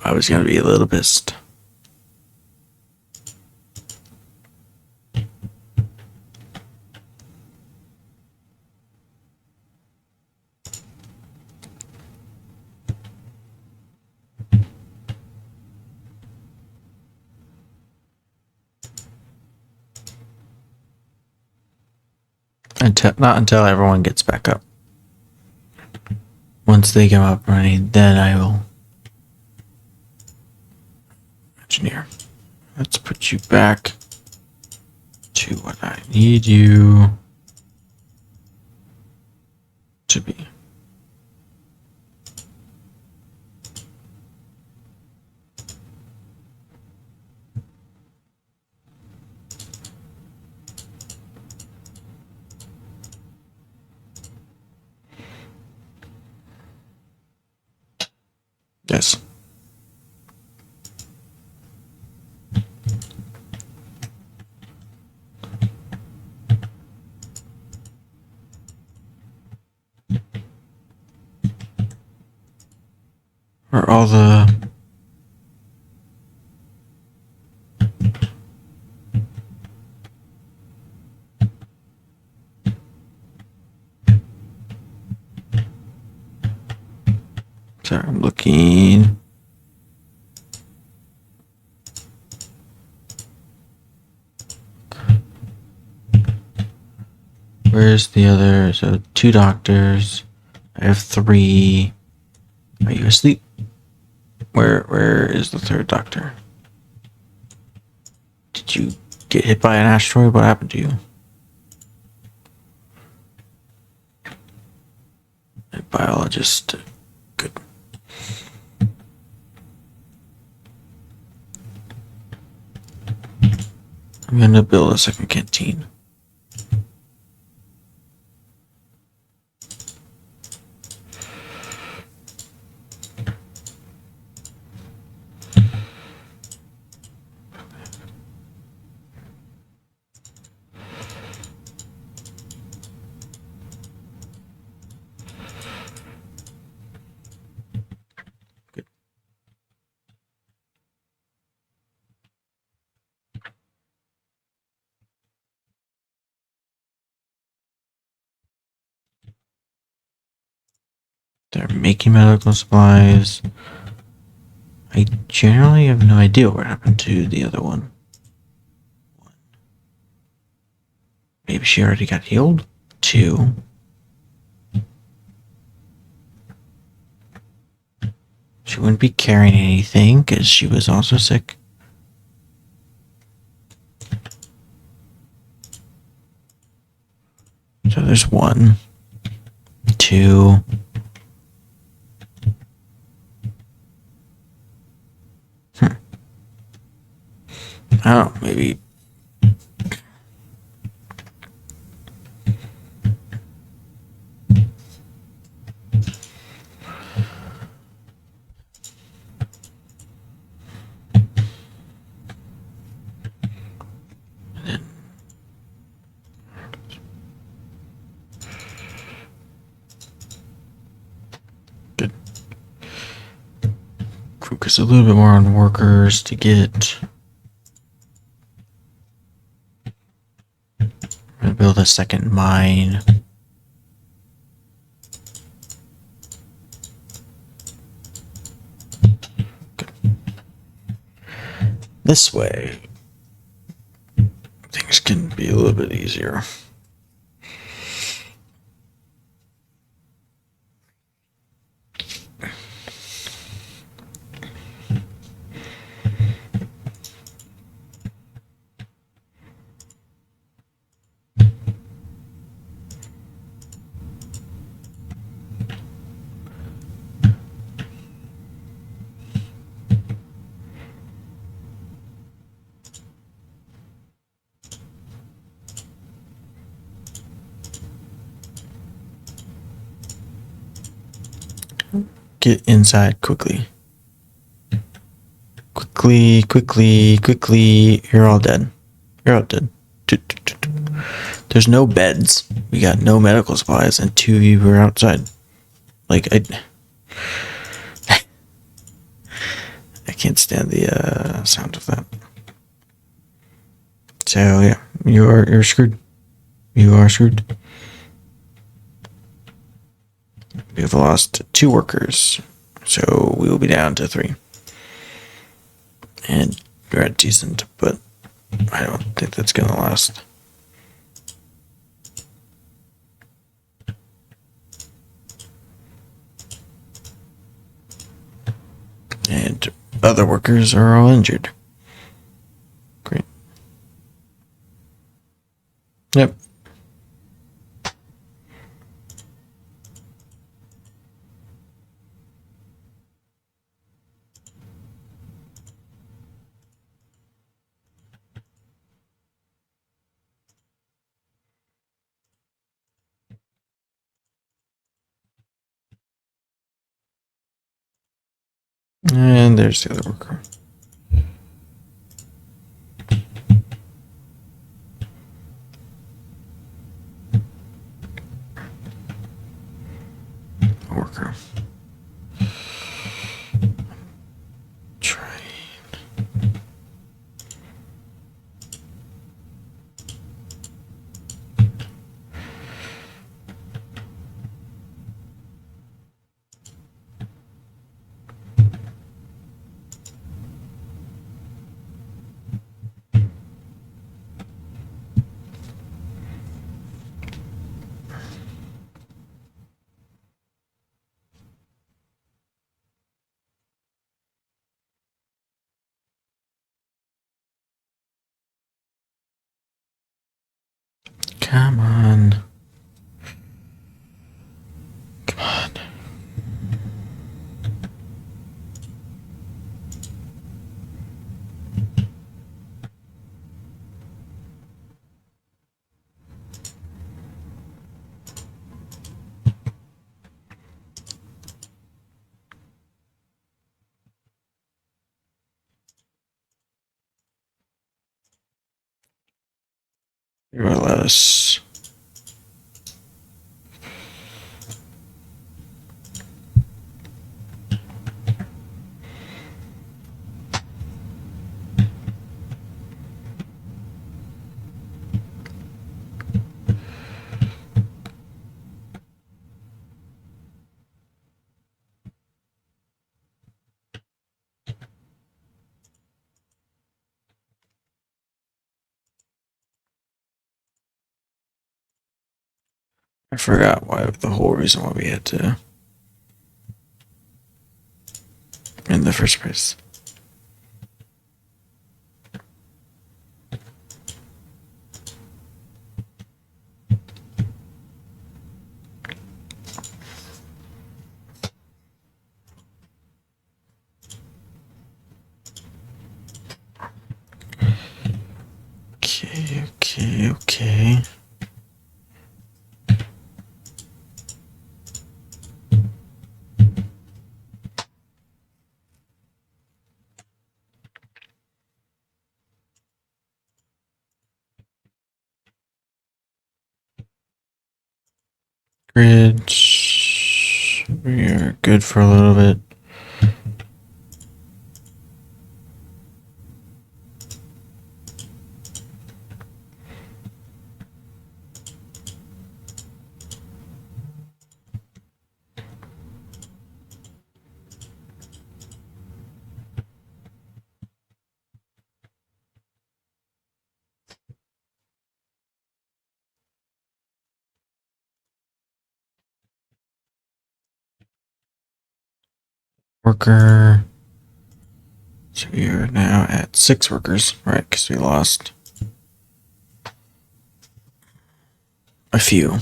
I was going to be a little pissed. Not until everyone gets back up. Once they come up running, then I will engineer. Let's put you back to what I need you to be. Yes. Are all the sorry, I'm looking. Where's the other? So 2 doctors. I have 3. Are you asleep? Where is the 3rd doctor? Did you get hit by an asteroid? What happened to you? A biologist. Good. I'm gonna build a 2nd canteen. Good. They're making medical supplies. I generally have no idea what happened to the other one. Maybe she already got healed? 2. She wouldn't be carrying anything because she was also sick. So there's 1, 2. I don't know, maybe. Good. Focus a little bit more on workers to get. I'm gonna build a 2nd mine. Good. This way, things can be a little bit easier. Get inside quickly. Quickly. You're all dead. You're all dead. There's no beds. We got no medical supplies, and 2 of you were outside. Like, I can't stand the sound of that. So yeah, you're screwed. You are screwed. We have lost 2 workers, so we will be down to 3. And we're at decent, but I don't think that's gonna last. And other workers are all injured. Great. Yep. And there's the other worker. Worker. Train. Come on. Come on. Lettuce. I forgot why the whole reason why we had to in the first place. Okay. Grid. We are good for a little bit. Worker. So we are now at 6 workers, right? Because we lost a few.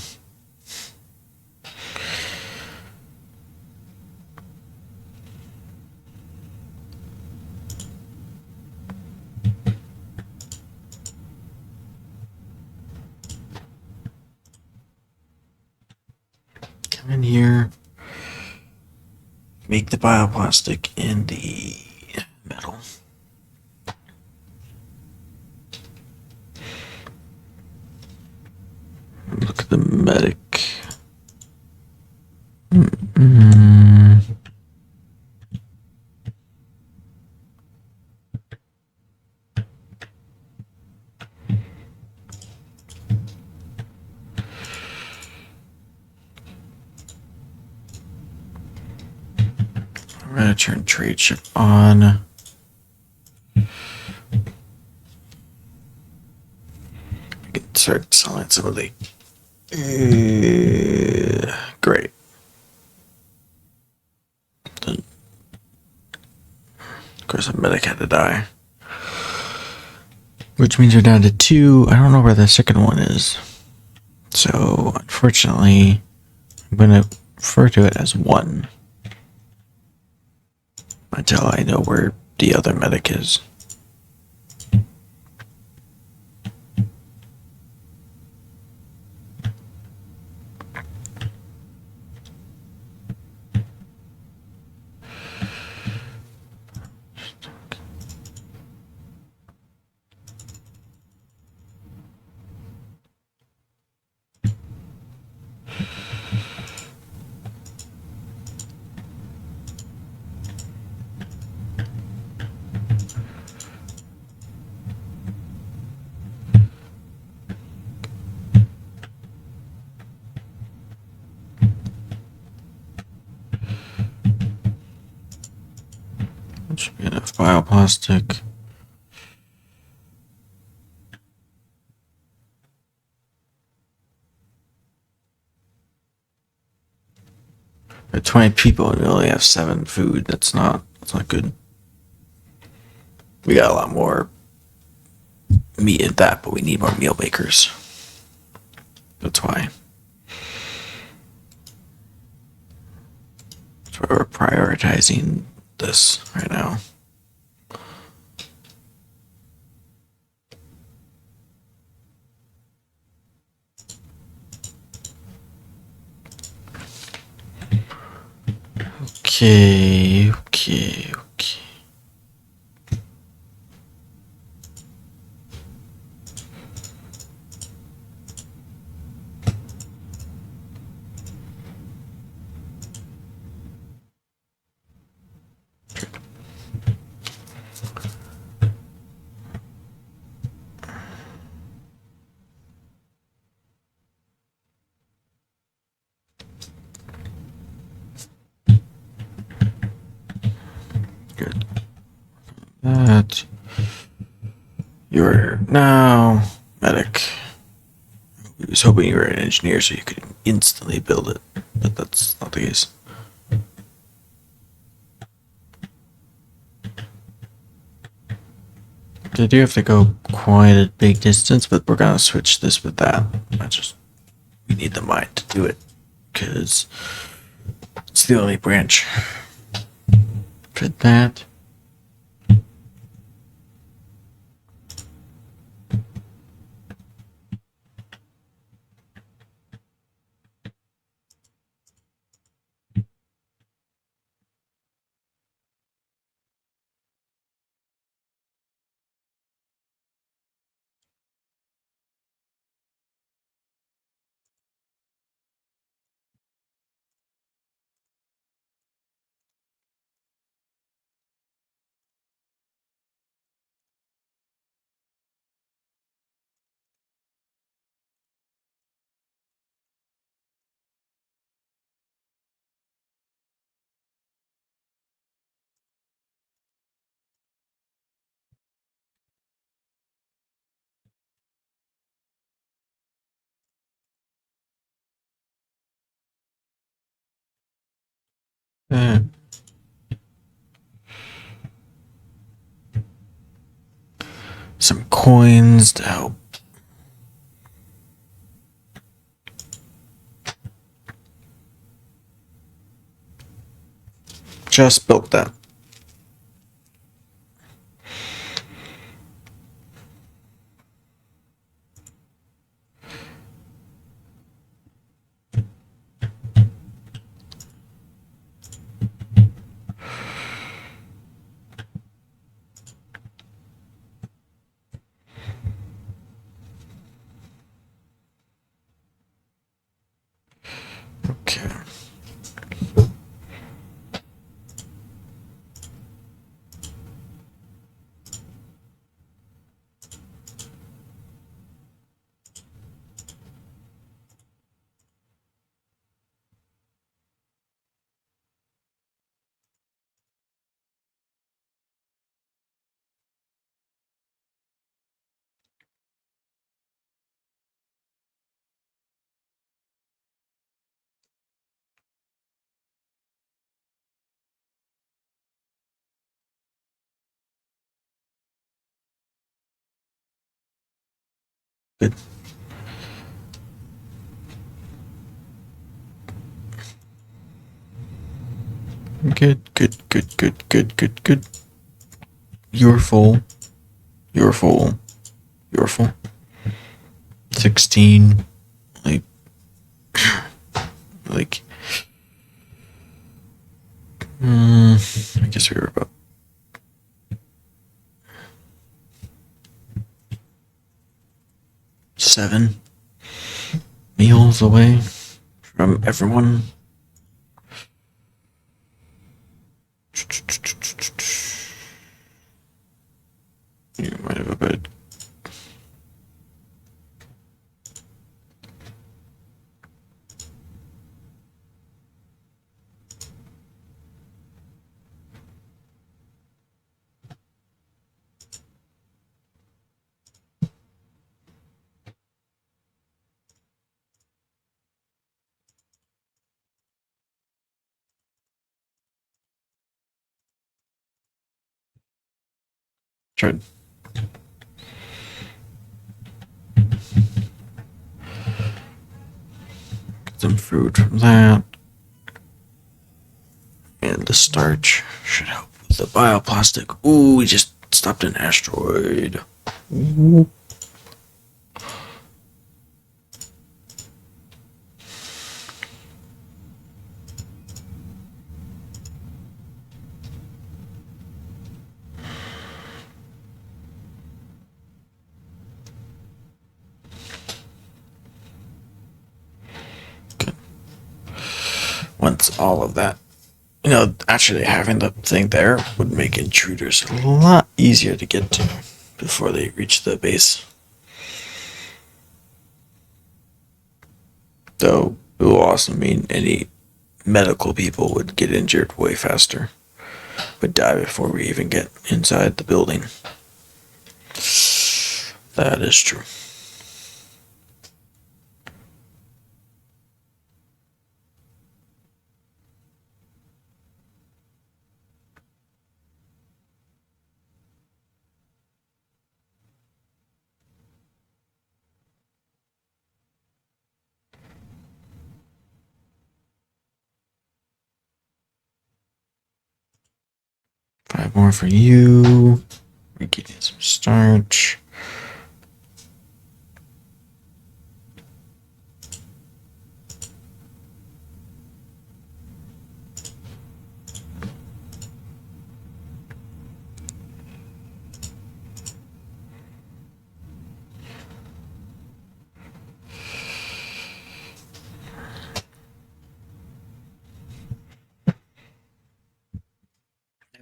Come in here. Make the bioplastic in the metal. Look at the medic. I'm gonna turn trade ship on. We can start selling some of the. Great. Then, of course, a medic had to die. Which means we're down to 2. I don't know where the second one is. So, unfortunately, I'm going to refer to it as 1 until I know where the other medic is. bioplastic. 20 people and we only have 7 food. That's not good. We got a lot more meat in that, but we need more meal makers. That's why. That's why we're prioritizing this right now. Okay. Good. That. You're now medic. I was hoping you were an engineer so you could instantly build it, but that's not the case. They do have to go quite a big distance, but we're gonna switch this with that. We need the mine to do it, because it's the only branch. Fit that. Some coins to help. Just built that. Okay. Good. Good. You're full. You're full. You're full. 16. Like, I guess we were about 7 meals away from everyone. You might have a bed. Tried. Get some food from that. And the starch should help with the bioplastic. Ooh, we just stopped an asteroid. Ooh. Good. Once all of that, actually having the thing there would make intruders a lot easier to get to before they reach the base. Though it will also mean any medical people would get injured way faster, would die before we even get inside the building. That is true. Five more for you. We're getting some starch.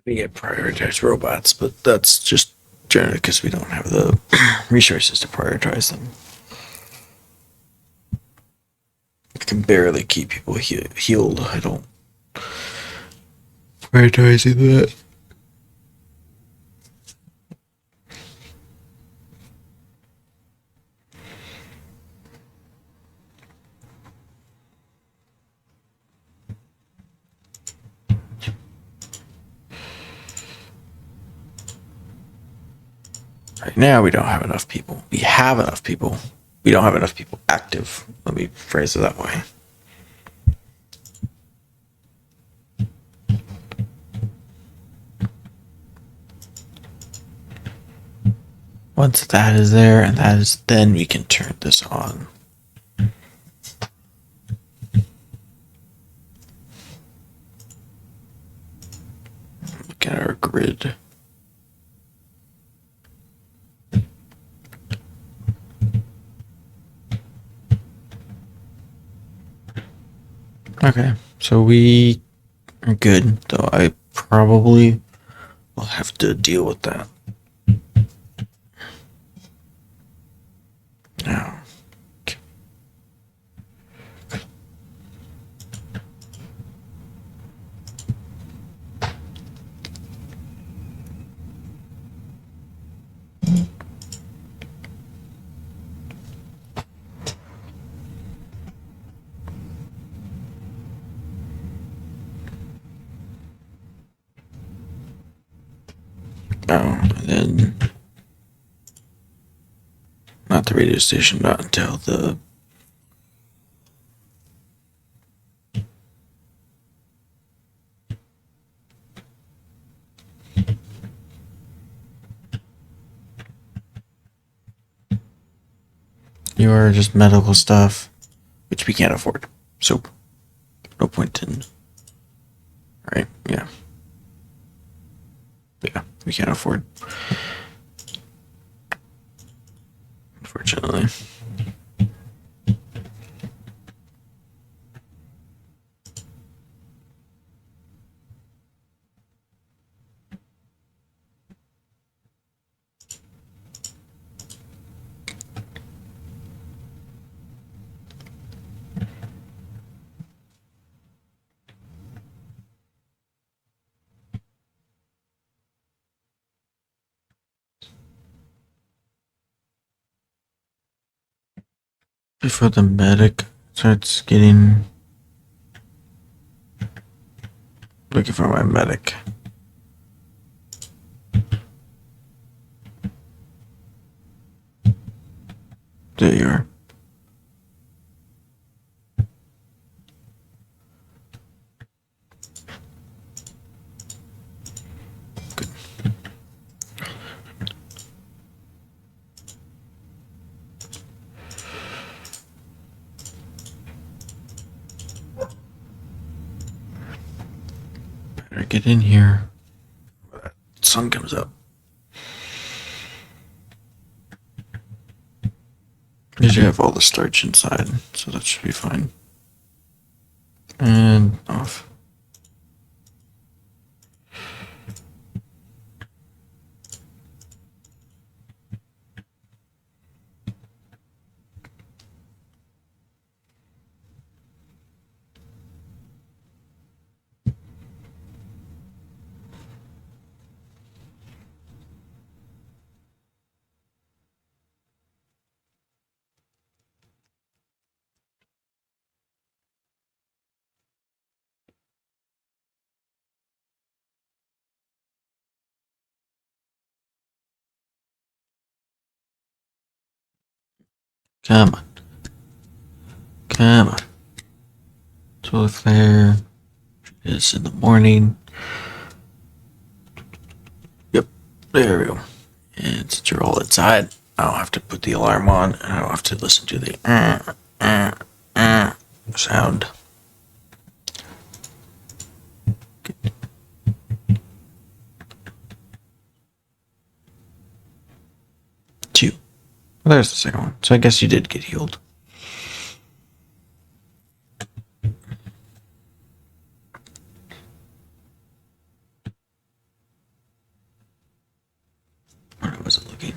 We get prioritized robots, but that's just generally because we don't have the resources to prioritize them. I can barely keep people healed. I don't prioritizing that. Right now, we don't have enough people. We have enough people. We don't have enough people active. Let me phrase it that way. Once that is there, and that is, then we can turn this on. Look at our grid. Okay, so we are good, though I probably will have to deal with that. Now. And then not the radio station, not until the you are just medical stuff, which we can't afford. So no point in. Right? Yeah. Yeah, we can't afford. Unfortunately. Before the medic starts getting looking for my medic. get in here. Sun comes up. Because you have all the starch inside, so that should be fine. And off. Come on. Come on. Solar flare is in the morning. Yep, there we go. And since you're all inside, I don't have to put the alarm on, and I don't have to listen to the sound. Two. Well, there's the second one. So I guess you did get healed. Where was it looking?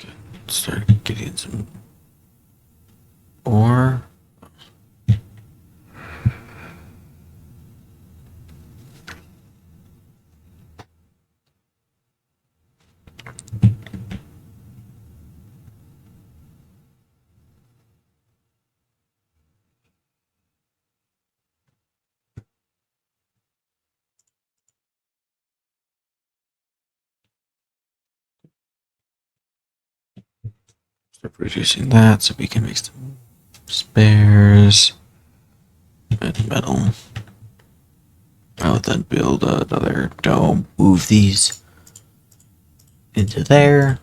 Okay, start getting some ore. Start producing that so we can make some spares and metal. I'll then build another dome. Move these into there.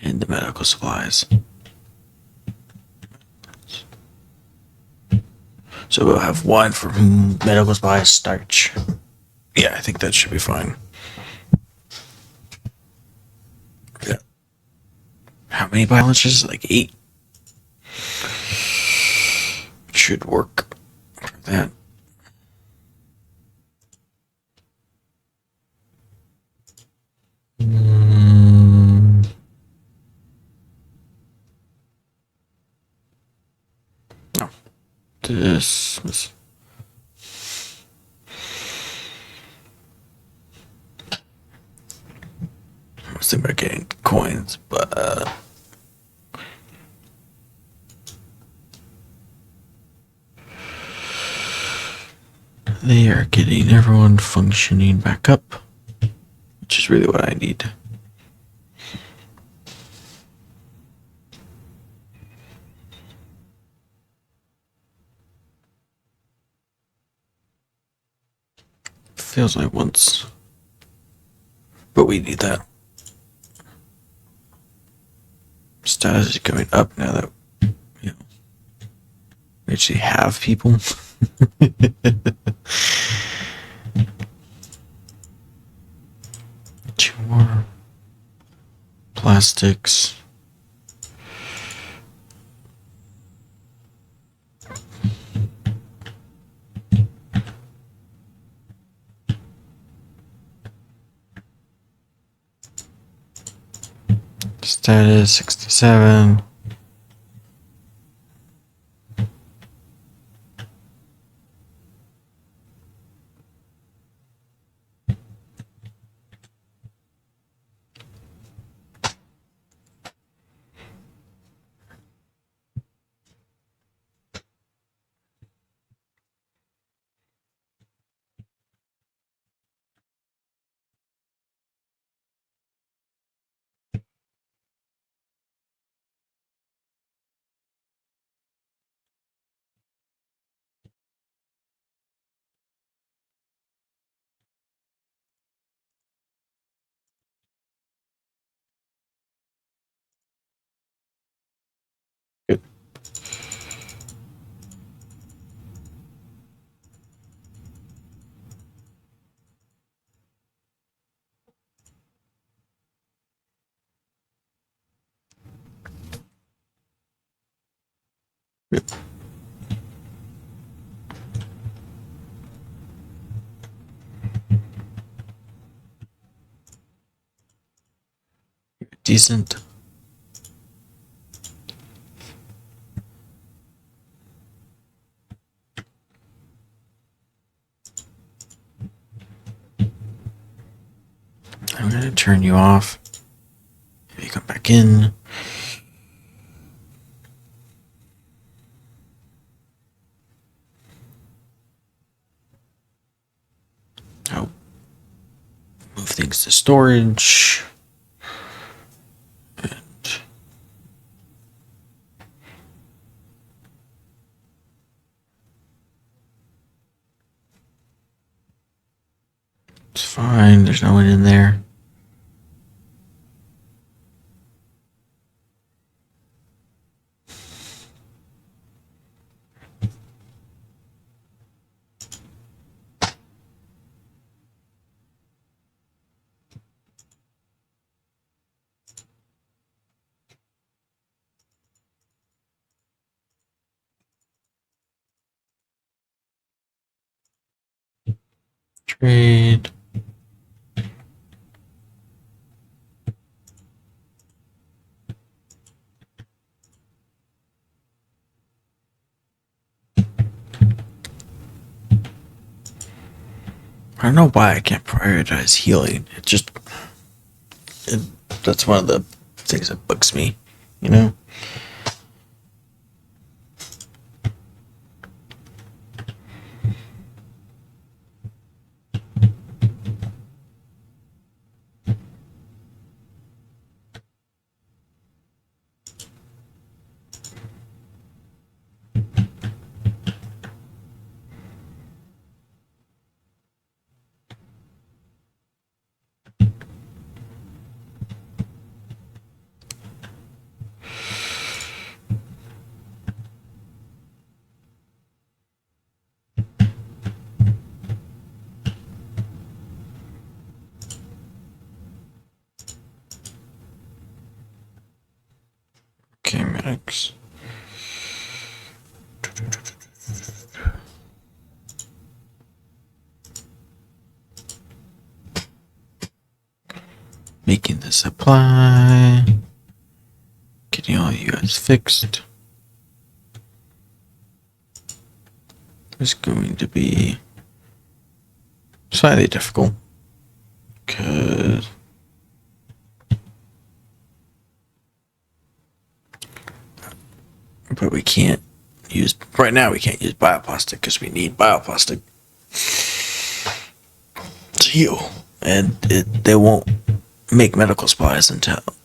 And the medical supplies. So we'll have one for medical supplies, starch. Yeah, I think that should be fine. Yeah. How many biolenses? Like 8. Should work for that. No. This was. I was thinking about getting coins, but they are getting everyone functioning back up, which is really what I need. Feels like once, but we need that. Status is going up now that we actually have people. 2 more plastics. Status 67. decent. I'm gonna turn you off. Maybe come back in. Oh, move things to storage. And it's fine. There's no one in there. Trade. I don't know why I can't prioritize healing. It, that's one of the things that bugs me, you know? Okay, medics. Making the supply. Getting all you guys fixed. It's going to be slightly difficult. Because but we can't use right now. We can't use bioplastic because we need bioplastic to heal, and they won't make medical supplies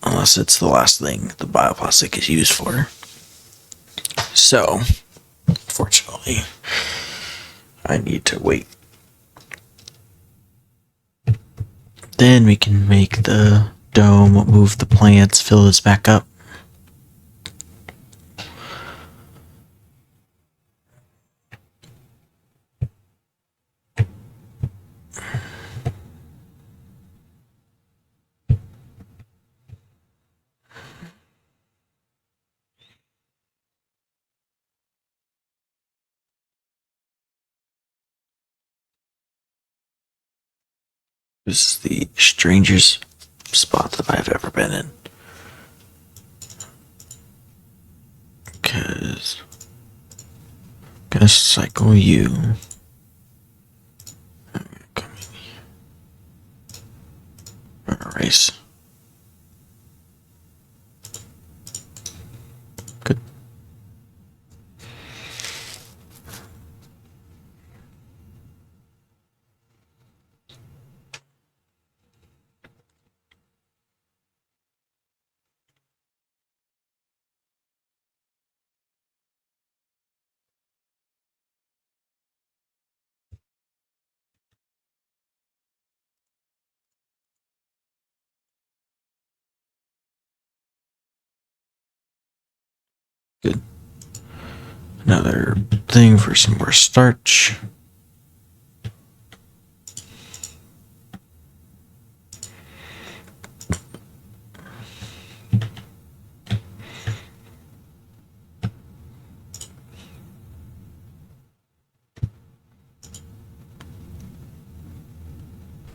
unless it's the last thing the bioplastic is used for. So, fortunately, I need to wait. Then we can make the dome, move the plants, fill this back up. This is the strangest spot that I've ever been in. Because I'm gonna cycle you. I'm gonna come in here. We're gonna race. Good. Good. Another thing for some more starch.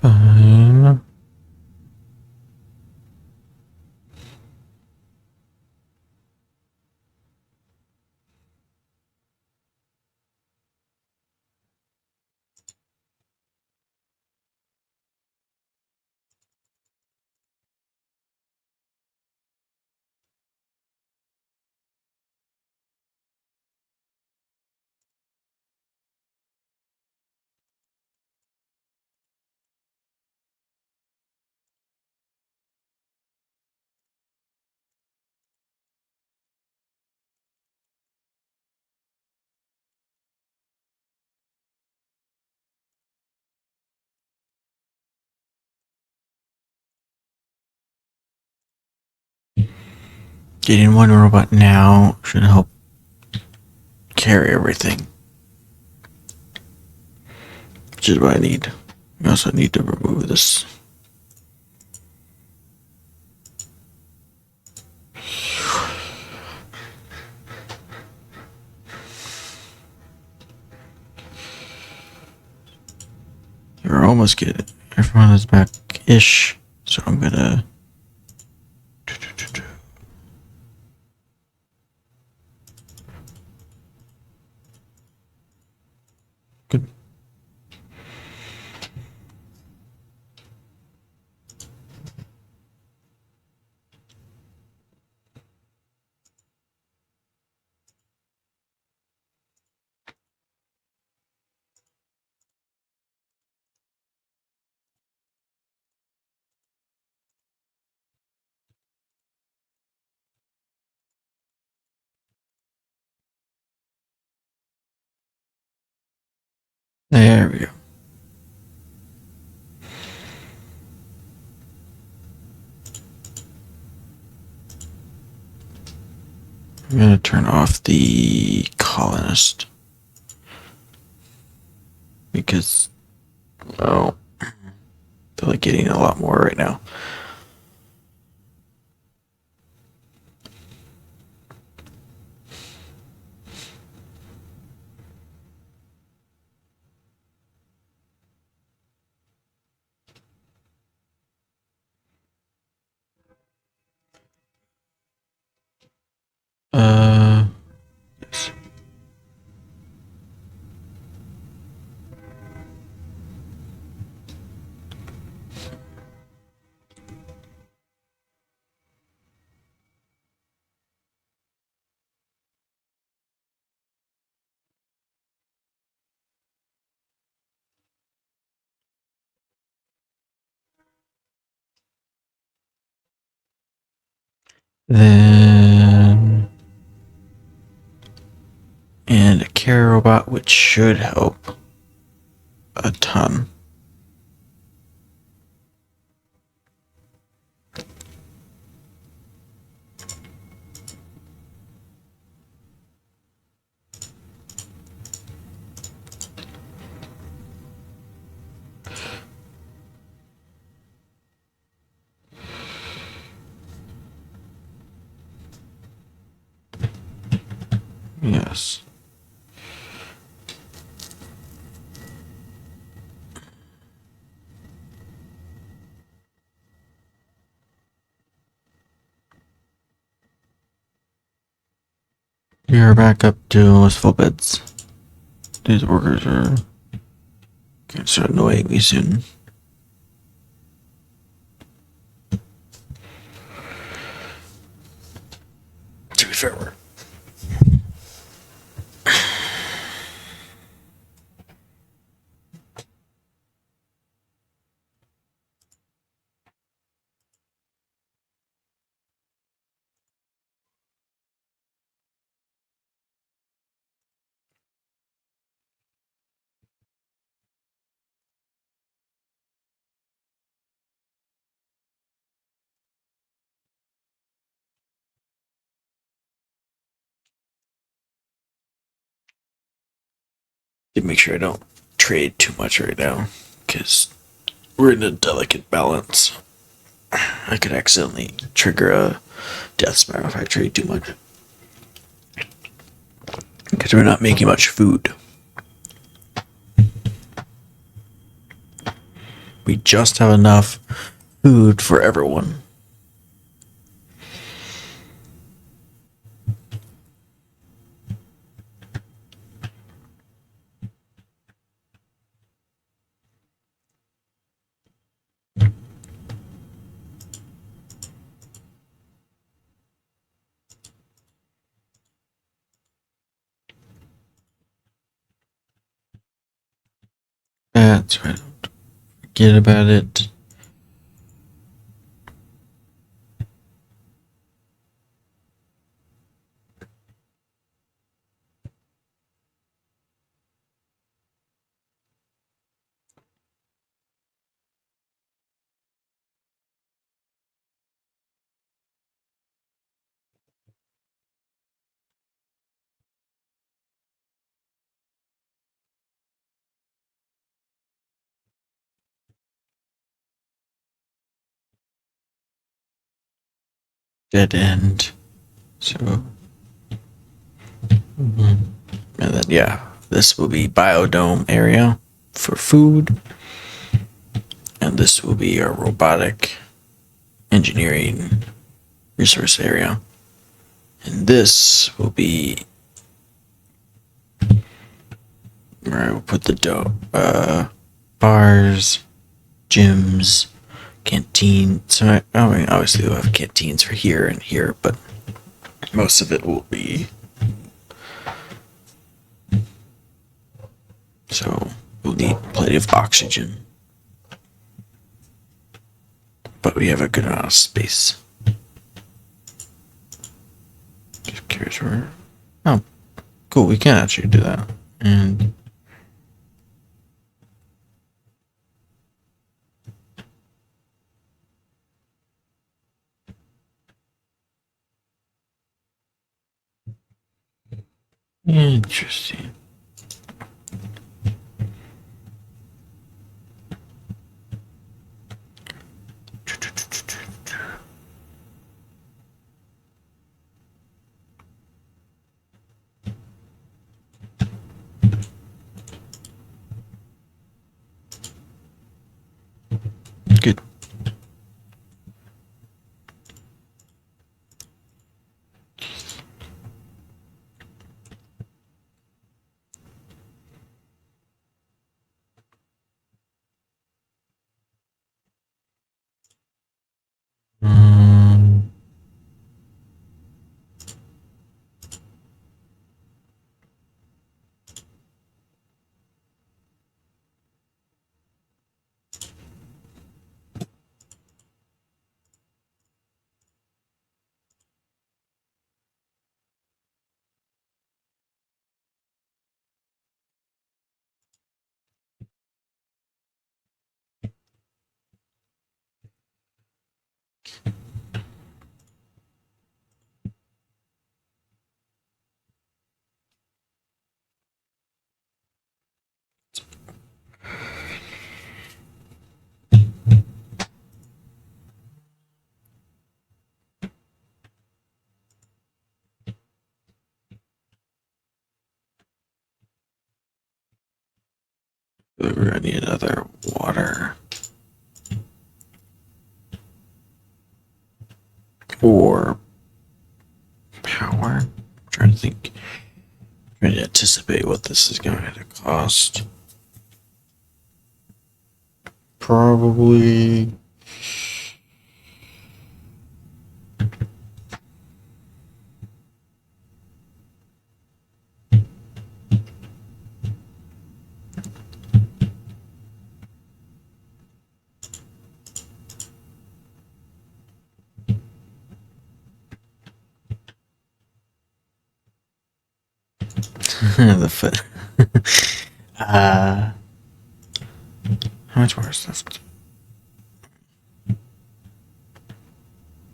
Fine. Getting one robot now should help carry everything, which is what I need. We also need to remove this. We're almost getting everyone is back-ish, so I'm gonna. Good. There we go. I'm gonna turn off the colonist because, well, I feel like getting a lot more right now. Yes. Then, and a carrier robot, which should help a ton. Yes. We are back up to almost full beds. These workers are gonna start annoying me soon. To be fair, to make sure I don't trade too much right now, because we're in a delicate balance. I could accidentally trigger a death spiral if I trade too much. Because we're not making much food. We just have enough food for everyone. That's right. Don't forget about it. dead end. So, and then yeah, this will be biodome area for food, and this will be our robotic engineering resource area, and this will be where I will put the bars, gyms, canteen. So I mean, obviously we'll have canteens for here and here, but most of it will be. So we'll need plenty of oxygen, but we have a good amount of space. Just curious where. Oh, cool. We can actually do that. And interesting. Good. Um, we're gonna need another water or power. I'm trying to think. Trying to anticipate what this is going to cost. Probably. The foot. uh, how much more is left?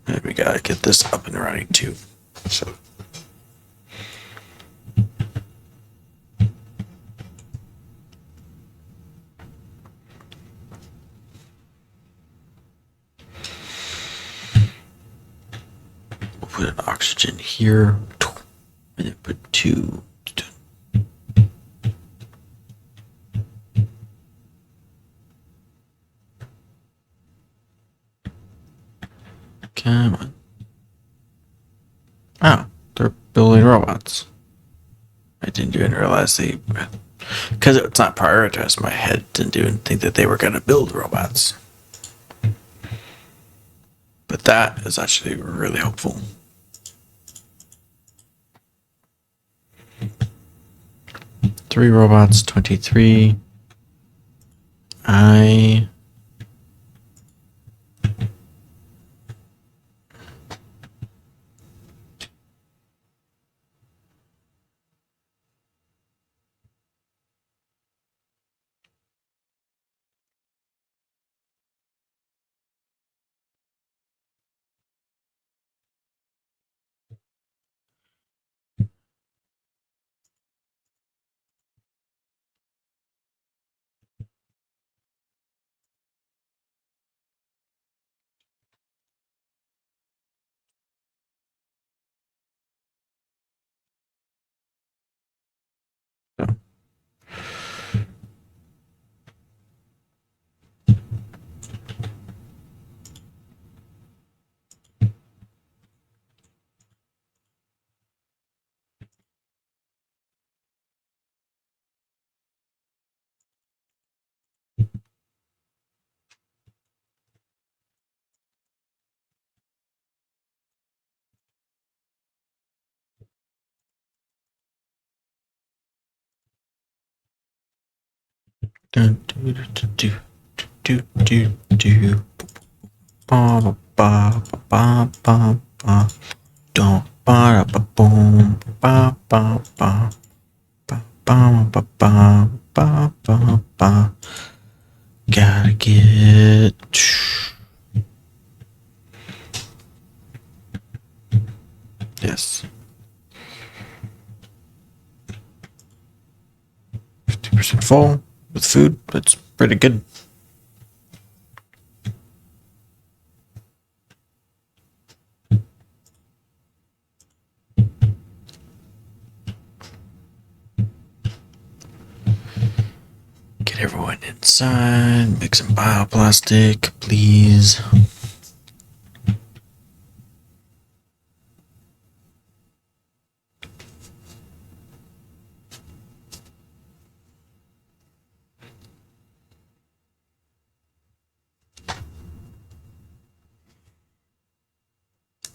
And we gotta get this up and running too. So we'll put an oxygen here, and then put two. Come on. Oh, they're building robots. I didn't even realize they, because it's not prioritized in my head, didn't even think that they were going to build robots. But that is actually really helpful. Three robots, 23. I Dun, do, do, do, do, do, do. Ba, ba, ba, ba, ba, ba. Don't ba, ba, boom. Ba, ba, ba. Ba, ba, ba, ba, ba, ba, ba. Gotta get. Yes. 50% full with food. That's pretty good. Get everyone inside. Make some bioplastic, please.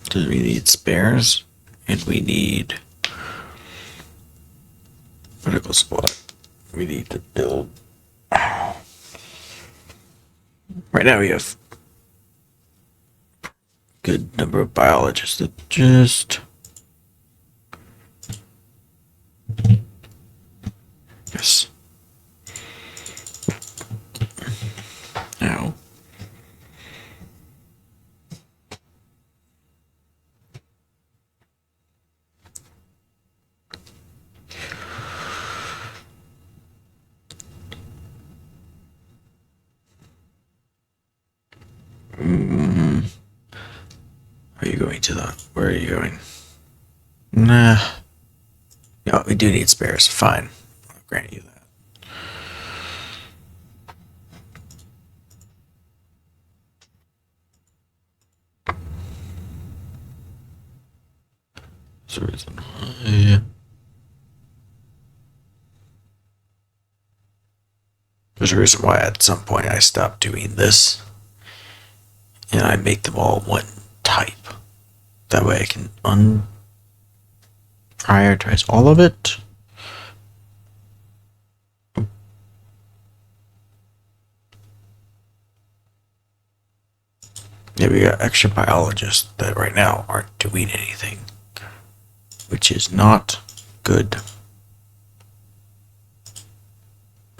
Because we need spares. And we need medical supply. We need to build. Right now we have good number of biologists that just. Yes. Now. Are you going to the. Where are you going? Nah. No, we do need spares. Fine. I'll grant you that. There's a reason why. There's a reason why at some point I stopped doing this. And I make them all one type. That way I can unprioritize all of it. Yeah, we got extra biologists that right now aren't doing anything, which is not good.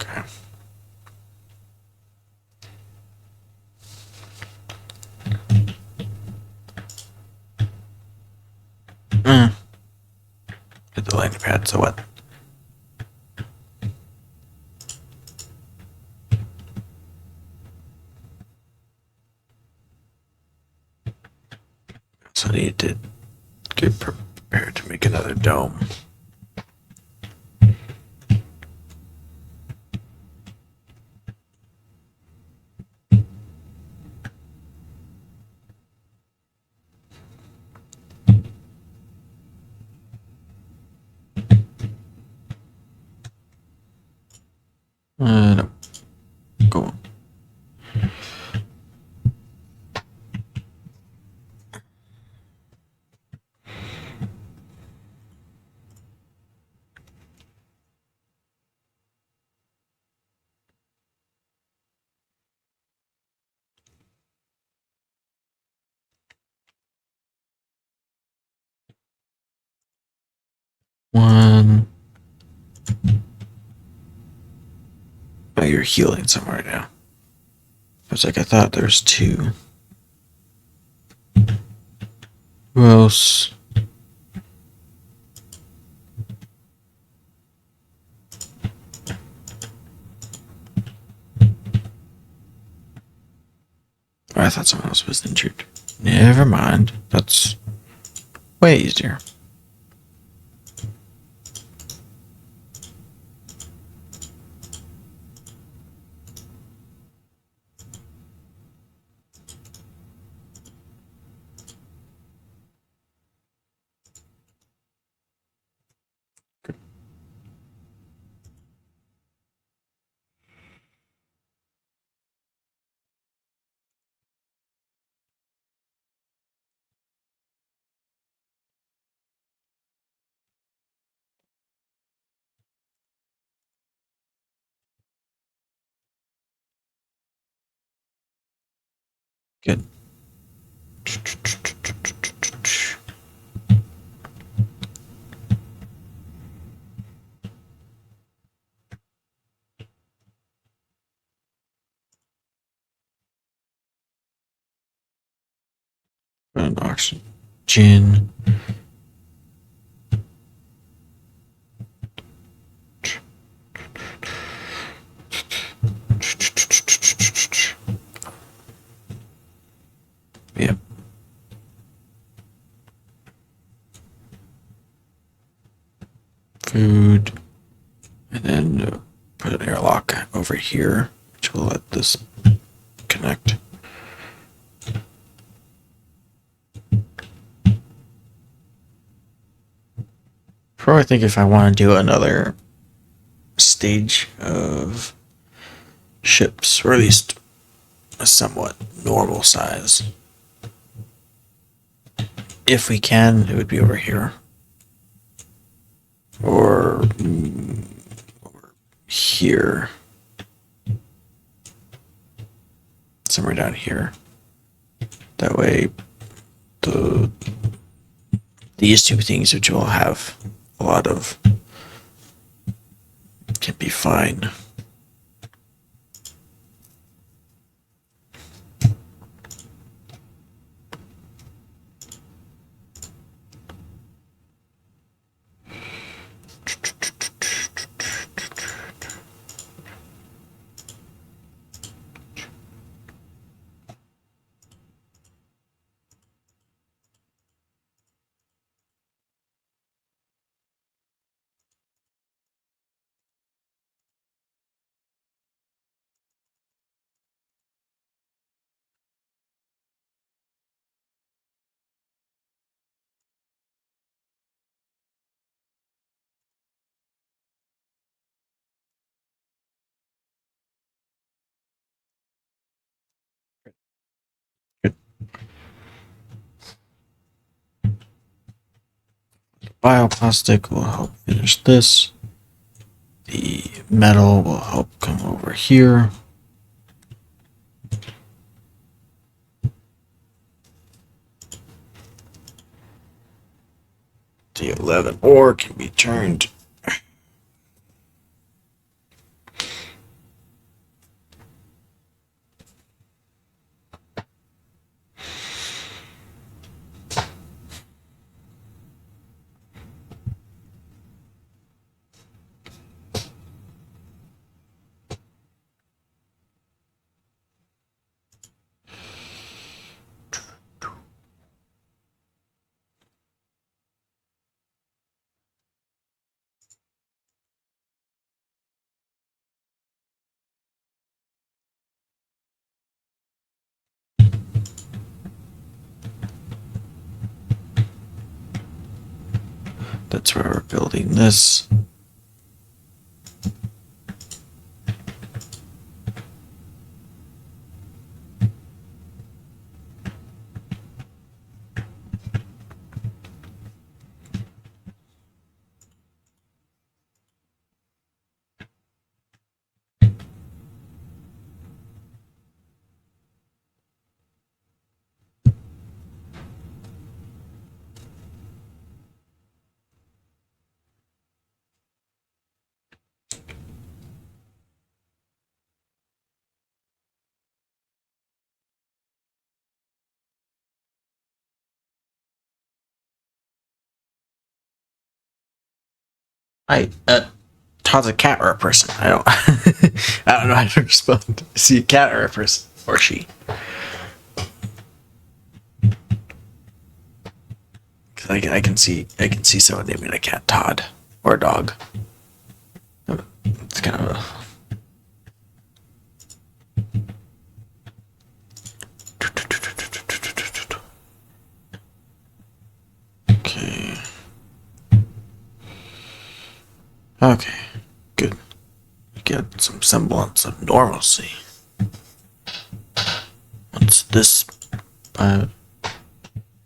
Okay. Hit the landing pad, so what? So I need to get prepared to make another dome. No. Go on. One. Oh, you're healing somewhere now. I was like, I thought there was two. Who else? Oh, I thought someone else was injured. Never mind. That's way easier. Good. And oxygen. Yep. Food. And then put an airlock over here, which will let this connect. Probably think if I want to do another stage of ships, or at least a somewhat normal size, if we can, it would be over here. Or over here. Somewhere down here. That way, these two things, which will have a lot of, can be fine. Good. Bioplastic will help finish this. The metal will help come over here. The 11 ore can be turned. That's where we're building this. Todd's a cat or a person? I don't. I don't know how to respond. Is he a cat or a person, or she? Because I can see someone naming a cat Todd or a dog. It's kind of a. Okay. Okay. Good. Get some semblance of normalcy. Once this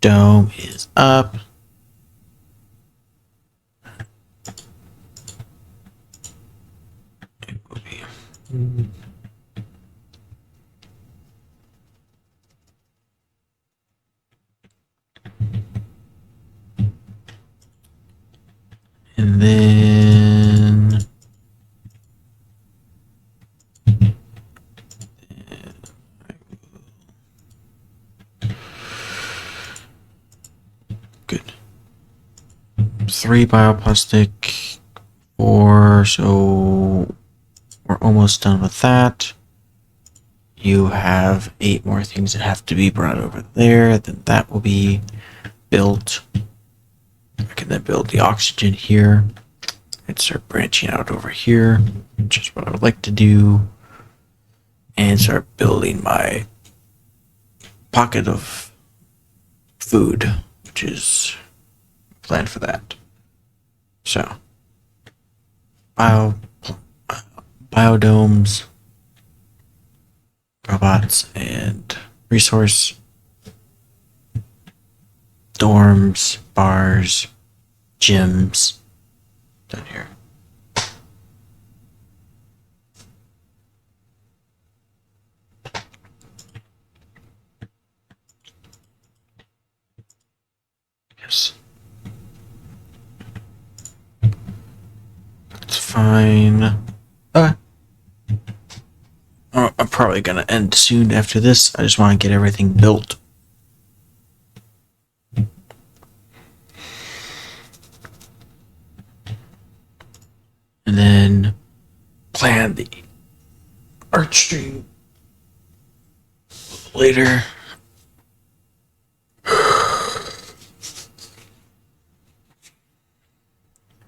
dome is up, it will be. 3 bioplastic, 4, so we're almost done with that. You have 8 more things that have to be brought over there, then that will be built. I can then build the oxygen here and start branching out over here, which is what I would like to do, and start building my pocket of food, which is planned for that. So, biodomes, robots, and resource, dorms, bars, gyms, down here. Yes. That's fine. I'm probably gonna end soon after this. I just want to get everything built. And then plan the art stream later.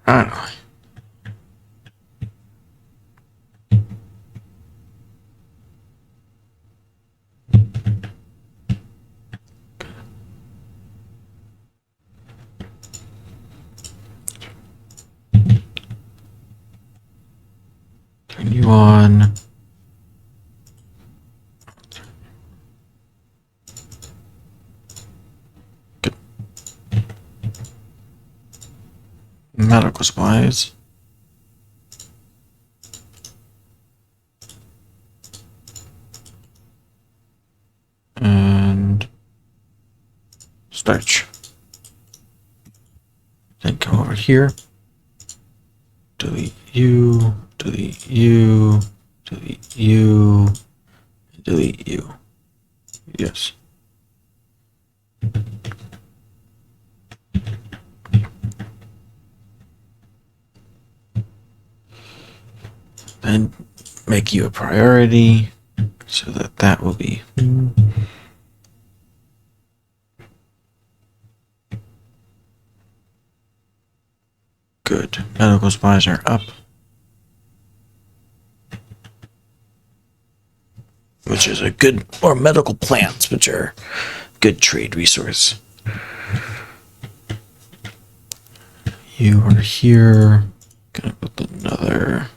I don't know. Turn you on. Good. Medical supplies. And starch. Then come over here. Delete you, delete you, delete you, delete you. Yes. Then make you a priority so that that will be. Good. Medical supplies are up. Which is a good, or medical plants, which are good trade resource. You are here. Gonna put another.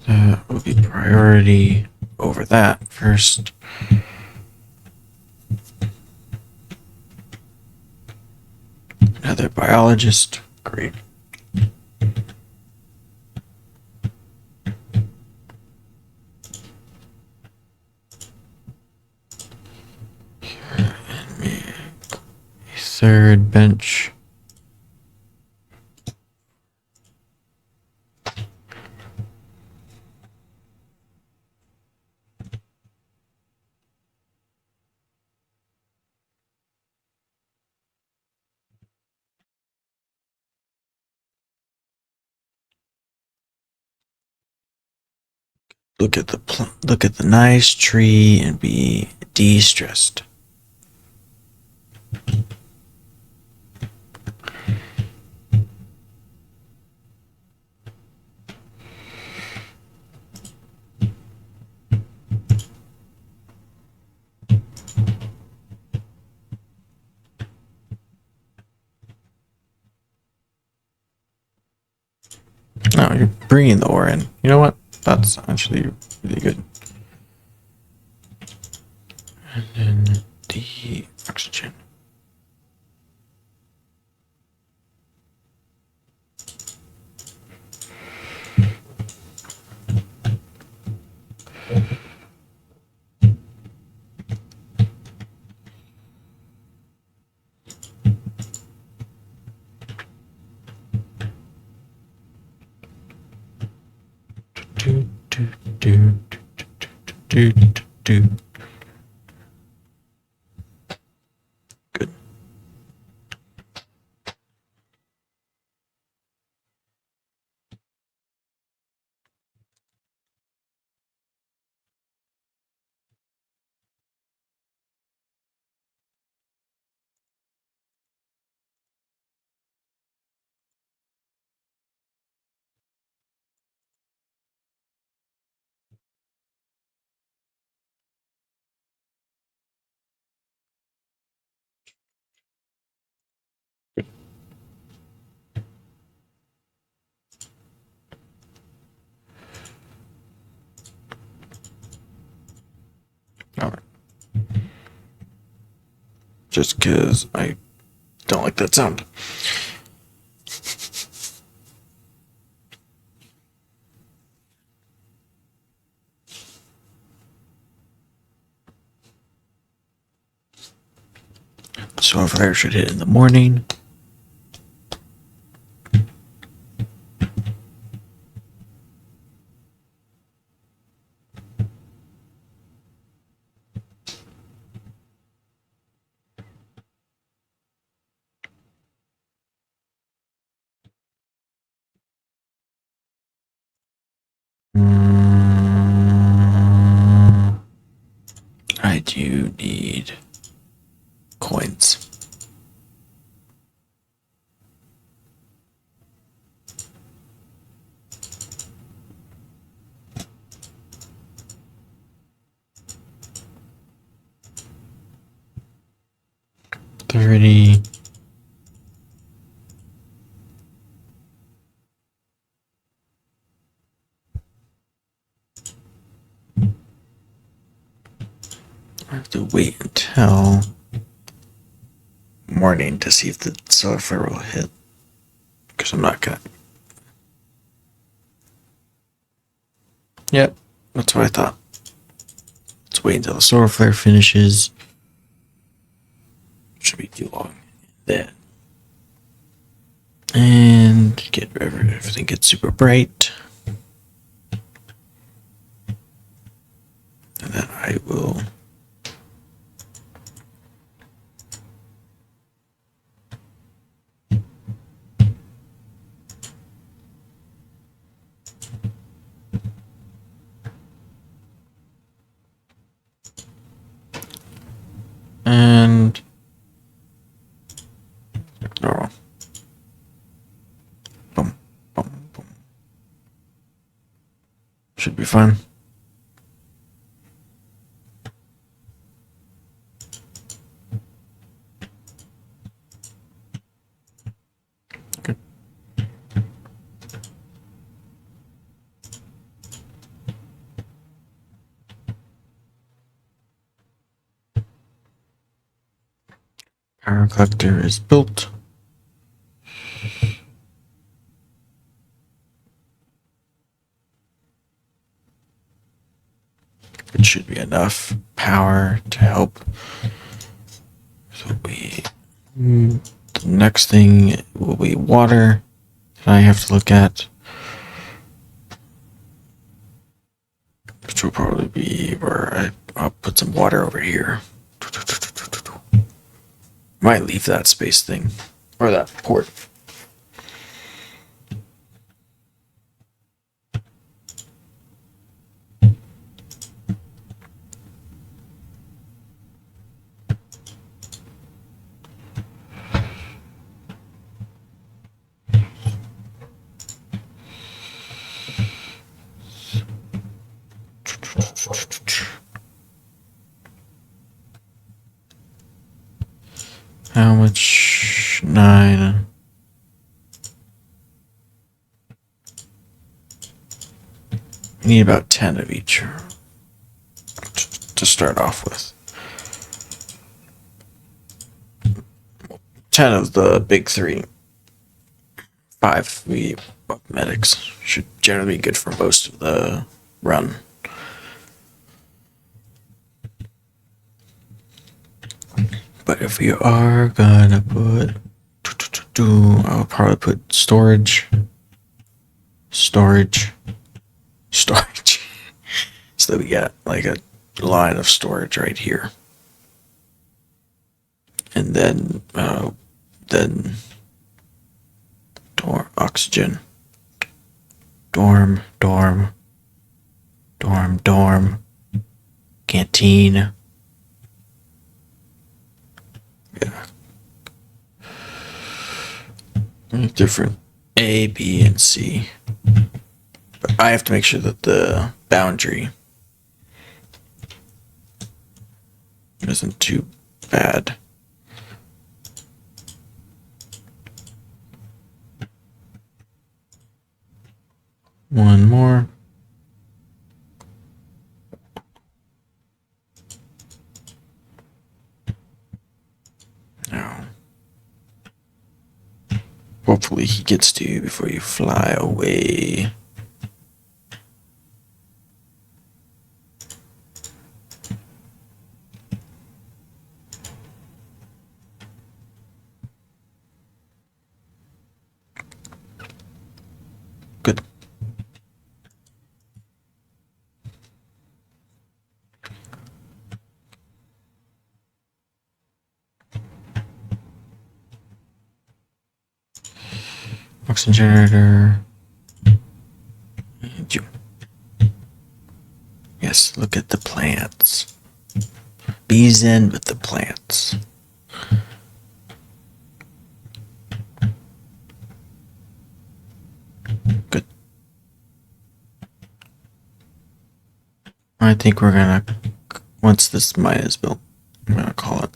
That will be priority over that first. Another biologist. Great. Here, and make a third bench. Look at the nice tree and be de-stressed. No, you're bringing the ore in. You know what? That's actually really good. And then the oxygen. Do, do, do. Good. All right. Just because I don't like that sound. So a fire should hit in the morning. I do need coins. $30. I have to wait until morning to see if the solar flare will hit. Because I'm not gonna. Yep, that's what I thought. Let's wait until the solar flare finishes. Shouldn't be too long. Then. And get everything gets super bright. And then I will. And. Oh. Boom, boom, boom. Should be fun. Good. Power collector is built. It should be enough power to help. So the next thing will be water that I have to look at, which will probably be where I'll put some water over here. Might leave that space thing or that port. How much? 9. I need about 10 of each to start off with. 10 of the big 3. 5 we medics should generally be good for most of the run. But if we are gonna put, I'll probably put storage, that we got like a line of storage right here. And then oxygen. Dorm. Canteen. Yeah. Different A, B, and C. But I have to make sure that the boundary isn't too bad. One more. Now, hopefully he gets to you before you fly away. Good. Oxygen generator. And you. Yes, look at the plants. Be zen with the plants. Good. I think we're gonna, once this mine is built, I'm gonna call it.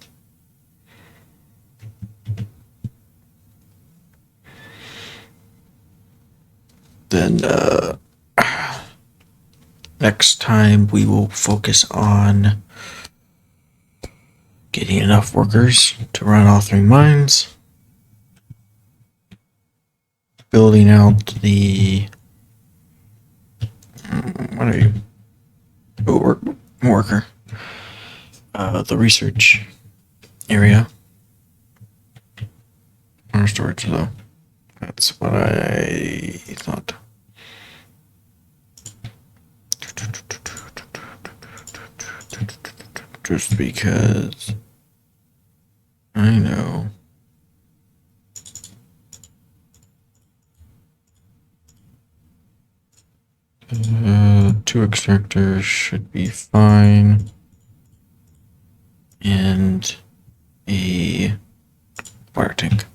Then next time we will focus on getting enough workers to run all 3 mines, building out the what are you? Worker. The research area. Or storage though. That's what I thought. Just because I know. 2 extractors should be fine. And a water tank.